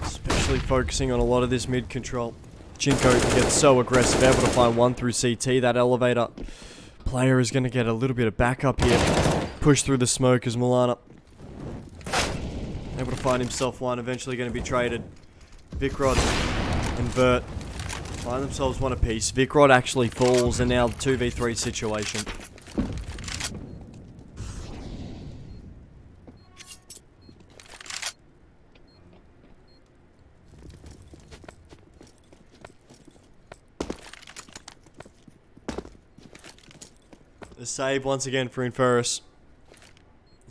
especially focusing on a lot of this mid control. Jinko gets so aggressive, able to find one through CT. That elevator player is going to get a little bit of backup here. Push through the smoke as Milana able to find himself one, eventually going to be traded. Vicrod and Vert find themselves one apiece. Vicrod actually falls, and now 2v3 situation. The save once again for Inferus.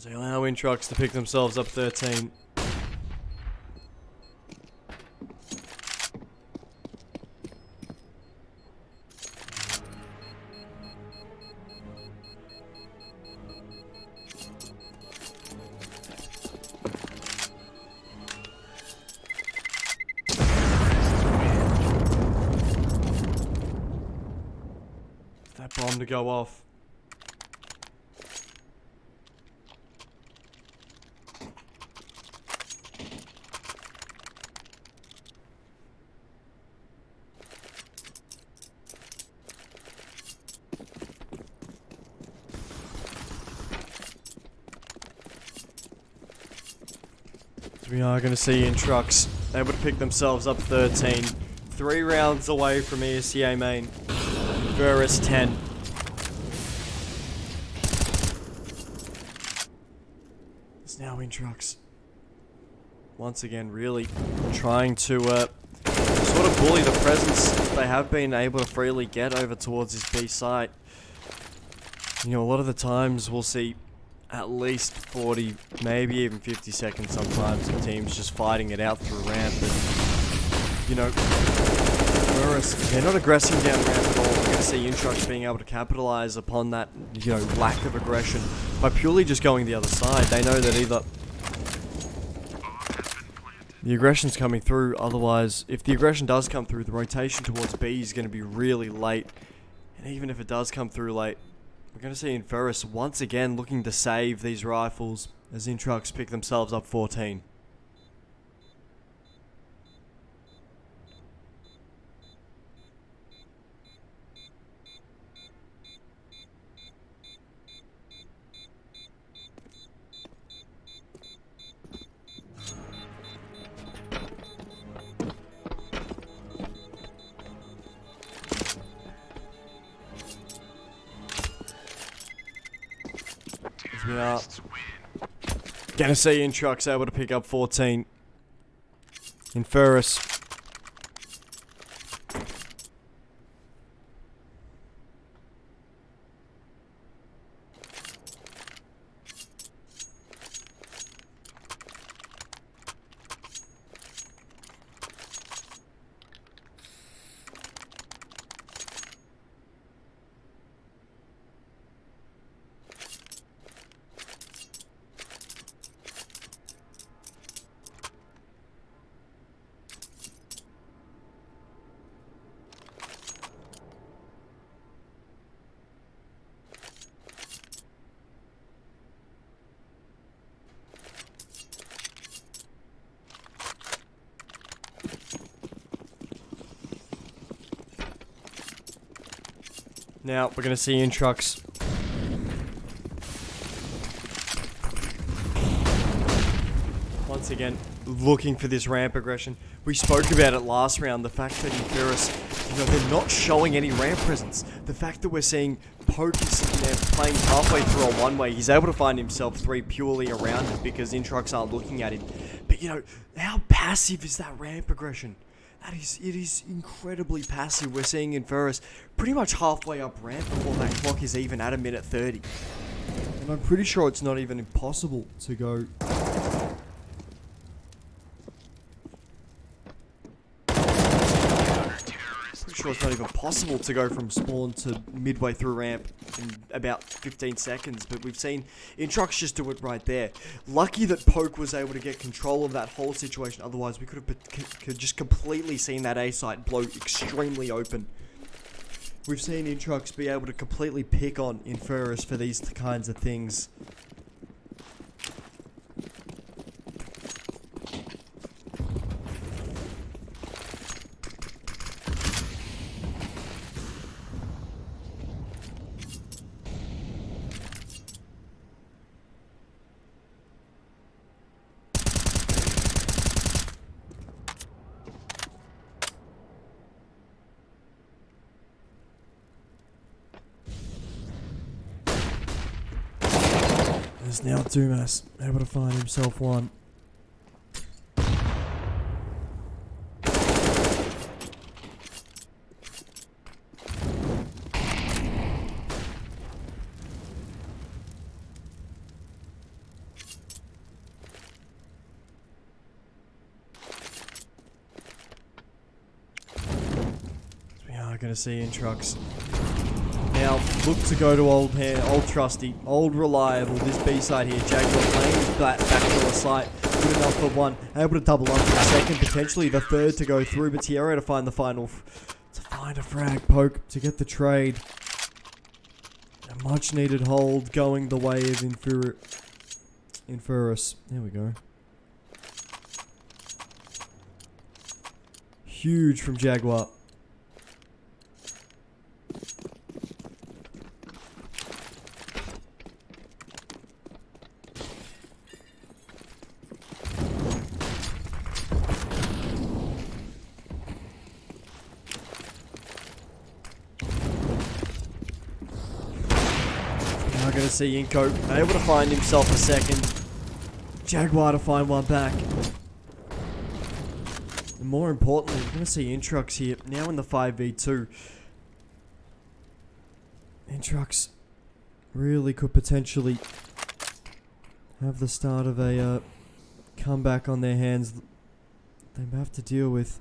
So they allow INTRUX to pick themselves up 13. That bomb to go off. We are going to see INTRUX able to pick themselves up 13. 3 rounds away from ESEA main. Inferus 10. It's now INTRUX. Once again, really trying to sort of bully the presence they have been able to freely get over towards this B site. You know, a lot of the times we'll see at least 40, maybe even 50 seconds sometimes of teams just fighting it out through ramp. And, you know, they're not aggressing down ramp at all. We're going to see INTRUX being able to capitalize upon that, you know, lack of aggression by purely just going the other side. They know that either the aggression's coming through, otherwise, if the aggression does come through, the rotation towards B is going to be really late. And even if it does come through late, we're going to see Inferus once again looking to save these rifles as INTRUX pick themselves up 14. We are gonna see INTRUX able to pick up 14. Inferus. Now, we're going to see INTRUX once again looking for this ramp aggression. We spoke about it last round, the fact that Inferus, you know, they're not showing any ramp presence. The fact that we're seeing Poke is sitting there playing halfway through a one-way. He's able to find himself 3 purely around it because INTRUX aren't looking at him. But, you know, how passive is that ramp aggression? It is incredibly passive. We're seeing Inferus pretty much halfway up ramp before that clock is even at a minute 30. And I'm pretty sure it's not even impossible to go. Pretty sure it's not even possible to go from spawn to midway through ramp in about 15 seconds, but we've seen INTRUX just do it right there. Lucky that Poke was able to get control of that whole situation, otherwise we could have just completely seen that A site blow extremely open. We've seen INTRUX be able to completely pick on Inferus for these kinds of things. There's now Dumas able to find himself one. going to see INTRUX. Now, look to go to old trusty, old reliable. This B-side here, Jaguar playing his backdoor sight. Good enough for one. Able to double up for the second, potentially the third to go through. But Tierra to find the final, to find a frag poke, to get the trade. A much needed hold going the way of Inferus. There we go. Huge from Jaguar. Now going to see Inko able to find himself a second. Jaguar to find one back. And more importantly, we're going to see INTRUX here, now in the 5v2. INTRUX really could potentially have the start of a comeback on their hands they have to deal with.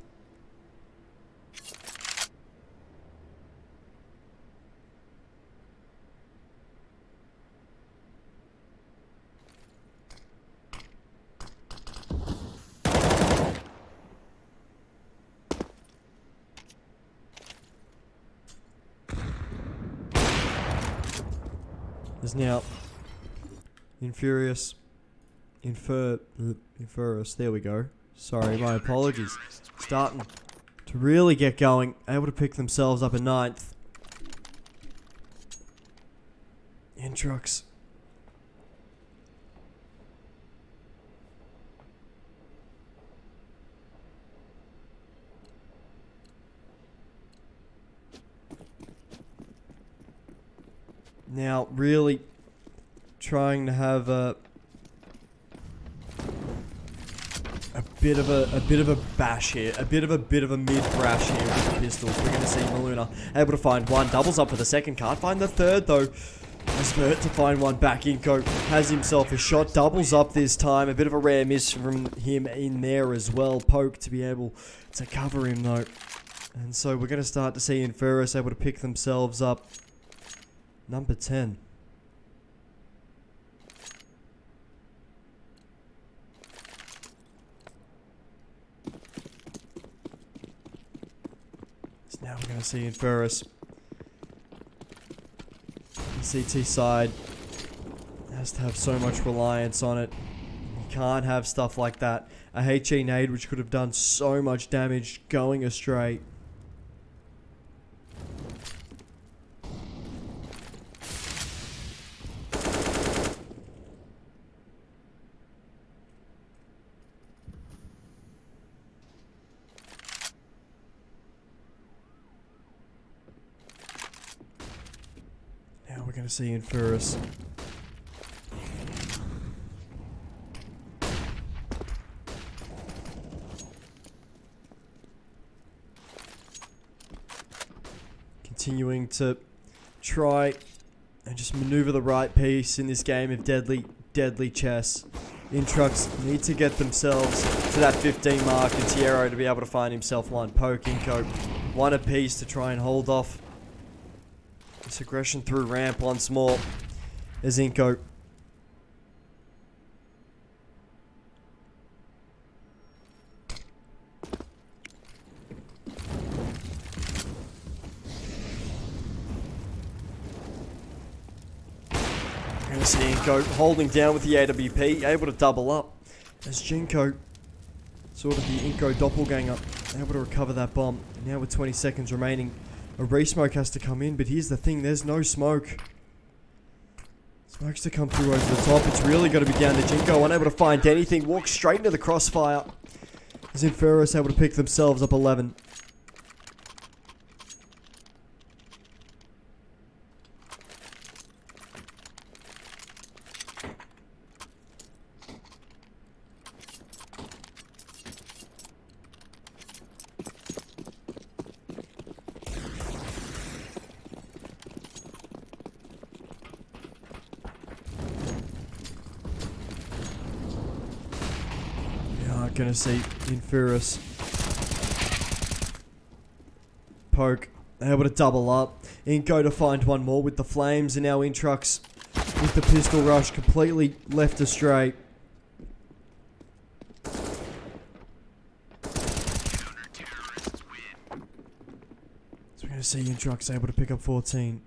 There's now Inferus, there we go. Sorry, my apologies. Starting to really get going, able to pick themselves up a 9th. INTRUX. Now, really trying to have a bit of a bash here, a bit of a mid brash here with the pistols. We're going to see Maluna able to find one, doubles up for the second, can't find the third though. Has Vert to find one back. Inko has himself a shot, doubles up this time. A bit of a rare miss from him in there as well. Poke to be able to cover him though. And so we're going to start to see Inferus able to pick themselves up. Number 10. So now we're going to see Inferus. The CT side has to have so much reliance on it. You can't have stuff like that. A HE nade which could have done so much damage going astray. Now we're going to see Inferus. Continuing to try and just maneuver the right piece in this game of deadly chess. INTRUX need to get themselves to that 15 mark and Tierra to be able to find himself one. Poke, Inko, one apiece to try and hold off this aggression through ramp once more as Inko. We're going to see Inko holding down with the AWP, able to double up as Jinko, sort of the Inko doppelganger, able to recover that bomb. And now with 20 seconds remaining, a re-smoke has to come in, but here's the thing, there's no smoke. Smoke's to come through over the top. It's really got to be down to Jinko, unable to find anything, walks straight into the crossfire. As Inferus able to pick themselves up 11. Gonna see Inferus. Poke able to double up. Inco to find one more with the flames, and now INTRUX with the pistol rush completely left astray. Counter-terrorists win. So we're going to see INTRUX able to pick up 14.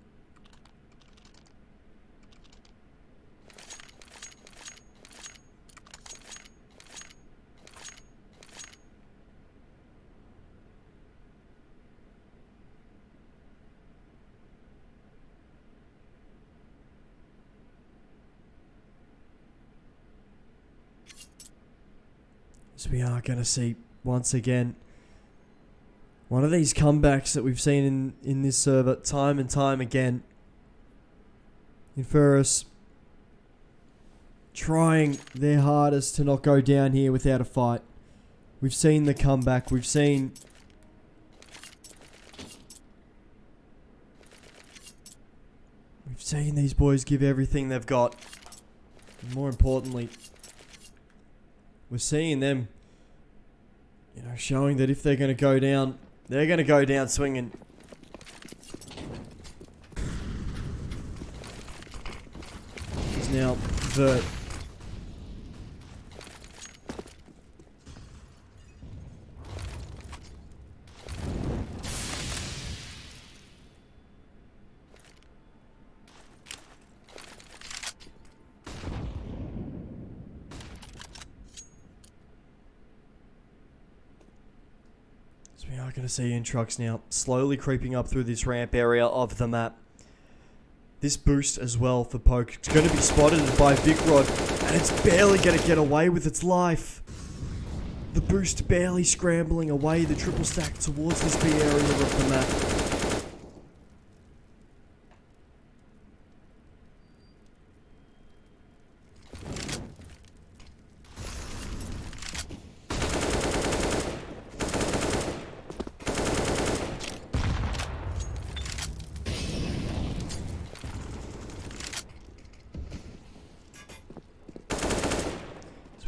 So we are going to see, once again, one of these comebacks that we've seen in this server time and time again. Inferus trying their hardest to not go down here without a fight. We've seen the comeback. We've seen these boys give everything they've got. And more importantly, we're seeing them, showing that if they're going to go down, they're going to go down swinging. It's now Vert. We are going to see INTRUX now slowly creeping up through this ramp area of the map. This boost as well for Poke. It's going to be spotted by Vicrod, and it's barely going to get away with its life. The boost barely scrambling away the triple stack towards this B area of the map.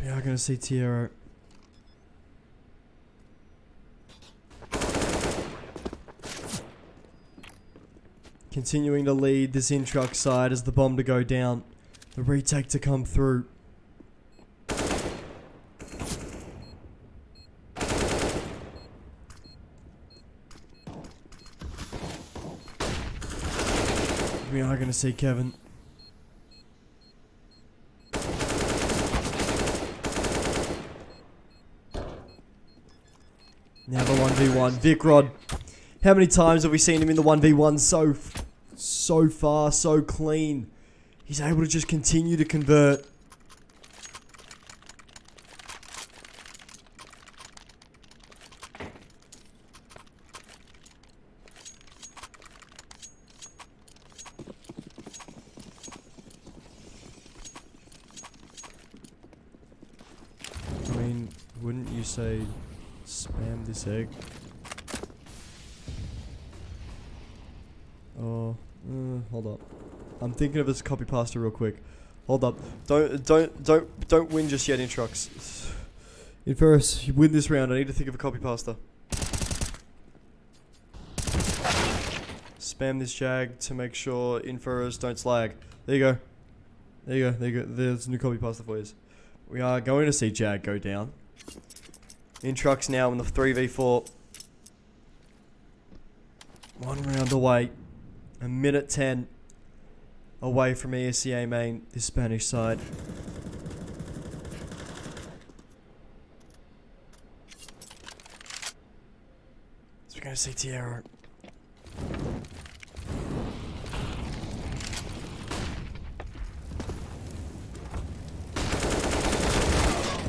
We are going to see Tierra. Continuing to lead this INTRUX side as the bomb to go down. The retake to come through. We are going to see Kevin. Now the 1v1. Vicrod. How many times have we seen him in the 1v1 so far, so clean? He's able to just continue to convert. I mean, wouldn't you say spam this egg? Oh, hold up. I'm thinking of this copy pasta real quick. Hold up. Don't win just yet, INTRUX. Inferus, you win this round. I need to think of a copy pasta. Spam this Jag to make sure Inferus don't slag. There you go. There you go. There you go. There's a new copy pasta for you. We are going to see Jag go down. INTRUX now in the 3v4. 1 round away. A minute 10 away from ESEA main, this Spanish side. So we're going to see Tierra.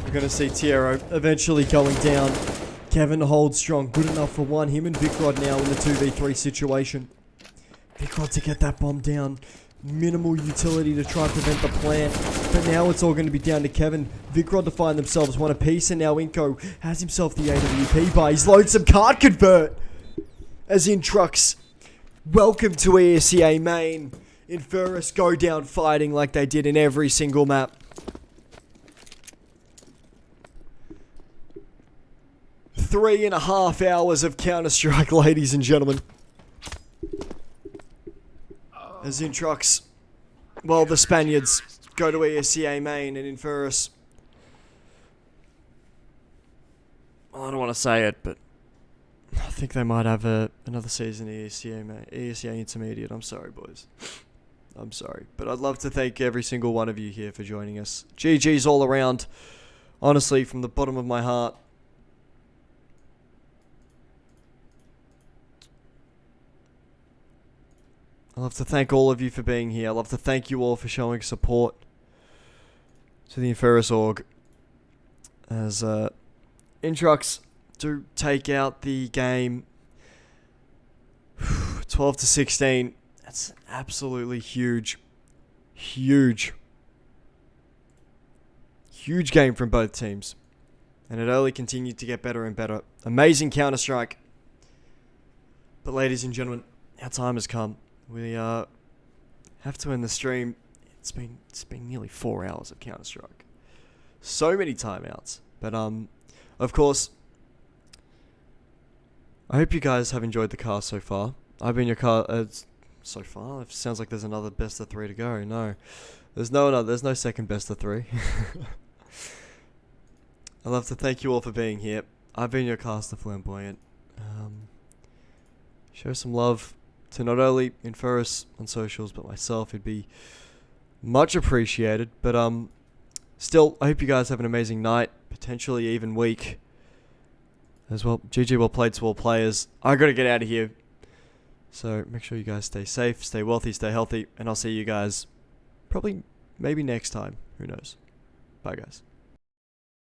We're going to see Tierra eventually going down. Kevin holds strong, good enough for one. Him and Vicrod now in the 2v3 situation. Vicrod to get that bomb down. Minimal utility to try and prevent the plant. But now it's all going to be down to Kevin. Vicrod to find themselves one apiece, and now Inco has himself the AWP by his lonesome card convert. As INTRUX, welcome to ESEA main. Inferus go down fighting like they did in every single map. 3.5 hours of Counter-Strike, ladies and gentlemen. as INTRUX, well, the Spaniards go to ESEA main and Inferus. Well, I don't want to say it, but I think they might have another season ESEA Intermediate. I'm sorry, boys. I'm sorry. But I'd love to thank every single one of you here for joining us. GG's all around. Honestly, from the bottom of my heart. I'd love to thank all of you for being here. I'd love to thank you all for showing support to the Inferus org. As INTRUX do take out the game 12-16. That's absolutely huge. Huge game from both teams. And it only continued to get better and better. Amazing Counter-Strike. But ladies and gentlemen, our time has come. We have to end the stream. It's been nearly 4 hours of Counter-Strike. So many timeouts. But of course, I hope you guys have enjoyed the cast so far. I've been your so far. It sounds like there's another best of 3 to go. No, there's no second best of 3. I'd love to thank you all for being here. I've been your caster Flamboyant. Show some love to not only Inferus on socials, but myself. It'd be much appreciated. But still, I hope you guys have an amazing night, potentially even week as well. GG well played to all players. I gotta get out of here. So make sure you guys stay safe, stay wealthy, stay healthy, and I'll see you guys probably maybe next time. Who knows? Bye, guys.